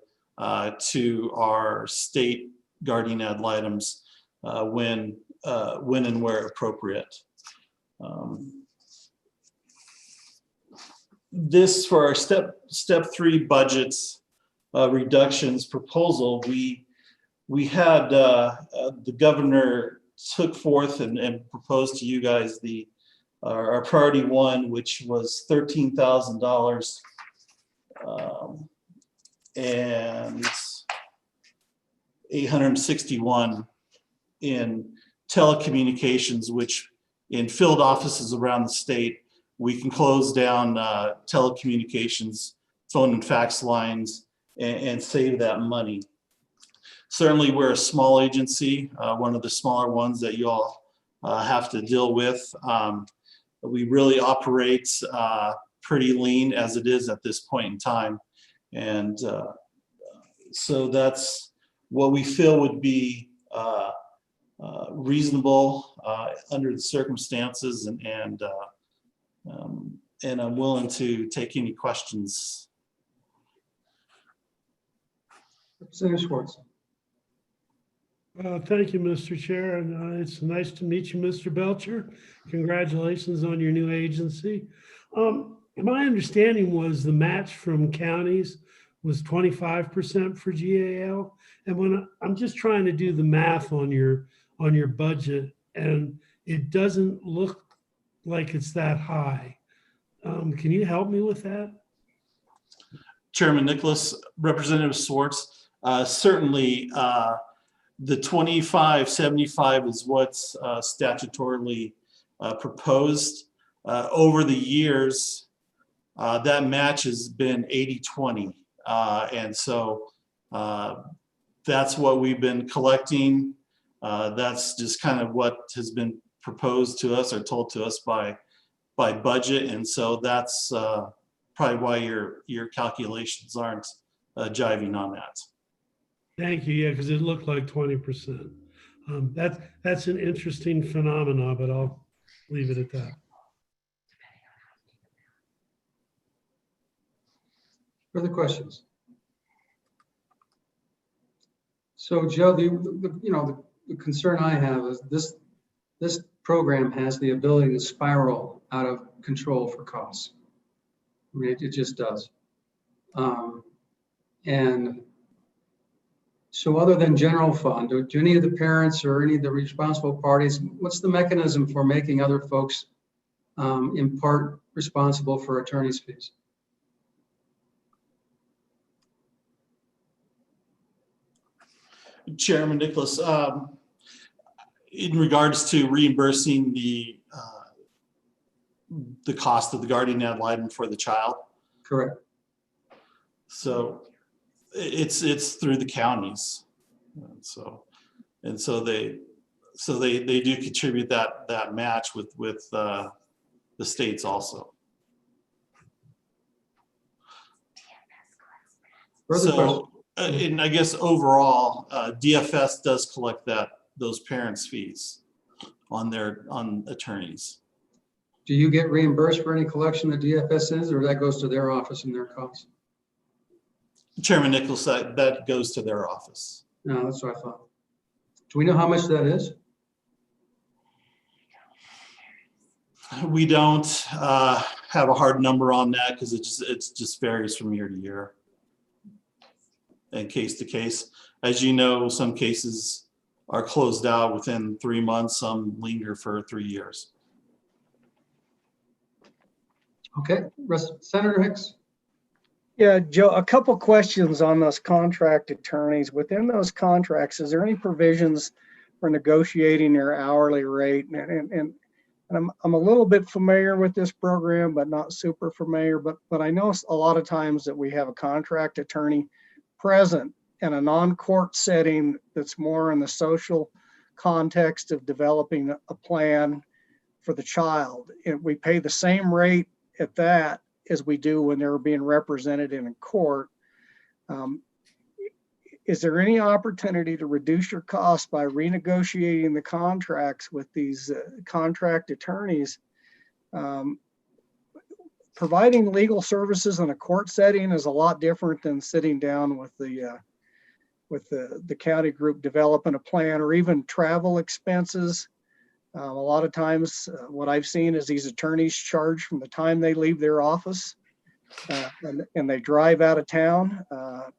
to our state guardian ad litems when and where appropriate. This for our step 3 budgets reductions proposal, we had the governor took forth and proposed to you guys our priority 1, which was $13,000 and $861 in telecommunications, which in field offices around the state, we can close down telecommunications, phone and fax lines, and save that money. Certainly, we're a small agency, one of the smaller ones that you all have to deal with. We really operate pretty lean as it is at this point in time. And so that's what we feel would be reasonable under the circumstances, and I'm willing to take any questions. Senator Schwartz. Thank you, Mr. Chair, and it's nice to meet you, Mr. Belcher. Congratulations on your new agency. My understanding was the match from counties was 25% for GAL, and when I'm just trying to do the math on your budget, and it doesn't look like it's that high. Can you help me with that? Chairman Nicholas, Representative Schwartz, certainly the 25-75 is what's statutorily proposed. Over the years, that match has been 80-20. And so that's what we've been collecting. That's just kind of what has been proposed to us or told to us by budget. And so that's probably why your calculations aren't jiving on that. Thank you. Yeah, because it looked like 20%. That's an interesting phenomena, but I'll leave it at that. Further questions? So Joe, the concern I have is this program has the ability to spiral out of control for costs. I mean, it just does. And so other than general fund, do any of the parents or any of the responsible parties, what's the mechanism for making other folks in part responsible for attorney's fees? Chairman Nicholas, in regards to reimbursing the cost of the guardian ad litem for the child. Correct. So it's through the counties, and so they do contribute that match with the states also. So, and I guess overall, DFS does collect those parents' fees on attorneys. Do you get reimbursed for any collection that DFS is, or that goes to their office and their costs? Chairman Nicholas, that goes to their office. No, that's what I thought. Do we know how much that is? We don't have a hard number on that because it just varies from year to year and case to case. As you know, some cases are closed out within 3 months, some linger for 3 years. Okay, Senator Hicks. Yeah, Joe, a couple questions on those contract attorneys. Within those contracts, is there any provisions for negotiating their hourly rate? And I'm a little bit familiar with this program, but not super familiar. But I know a lot of times that we have a contract attorney present in a non-court setting that's more in the social context of developing a plan for the child. And we pay the same rate at that as we do when they're being represented in a court. Is there any opportunity to reduce your costs by renegotiating the contracts with these contract attorneys? Providing legal services in a court setting is a lot different than sitting down with the county group developing a plan, or even travel expenses. A lot of times what I've seen is these attorneys charge from the time they leave their office and they drive out of town.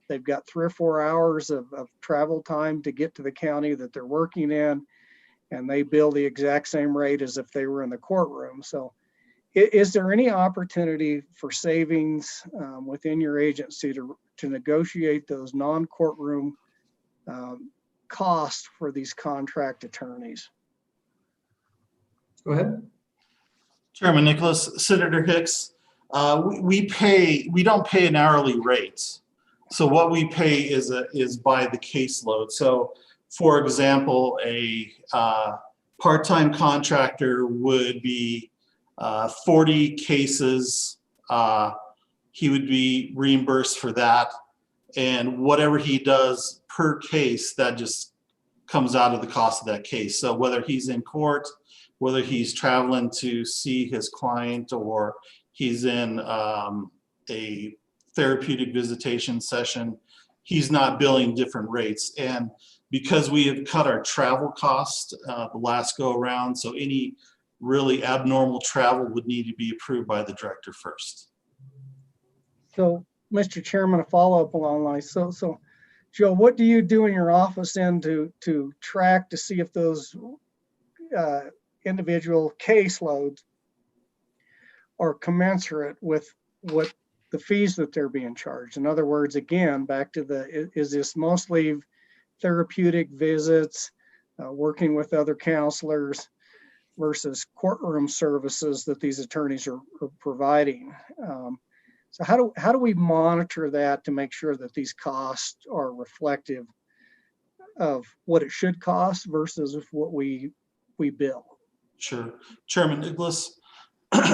They've got 3 or 4 hours of travel time to get to the county that they're working in, and they bill the exact same rate as if they were in the courtroom. So is there any opportunity for savings within your agency to negotiate those non-courtroom costs for these contract attorneys? Go ahead. Chairman Nicholas, Senator Hicks, we don't pay an hourly rate. So what we pay is by the caseload. So for example, a part-time contractor would be 40 cases. He would be reimbursed for that. And whatever he does per case, that just comes out of the cost of that case. So whether he's in court, whether he's traveling to see his client, or he's in a therapeutic visitation session, he's not billing different rates. And because we have cut our travel cost the last go around, so any really abnormal travel would need to be approved by the director first. So, Mr. Chairman, a follow-up along lines. So, Joe, what do you do in your office then to track to see if those individual caseloads are commensurate with what the fees that they're being charged? In other words, again, back to is this mostly therapeutic visits, working with other counselors versus courtroom services that these attorneys are providing? So how do we monitor that to make sure that these costs are reflective of what it should cost versus what we bill? Sure. Chairman Nicholas,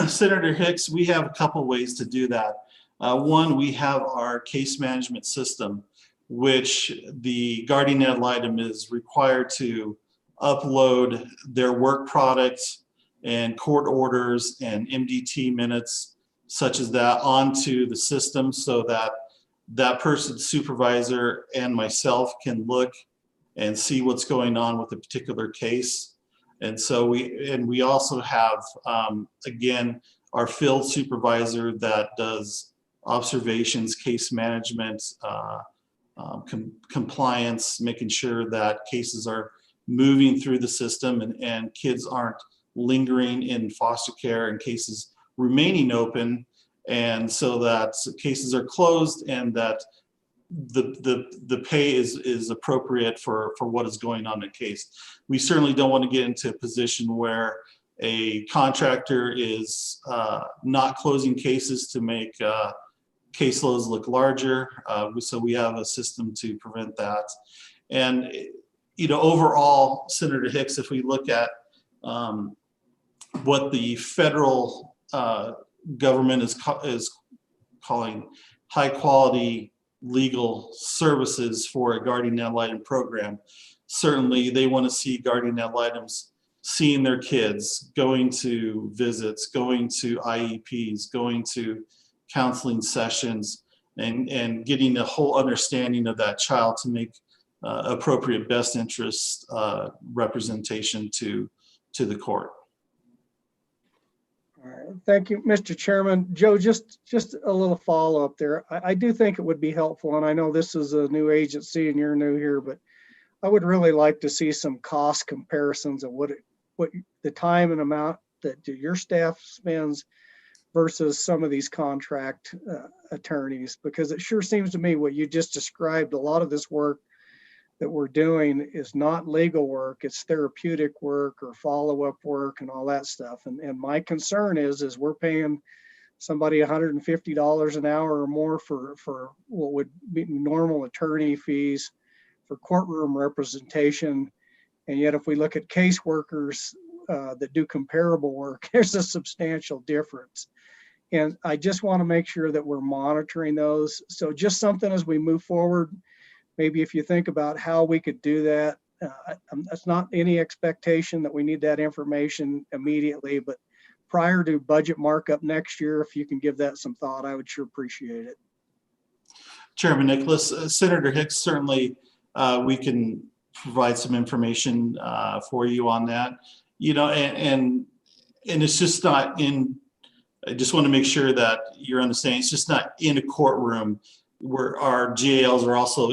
Senator Hicks, we have a couple ways to do that. One, we have our case management system, which the guardian ad litem is required to upload their work products and court orders and MDT minutes such as that onto the system so that that person's supervisor and myself can look and see what's going on with a particular case. And so we also have, again, our field supervisor that does observations, case management, compliance, making sure that cases are moving through the system and kids aren't lingering in foster care and cases remaining open, and so that cases are closed and that the pay is appropriate for what is going on in the case. We certainly don't want to get into a position where a contractor is not closing cases to make caseloads look larger. So we have a system to prevent that. And overall, Senator Hicks, if we look at what the federal government is calling high quality legal services for a guardian ad litem program, certainly they want to see guardian ad litems seeing their kids, going to visits, going to IEPs, going to counseling sessions, and getting a whole understanding of that child to make appropriate best interest representation to the court. All right. Thank you, Mr. Chairman. Joe, just a little follow-up there. I do think it would be helpful, and I know this is a new agency and you're new here, but I would really like to see some cost comparisons of what the time and amount that your staff spends versus some of these contract attorneys, because it sure seems to me what you just described, a lot of this work that we're doing is not legal work, it's therapeutic work or follow-up work and all that stuff. And my concern is we're paying somebody $150 an hour or more for what would be normal attorney fees for courtroom representation. And yet if we look at caseworkers that do comparable work, there's a substantial difference. And I just want to make sure that we're monitoring those. So just something as we move forward, maybe if you think about how we could do that, that's not any expectation that we need that information immediately, but prior to budget markup next year, if you can give that some thought, I would sure appreciate it. Chairman Nicholas, Senator Hicks, certainly we can provide some information for you on that. And it's just not in, I just want to make sure that you're understanding, it's just not in a courtroom where our GALs are also,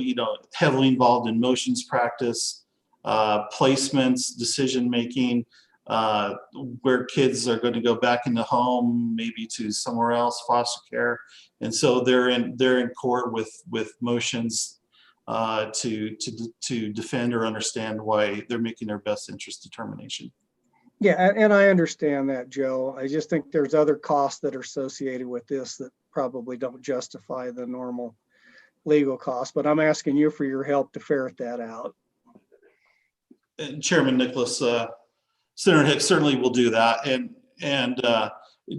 heavily involved in motions practice, placements, decision-making, where kids are going to go back in the home, maybe to somewhere else, foster care. And so they're in court with motions to defend or understand why they're making their best interest determination. Yeah, and I understand that, Joe. I just think there's other costs that are associated with this that probably don't justify the normal legal costs, but I'm asking you for your help to ferret that out. And Chairman Nicholas, Senator Hicks certainly will do that. And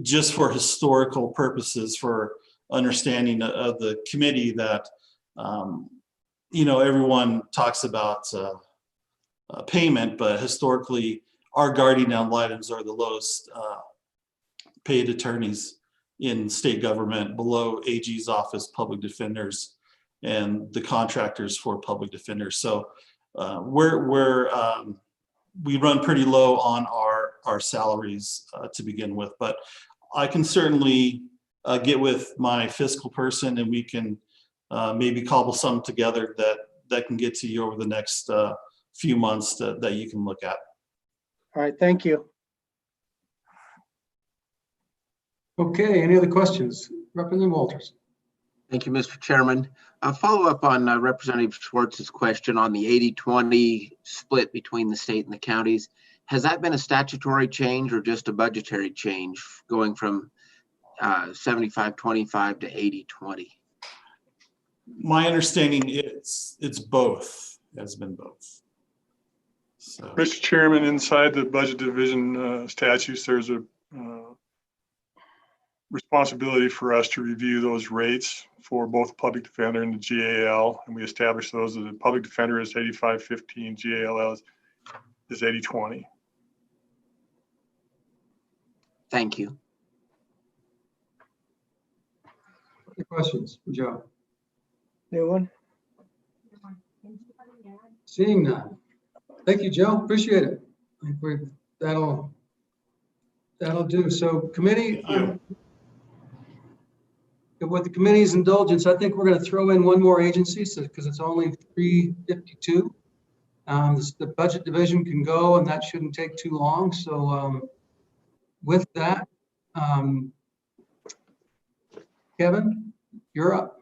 just for historical purposes, for understanding of the committee that, everyone talks about payment, but historically, our guardian ad litems are the lowest paid attorneys in state government, below AG's office, public defenders, and the contractors for public defenders. So we run pretty low on our salaries to begin with, but I can certainly get with my fiscal person and we can maybe cobble some together that can get to you over the next few months that you can look at. All right, thank you. Okay, any other questions? Representative Walters. Thank you, Mr. Chairman. A follow up on Representative Schwartz's question on the 80-20 split between the state and the counties. Has that been a statutory change or just a budgetary change going from 75-25 to 80-20? My understanding is it's both, has been both. So. Mr. Chairman, inside the budget division statutes, there's a responsibility for us to review those rates for both public defender and the GAL, and we established those. The public defender is 85-15, GAL is is 80/20. Thank you. Any questions for Joe? New one? Seeing none. Thank you, Joe. Appreciate it. I think that'll do. So committee, with the committee's indulgence, I think we're going to throw in one more agency because it's only 3:52. The budget division can go, and that shouldn't take too long. So with that, Kevin, you're up.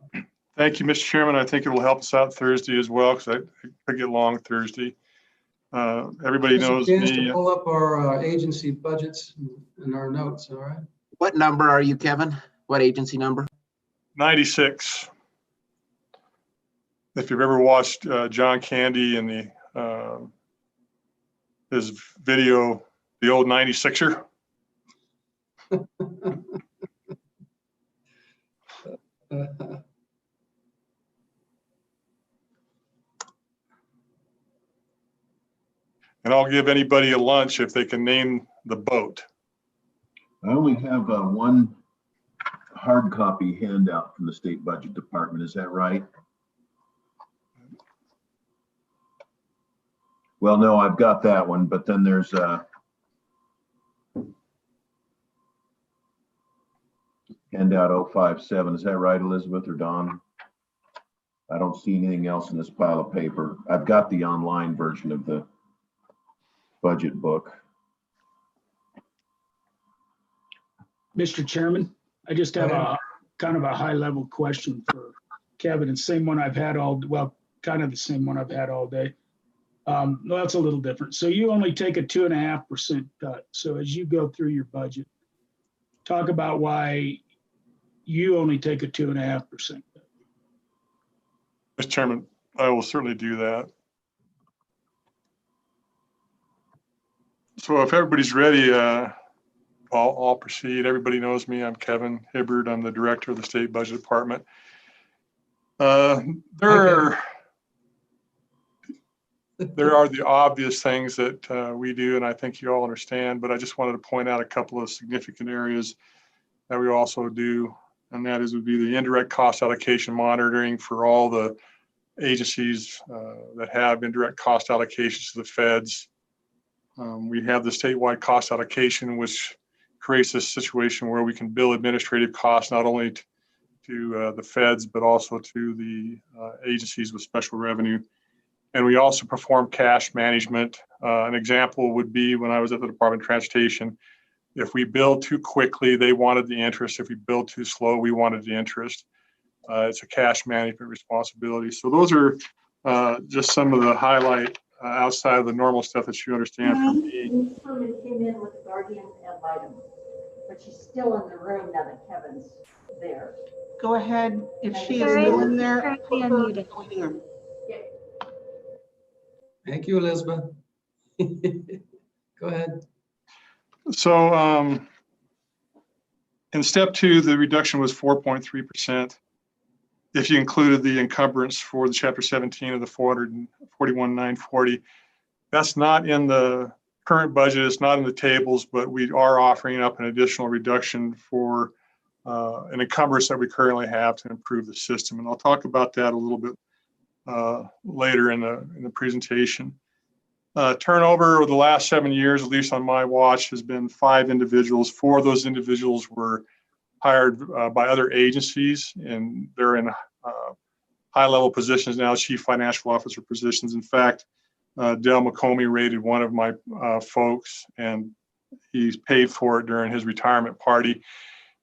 Thank you, Mr. Chairman. I think it will help us out Thursday as well, because I could get long Thursday. Everybody knows me. To pull up our agency budgets and our notes, all right? What number are you, Kevin? What agency number? 96. If you've ever watched John Candy and his video, The Old 96er. And I'll give anybody a lunch if they can name the boat. I only have one hard copy handout from the State Budget Department. Is that right? Well, no, I've got that one, but then there's handout 057. Is that right, Elizabeth or Don? I don't see anything else in this pile of paper. I've got the online version of the budget book. Mr. Chairman, I just have a kind of a high level question for Kevin, and same one I've had kind of the same one I've had all day. No, that's a little different. So you only take a 2.5% cut. So as you go through your budget, talk about why you only take a 2.5% cut. Mr. Chairman, I will certainly do that. So if everybody's ready, I'll proceed. Everybody knows me. I'm Kevin Hibbard. I'm the director of the State Budget Department. There are the obvious things that we do, and I think you all understand, but I just wanted to point out a couple of significant areas that we also do, and that would be the indirect cost allocation monitoring for all the agencies that have indirect cost allocations to the feds. We have the statewide cost allocation, which creates this situation where we can bill administrative costs not only to the feds, but also to the agencies with special revenue. And we also perform cash management. An example would be when I was at the Department of Transportation. If we billed too quickly, they wanted the interest. If we billed too slow, we wanted the interest. It's a cash management responsibility. So those are just some of the highlight outside of the normal stuff that you understand from me. Ms. Furman came in with guardian ad litem, but she's still in the room now that Kevin's there. Go ahead. If she is still in there, put her in the waiting room. Thank you, Elizabeth. Go ahead. So in step 2, the reduction was 4.3%. If you included the encumbrance for the Chapter 17 of the 441,940, that's not in the current budget. It's not in the tables, but we are offering up an additional reduction for an encumbrance that we currently have to improve the system. And I'll talk about that a little bit later in the presentation. Turnover over the last 7 years, at least on my watch, has been 5 individuals. 4 of those individuals were hired by other agencies, and they're in high-level positions now, chief financial officer positions. In fact, Dale McComey rated one of my folks, and he's paid for it during his retirement party.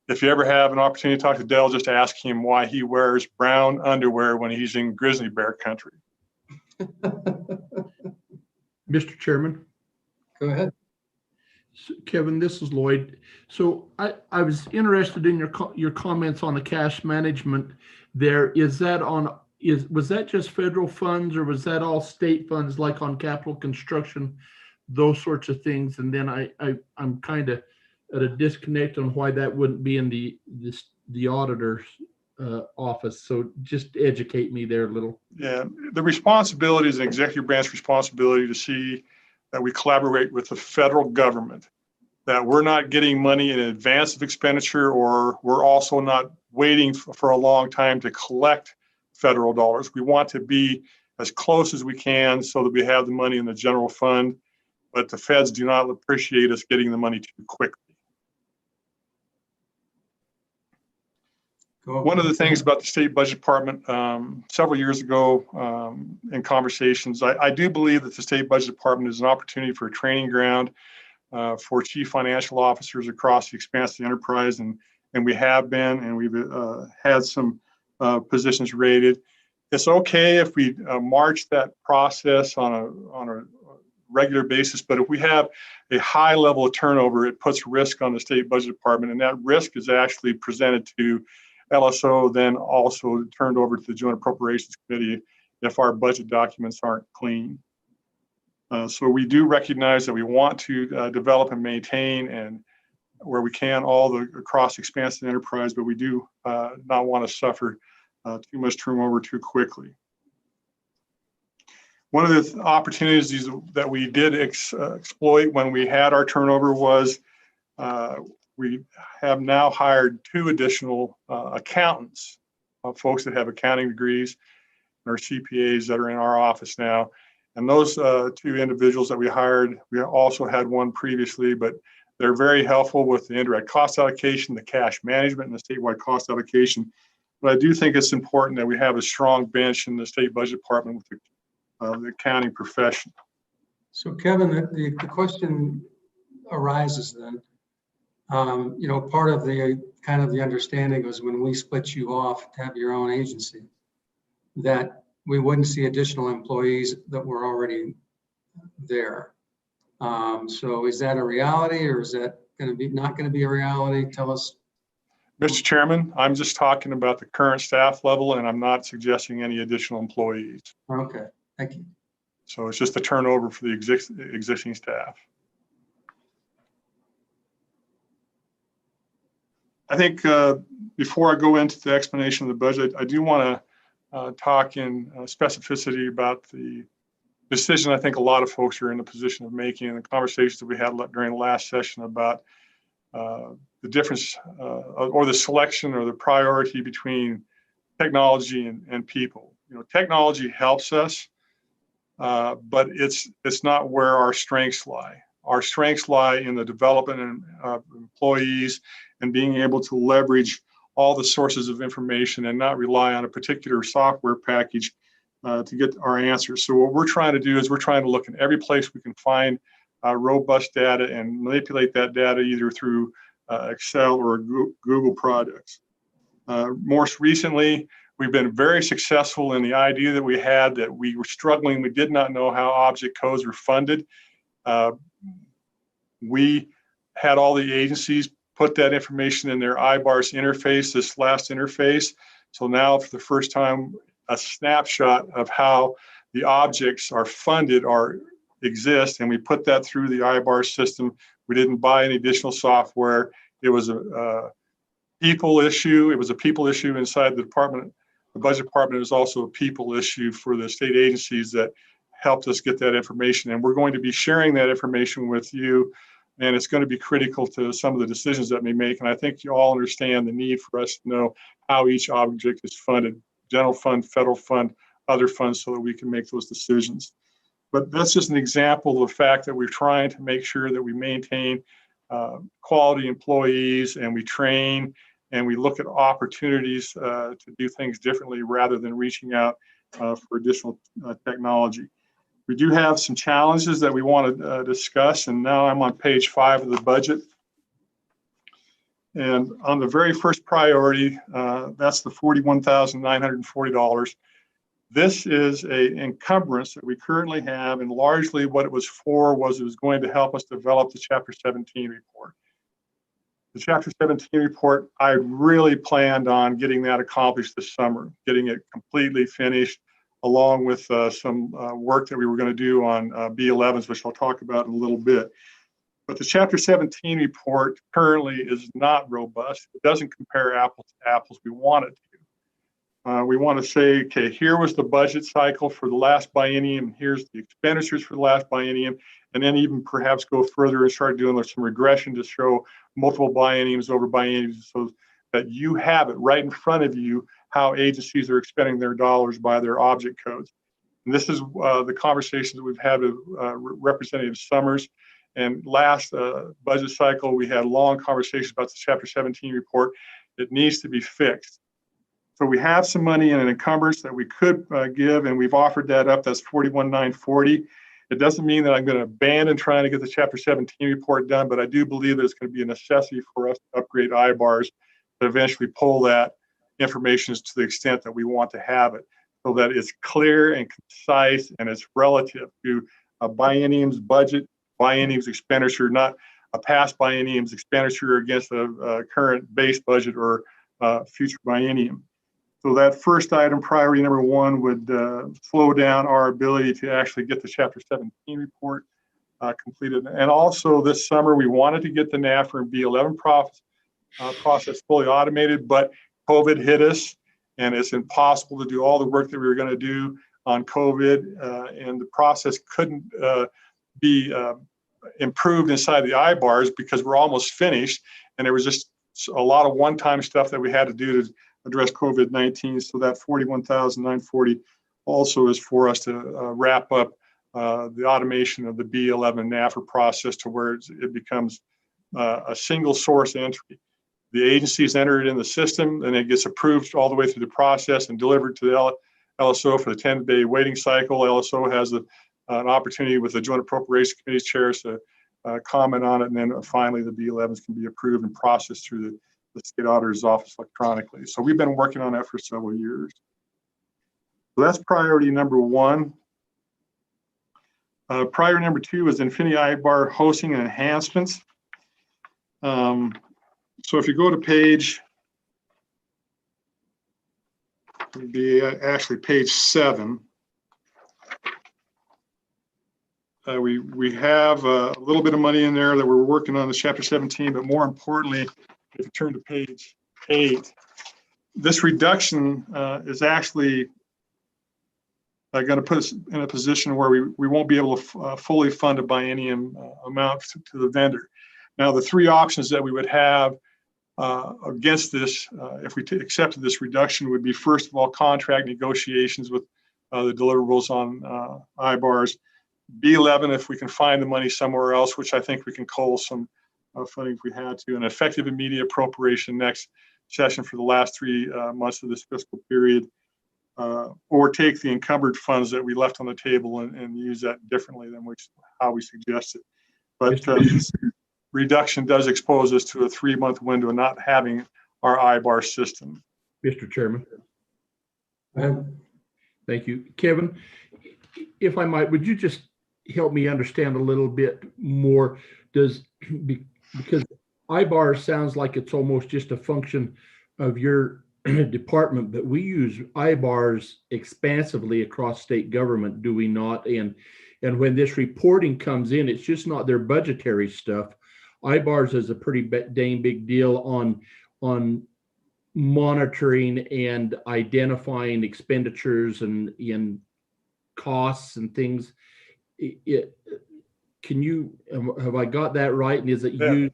If you ever have an opportunity to talk to Dale, just ask him why he wears brown underwear when he's in grizzly bear country. Mr. Chairman. Go ahead. So, Kevin, this is Lloyd. So I was interested in your comments on the cash management there. Was that just federal funds, or was that all state funds, like on capital construction, those sorts of things? And then I'm kind of at a disconnect on why that wouldn't be in the auditor's office. So just educate me there a little. Yeah, the responsibility is an executive branch responsibility to see that we collaborate with the federal government, that we're not getting money in advance of expenditure, or we're also not waiting for a long time to collect federal dollars. We want to be as close as we can so that we have the money in the general fund, but the feds do not appreciate us getting the money too quickly. One of the things about the state budget department, several years ago in conversations, I do believe that the state budget department is an opportunity for a training ground for chief financial officers across the expanse of the enterprise, and we have been, and we've had some positions rated. It's okay if we march that process on a regular basis, but if we have a high level of turnover, it puts risk on the state budget department, and that risk is actually presented to LSO, then also turned over to the Joint Appropriations Committee if our budget documents aren't clean. So we do recognize that we want to develop and maintain, and where we can, all the across expansive enterprise, but we do not want to suffer too much turnover too quickly. One of the opportunities that we did exploit when we had our turnover was we have now hired 2 additional accountants, folks that have accounting degrees or CPAs that are in our office now. And those 2 individuals that we hired, we also had one previously, but they're very helpful with the indirect cost allocation, the cash management, and the statewide cost allocation. But I do think it's important that we have a strong bench in the state budget department with the accounting profession. So Kevin, the question arises then, part of the kind of the understanding was when we split you off to have your own agency, that we wouldn't see additional employees that were already there. So is that a reality, or is that going to be not going to be a reality? Tell us. Mr. Chairman, I'm just talking about the current staff level, and I'm not suggesting any additional employees. Okay, thank you. So it's just a turnover for the existing staff. I think before I go into the explanation of the budget, I do want to talk in specificity about the decision I think a lot of folks are in the position of making, and the conversations that we had during the last session about the difference or the selection or the priority between technology and people. Technology helps us, but it's not where our strengths lie. Our strengths lie in the development of employees and being able to leverage all the sources of information and not rely on a particular software package to get our answers. So what we're trying to do is we're trying to look in every place we can find robust data and manipulate that data either through Excel or Google products. Most recently, we've been very successful in the idea that we had that we were struggling. We did not know how object codes were funded. We had all the agencies put that information in their IBARS interface, this last interface. So now for the first time, a snapshot of how the objects are funded exist, and we put that through the IBARS system. We didn't buy any additional software. It was a people issue. It was a people issue inside the department. The budget department is also a people issue for the state agencies that helped us get that information. And we're going to be sharing that information with you, and it's going to be critical to some of the decisions that we make. And I think you all understand the need for us to know how each object is funded, general fund, federal fund, other funds, so that we can make those decisions. But that's just an example of the fact that we're trying to make sure that we maintain quality employees, and we train, and we look at opportunities to do things differently rather than reaching out for additional technology. We do have some challenges that we want to discuss, and now I'm on page 5 of the budget. And on the very first priority, that's the $41,940. This is an encumbrance that we currently have, and largely what it was for was it was going to help us develop the Chapter 17 report. The Chapter 17 report, I really planned on getting that accomplished this summer, getting it completely finished, along with some work that we were going to do on B11s, which I'll talk about in a little bit. But the Chapter 17 report currently is not robust. It doesn't compare apples to apples. We want it to. We want to say, okay, here was the budget cycle for the last biennium, here's the expenditures for the last biennium, and then even perhaps go further and start doing some regression to show multiple bienniums over bienniums, so that you have it right in front of you how agencies are expending their dollars by their object codes. And this is the conversations that we've had with Representative Summers. And last budget cycle, we had long conversations about the Chapter 17 report. It needs to be fixed. So we have some money in an encumbrance that we could give, and we've offered that up. That's $41,940. It doesn't mean that I'm going to abandon trying to get the Chapter 17 report done, but I do believe that it's going to be a necessity for us to upgrade IBARs to eventually pull that information to the extent that we want to have it, so that it's clear and concise and it's relative to a biennium's budget, biennium's expenditure, not a past biennium's expenditure against a current base budget or future biennium. So that first item, priority number one, would slow down our ability to actually get the Chapter 17 report completed. And also this summer, we wanted to get the NAFR and B11 process fully automated, but COVID hit us, and it's impossible to do all the work that we were going to do on COVID, and the process couldn't be improved inside the IBARs because we're almost finished, and there was just a lot of one-time stuff that we had to do to address COVID-19. So that $41,940 also is for us to wrap up the automation of the B11 NAFR process to where it becomes a single source entry. The agencies enter it in the system, and it gets approved all the way through the process and delivered to the LSO for the 10-day waiting cycle. LSO has an opportunity with the Joint Appropriations Committee chairs to comment on it, and then finally the B11s can be approved and processed through the state auditor's office electronically. So we've been working on that for several years. So that's priority number one. Priority number two is Infinity IBAR hosting and enhancements. So if you go to page, it would be actually page 7. We have a little bit of money in there that we're working on the Chapter 17, but more importantly, if you turn to page 8, this reduction is actually going to put us in a position where we won't be able to fully fund a biennium amount to the vendor. Now, the three options that we would have against this, if we accepted this reduction, would be, first of all, contract negotiations with the deliverables on IBARs. B11, if we can find the money somewhere else, which I think we can cull some funding if we had to, an effective immediate appropriation next session for the last 3 months of this fiscal period, or take the encumbered funds that we left on the table and use that differently than how we suggested. But reduction does expose us to a 3-month window of not having our IBAR system. Mr. Chairman. Thank you. Kevin, if I might, would you just help me understand a little bit more? Because IBAR sounds like it's almost just a function of your department, but we use IBARs expansively across state government, do we not? And when this reporting comes in, it's just not their budgetary stuff. IBARs is a pretty dang big deal on monitoring and identifying expenditures and costs and things. Have I got that right? And is it used?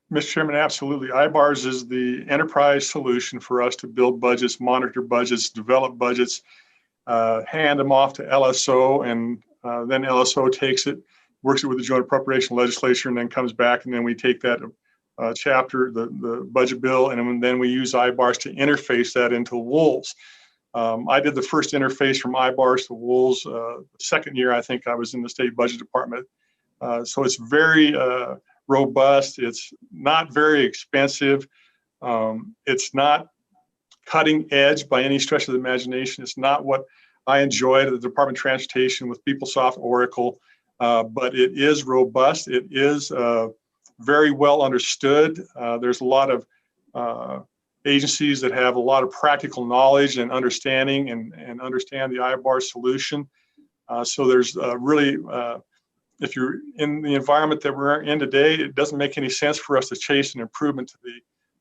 Mr. Chairman, absolutely. IBARs is the enterprise solution for us to build budgets, monitor budgets, develop budgets, hand them off to LSO, and then LSO takes it, works it with the Joint Appropriation Legislature, and then comes back, and then we take that chapter, the budget bill, and then we use IBARs to interface that into WOLS. I did the first interface from IBARs to WOLS the second year I think I was in the state budget department. So it's very robust. It's not very expensive. It's not cutting edge by any stretch of the imagination. It's not what I enjoyed at the Department of Transportation with PeopleSoft Oracle, but it is robust. It is very well understood. There's a lot of agencies that have a lot of practical knowledge and understanding and understand the IBAR solution. So there's really, if you're in the environment that we're in today, it doesn't make any sense for us to chase an improvement to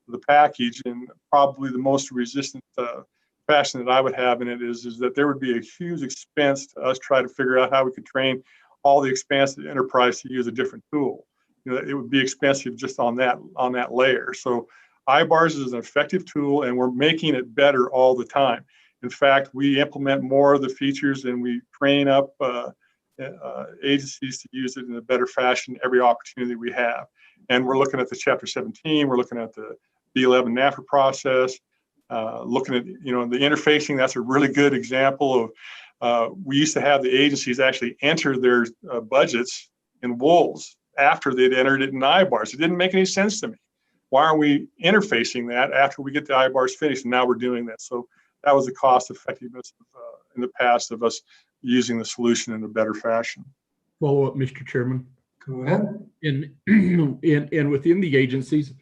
the package. And probably the most resistant fashion that I would have in it is that there would be a huge expense to us try to figure out how we could train all the expansive enterprise to use a different tool. You know, it would be expensive just on that layer. So IBARS is an effective tool, and we're making it better all the time. In fact, we implement more of the features and we train up agencies to use it in a better fashion every opportunity we have. And we're looking at the Chapter 17, we're looking at the B11 NAFTA process, looking at, you know, the interfacing. That's a really good example of, we used to have the agencies actually enter their budgets in WOLs after they'd entered it in IBARS. It didn't make any sense to me. Why aren't we interfacing that after we get the IBARS finished? And now we're doing that. So that was the cost effectiveness in the past of us using the solution in a better fashion. Follow up, Mr. Chairman. Go ahead. And within the agencies,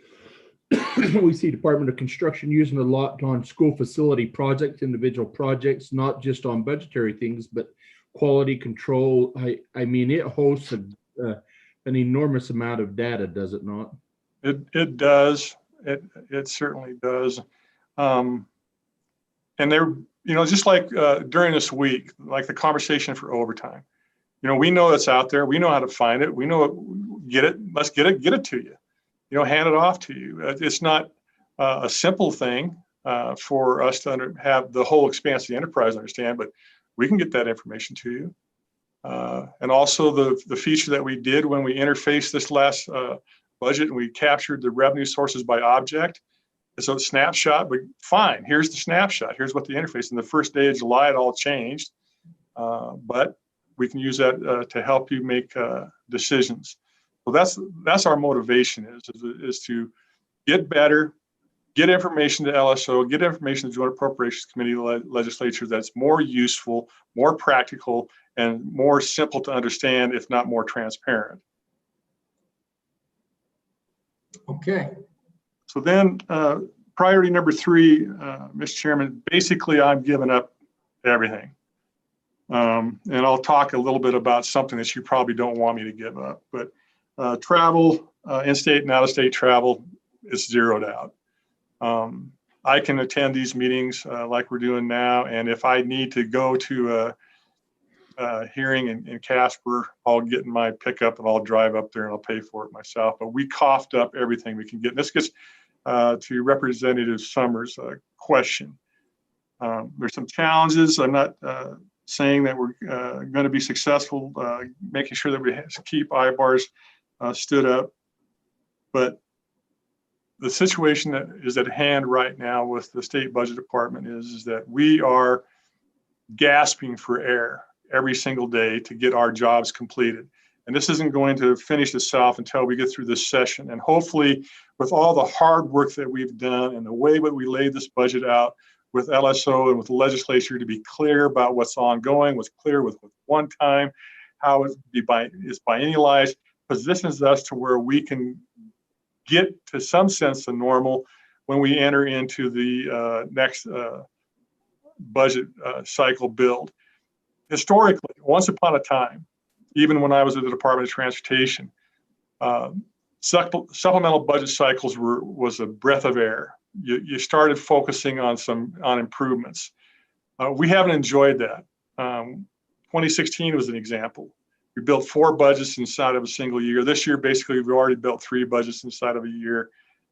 we see Department of Construction using a lot on school facility projects, individual projects, not just on budgetary things, but quality control. I mean, it hosts an enormous amount of data, does it not? It does. It certainly does. And they're, you know, just like during this week, like the conversation for overtime. You know, we know it's out there. We know how to find it. We know it, get it. Let's get it to you. You know, hand it off to you. It's not a simple thing for us to have the whole expanse of the enterprise understand, but we can get that information to you. And also the feature that we did when we interfaced this last budget and we captured the revenue sources by object. It's a snapshot, but fine, here's the snapshot. Here's what the interface. And the first day of July, it all changed. But we can use that to help you make decisions. So that's our motivation is to get better, get information to LSO, get information to Joint Appropriations Committee legislature that's more useful, more practical, and more simple to understand, if not more transparent. Okay. So then priority number 3, Mr. Chairman, basically I'm giving up everything. And I'll talk a little bit about something that you probably don't want me to give up, but travel, in-state and out-of-state travel is zeroed out. I can attend these meetings like we're doing now, and if I need to go to a hearing in Casper, I'll get in my pickup and I'll drive up there and I'll pay for it myself. But we coughed up everything we can get. And this gets to Representative Summers' question. There's some challenges. I'm not saying that we're going to be successful making sure that we keep IBARS stood up, but the situation that is at hand right now with the State Budget Department is that we are gasping for air every single day to get our jobs completed. And this isn't going to finish itself until we get through this session. And hopefully with all the hard work that we've done and the way that we laid this budget out with LSO and with the legislature to be clear about what's ongoing, what's clear with one time, how it's biennialized, positions us to where we can get to some sense of normal when we enter into the next budget cycle build. Historically, once upon a time, even when I was at the Department of Transportation, supplemental budget cycles was a breath of air. You started focusing on improvements. We haven't enjoyed that. 2016 was an example. We built 4 budgets inside of a single year. This year, basically, we've already built 3 budgets inside of a year.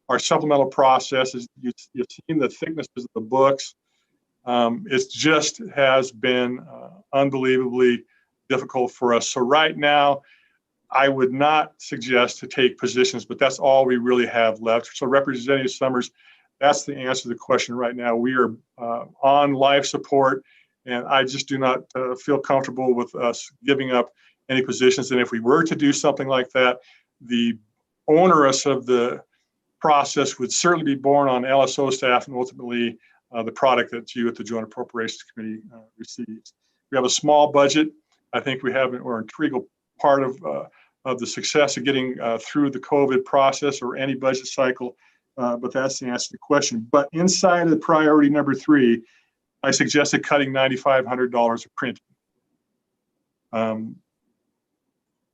Our supplemental processes, you've seen the thicknesses of the books. It just has been unbelievably difficult for us. So right now, I would not suggest to take positions, but that's all we really have left. So Representative Summers, that's the answer to the question right now. We are on life support, and I just do not feel comfortable with us giving up any positions. And if we were to do something like that, the onerous of the process would certainly be borne on LSO staff and ultimately the product that you at the Joint Appropriations Committee receives. We have a small budget. I think we're an integral part of the success of getting through the COVID process or any budget cycle, but that's the answer to the question. But inside of priority number 3, I suggested cutting $9,500 of printing.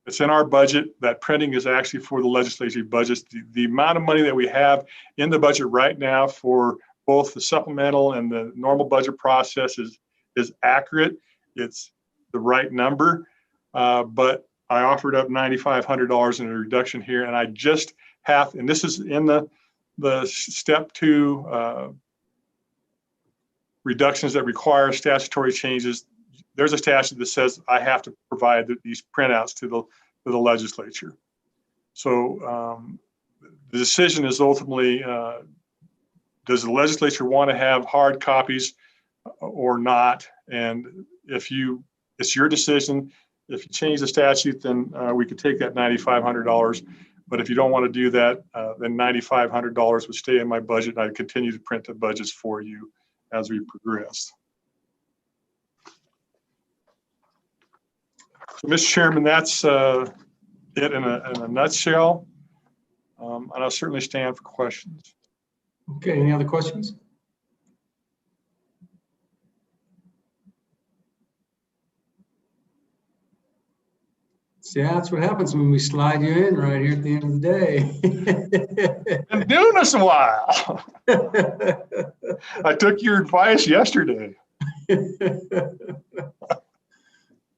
It's in our budget. That printing is actually for the legislative budgets. The amount of money that we have in the budget right now for both the supplemental and the normal budget process is accurate. It's the right number, but I offered up $9,500 in a reduction here, and I just have, and this is in the step 2 reductions that require statutory changes. There's a statute that says I have to provide these printouts to the legislature. So the decision is ultimately, does the legislature want to have hard copies or not? And if it's your decision. If you change the statute, then we could take that $9,500. But if you don't want to do that, then $9,500 would stay in my budget, and I'd continue to print the budgets for you as we progress. So, Mr. Chairman, that's it in a nutshell. And I'll certainly stand for questions. Okay, any other questions? See, that's what happens when we slide you in right here at the end of the day. Been doing this a while. I took your advice yesterday.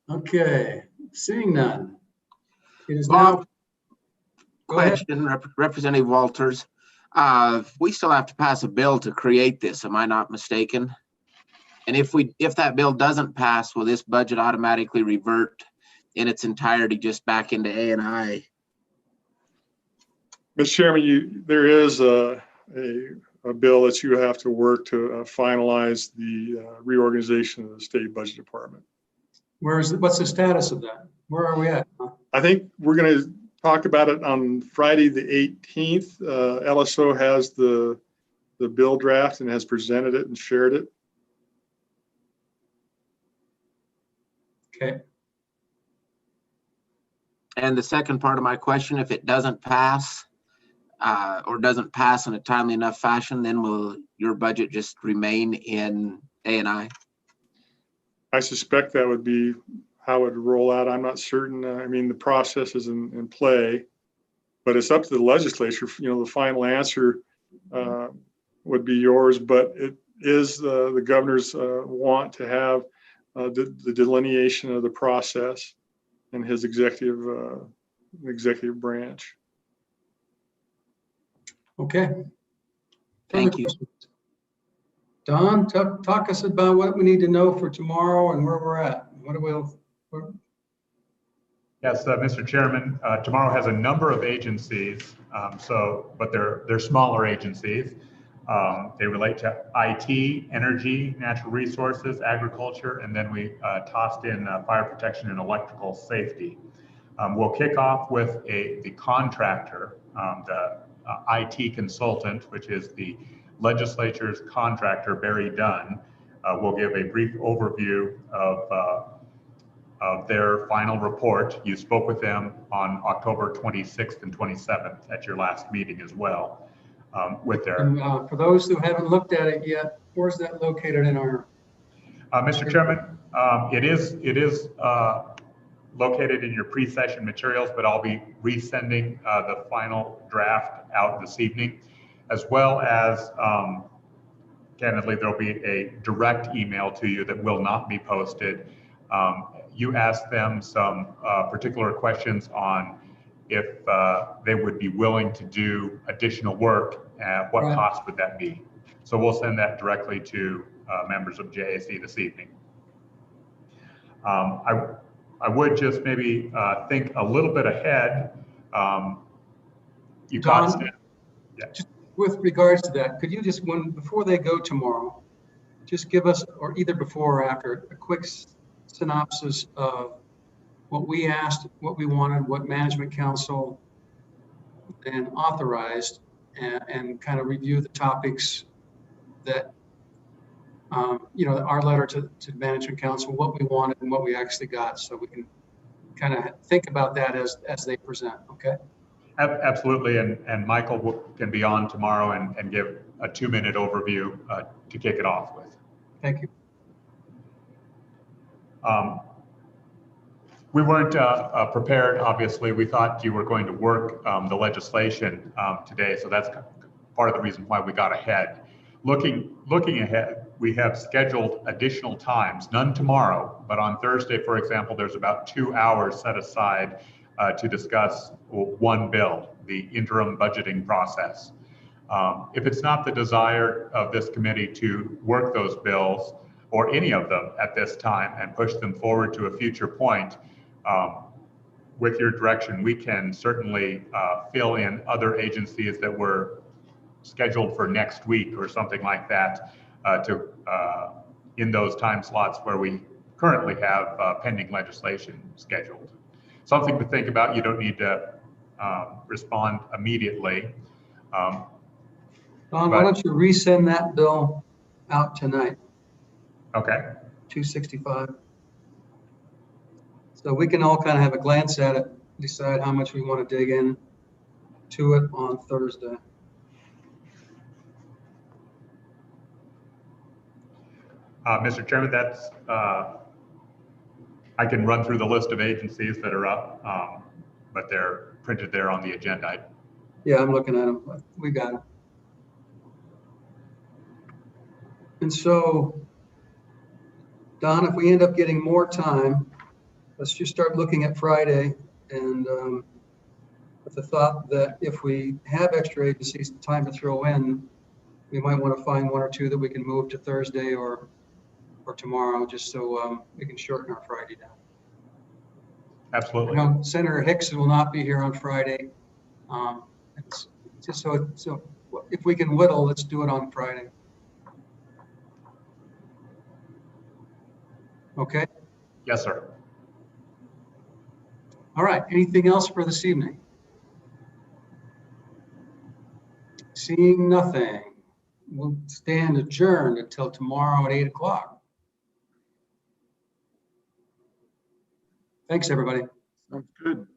Okay, seeing none. It is Bob, now. question, Representative Walters. We still have to pass a bill to create this, am I not mistaken? And if that bill doesn't pass, will this budget automatically revert in its entirety just back into A&I? Mr. Chairman, there is a bill that you have to work to finalize the reorganization of the state budget department. What's the status of that? Where are we at? I think we're going to talk about it on Friday the 18th. LSO has the bill draft and has presented it and shared it. Okay. And the second part of my question, if it doesn't pass or doesn't pass in a timely enough fashion, then will your budget just remain in A&I? I suspect that would be how it would roll out. I'm not certain. I mean, the process is in play, but it's up to the legislature. The final answer would be yours, but it is the governor's want to have the delineation of the process in his executive branch. Okay. Thank you. Don, talk us about what we need to know for tomorrow and where we're at. Yes, Mr. Chairman, tomorrow has a number of agencies, but they're smaller agencies. They relate to IT, energy, natural resources, agriculture, and then we tossed in fire protection and electrical safety. We'll kick off with the contractor, the IT consultant, which is the legislature's contractor, Barry Dunn. Will give a brief overview of their final report. You spoke with them on October 26th and 27th at your last meeting as well. With their for those who haven't looked at it yet, where's that located in our? Mr. Chairman, it is located in your pre-session materials, but I'll be resending the final draft out this evening, as well as candidly, there'll be a direct email to you that will not be posted. You asked them some particular questions on if they would be willing to do additional work, what cost would that be? So we'll send that directly to members of JAC this evening. I would just maybe think a little bit ahead. You Don, caught it. Yeah. Just with regards to that, could you just, before they go tomorrow, just give us, or either before or after, a quick synopsis of what we asked, what we wanted, what management council then authorized, and kind of review the topics that, our letter to management council, what we wanted and what we actually got, so we can kind of think about that as they present, okay? Absolutely, and Michael can be on tomorrow and give a 2-minute overview to kick it off with. Thank you. We weren't prepared, obviously. We thought you were going to work the legislation today, so that's part of the reason why we got ahead. Looking ahead, we have scheduled additional times, none tomorrow, but on Thursday, for example, there's about 2 hours set aside to discuss one bill, the interim budgeting process. If it's not the desire of this committee to work those bills or any of them at this time and push them forward to a future point, with your direction, we can certainly fill in other agencies that were scheduled for next week or something like that in those time slots where we currently have pending legislation scheduled. Something to think about. You don't need to respond immediately. Don, why don't you resend that bill out tonight? Okay. 265. So we can all kind of have a glance at it, decide how much we want to dig in to it on Thursday. Mr. Chairman, that's, I can run through the list of agencies that are up, but they're printed there on the agenda. Yeah, I'm looking at them, but we got it. And so, Don, if we end up getting more time, let's just start looking at Friday, and with the thought that if we have extra agencies time to throw in, we might want to find one or two that we can move to Thursday or tomorrow, just so we can shorten our Friday down. Absolutely. I know Senator Hicks will not be here on Friday. It's just so if we can whittle, let's do it on Friday. Okay? Yes, sir. All right. Anything else for this evening? Seeing nothing, we'll stand adjourned until tomorrow at 8 o'clock. Thanks, everybody. Sounds good.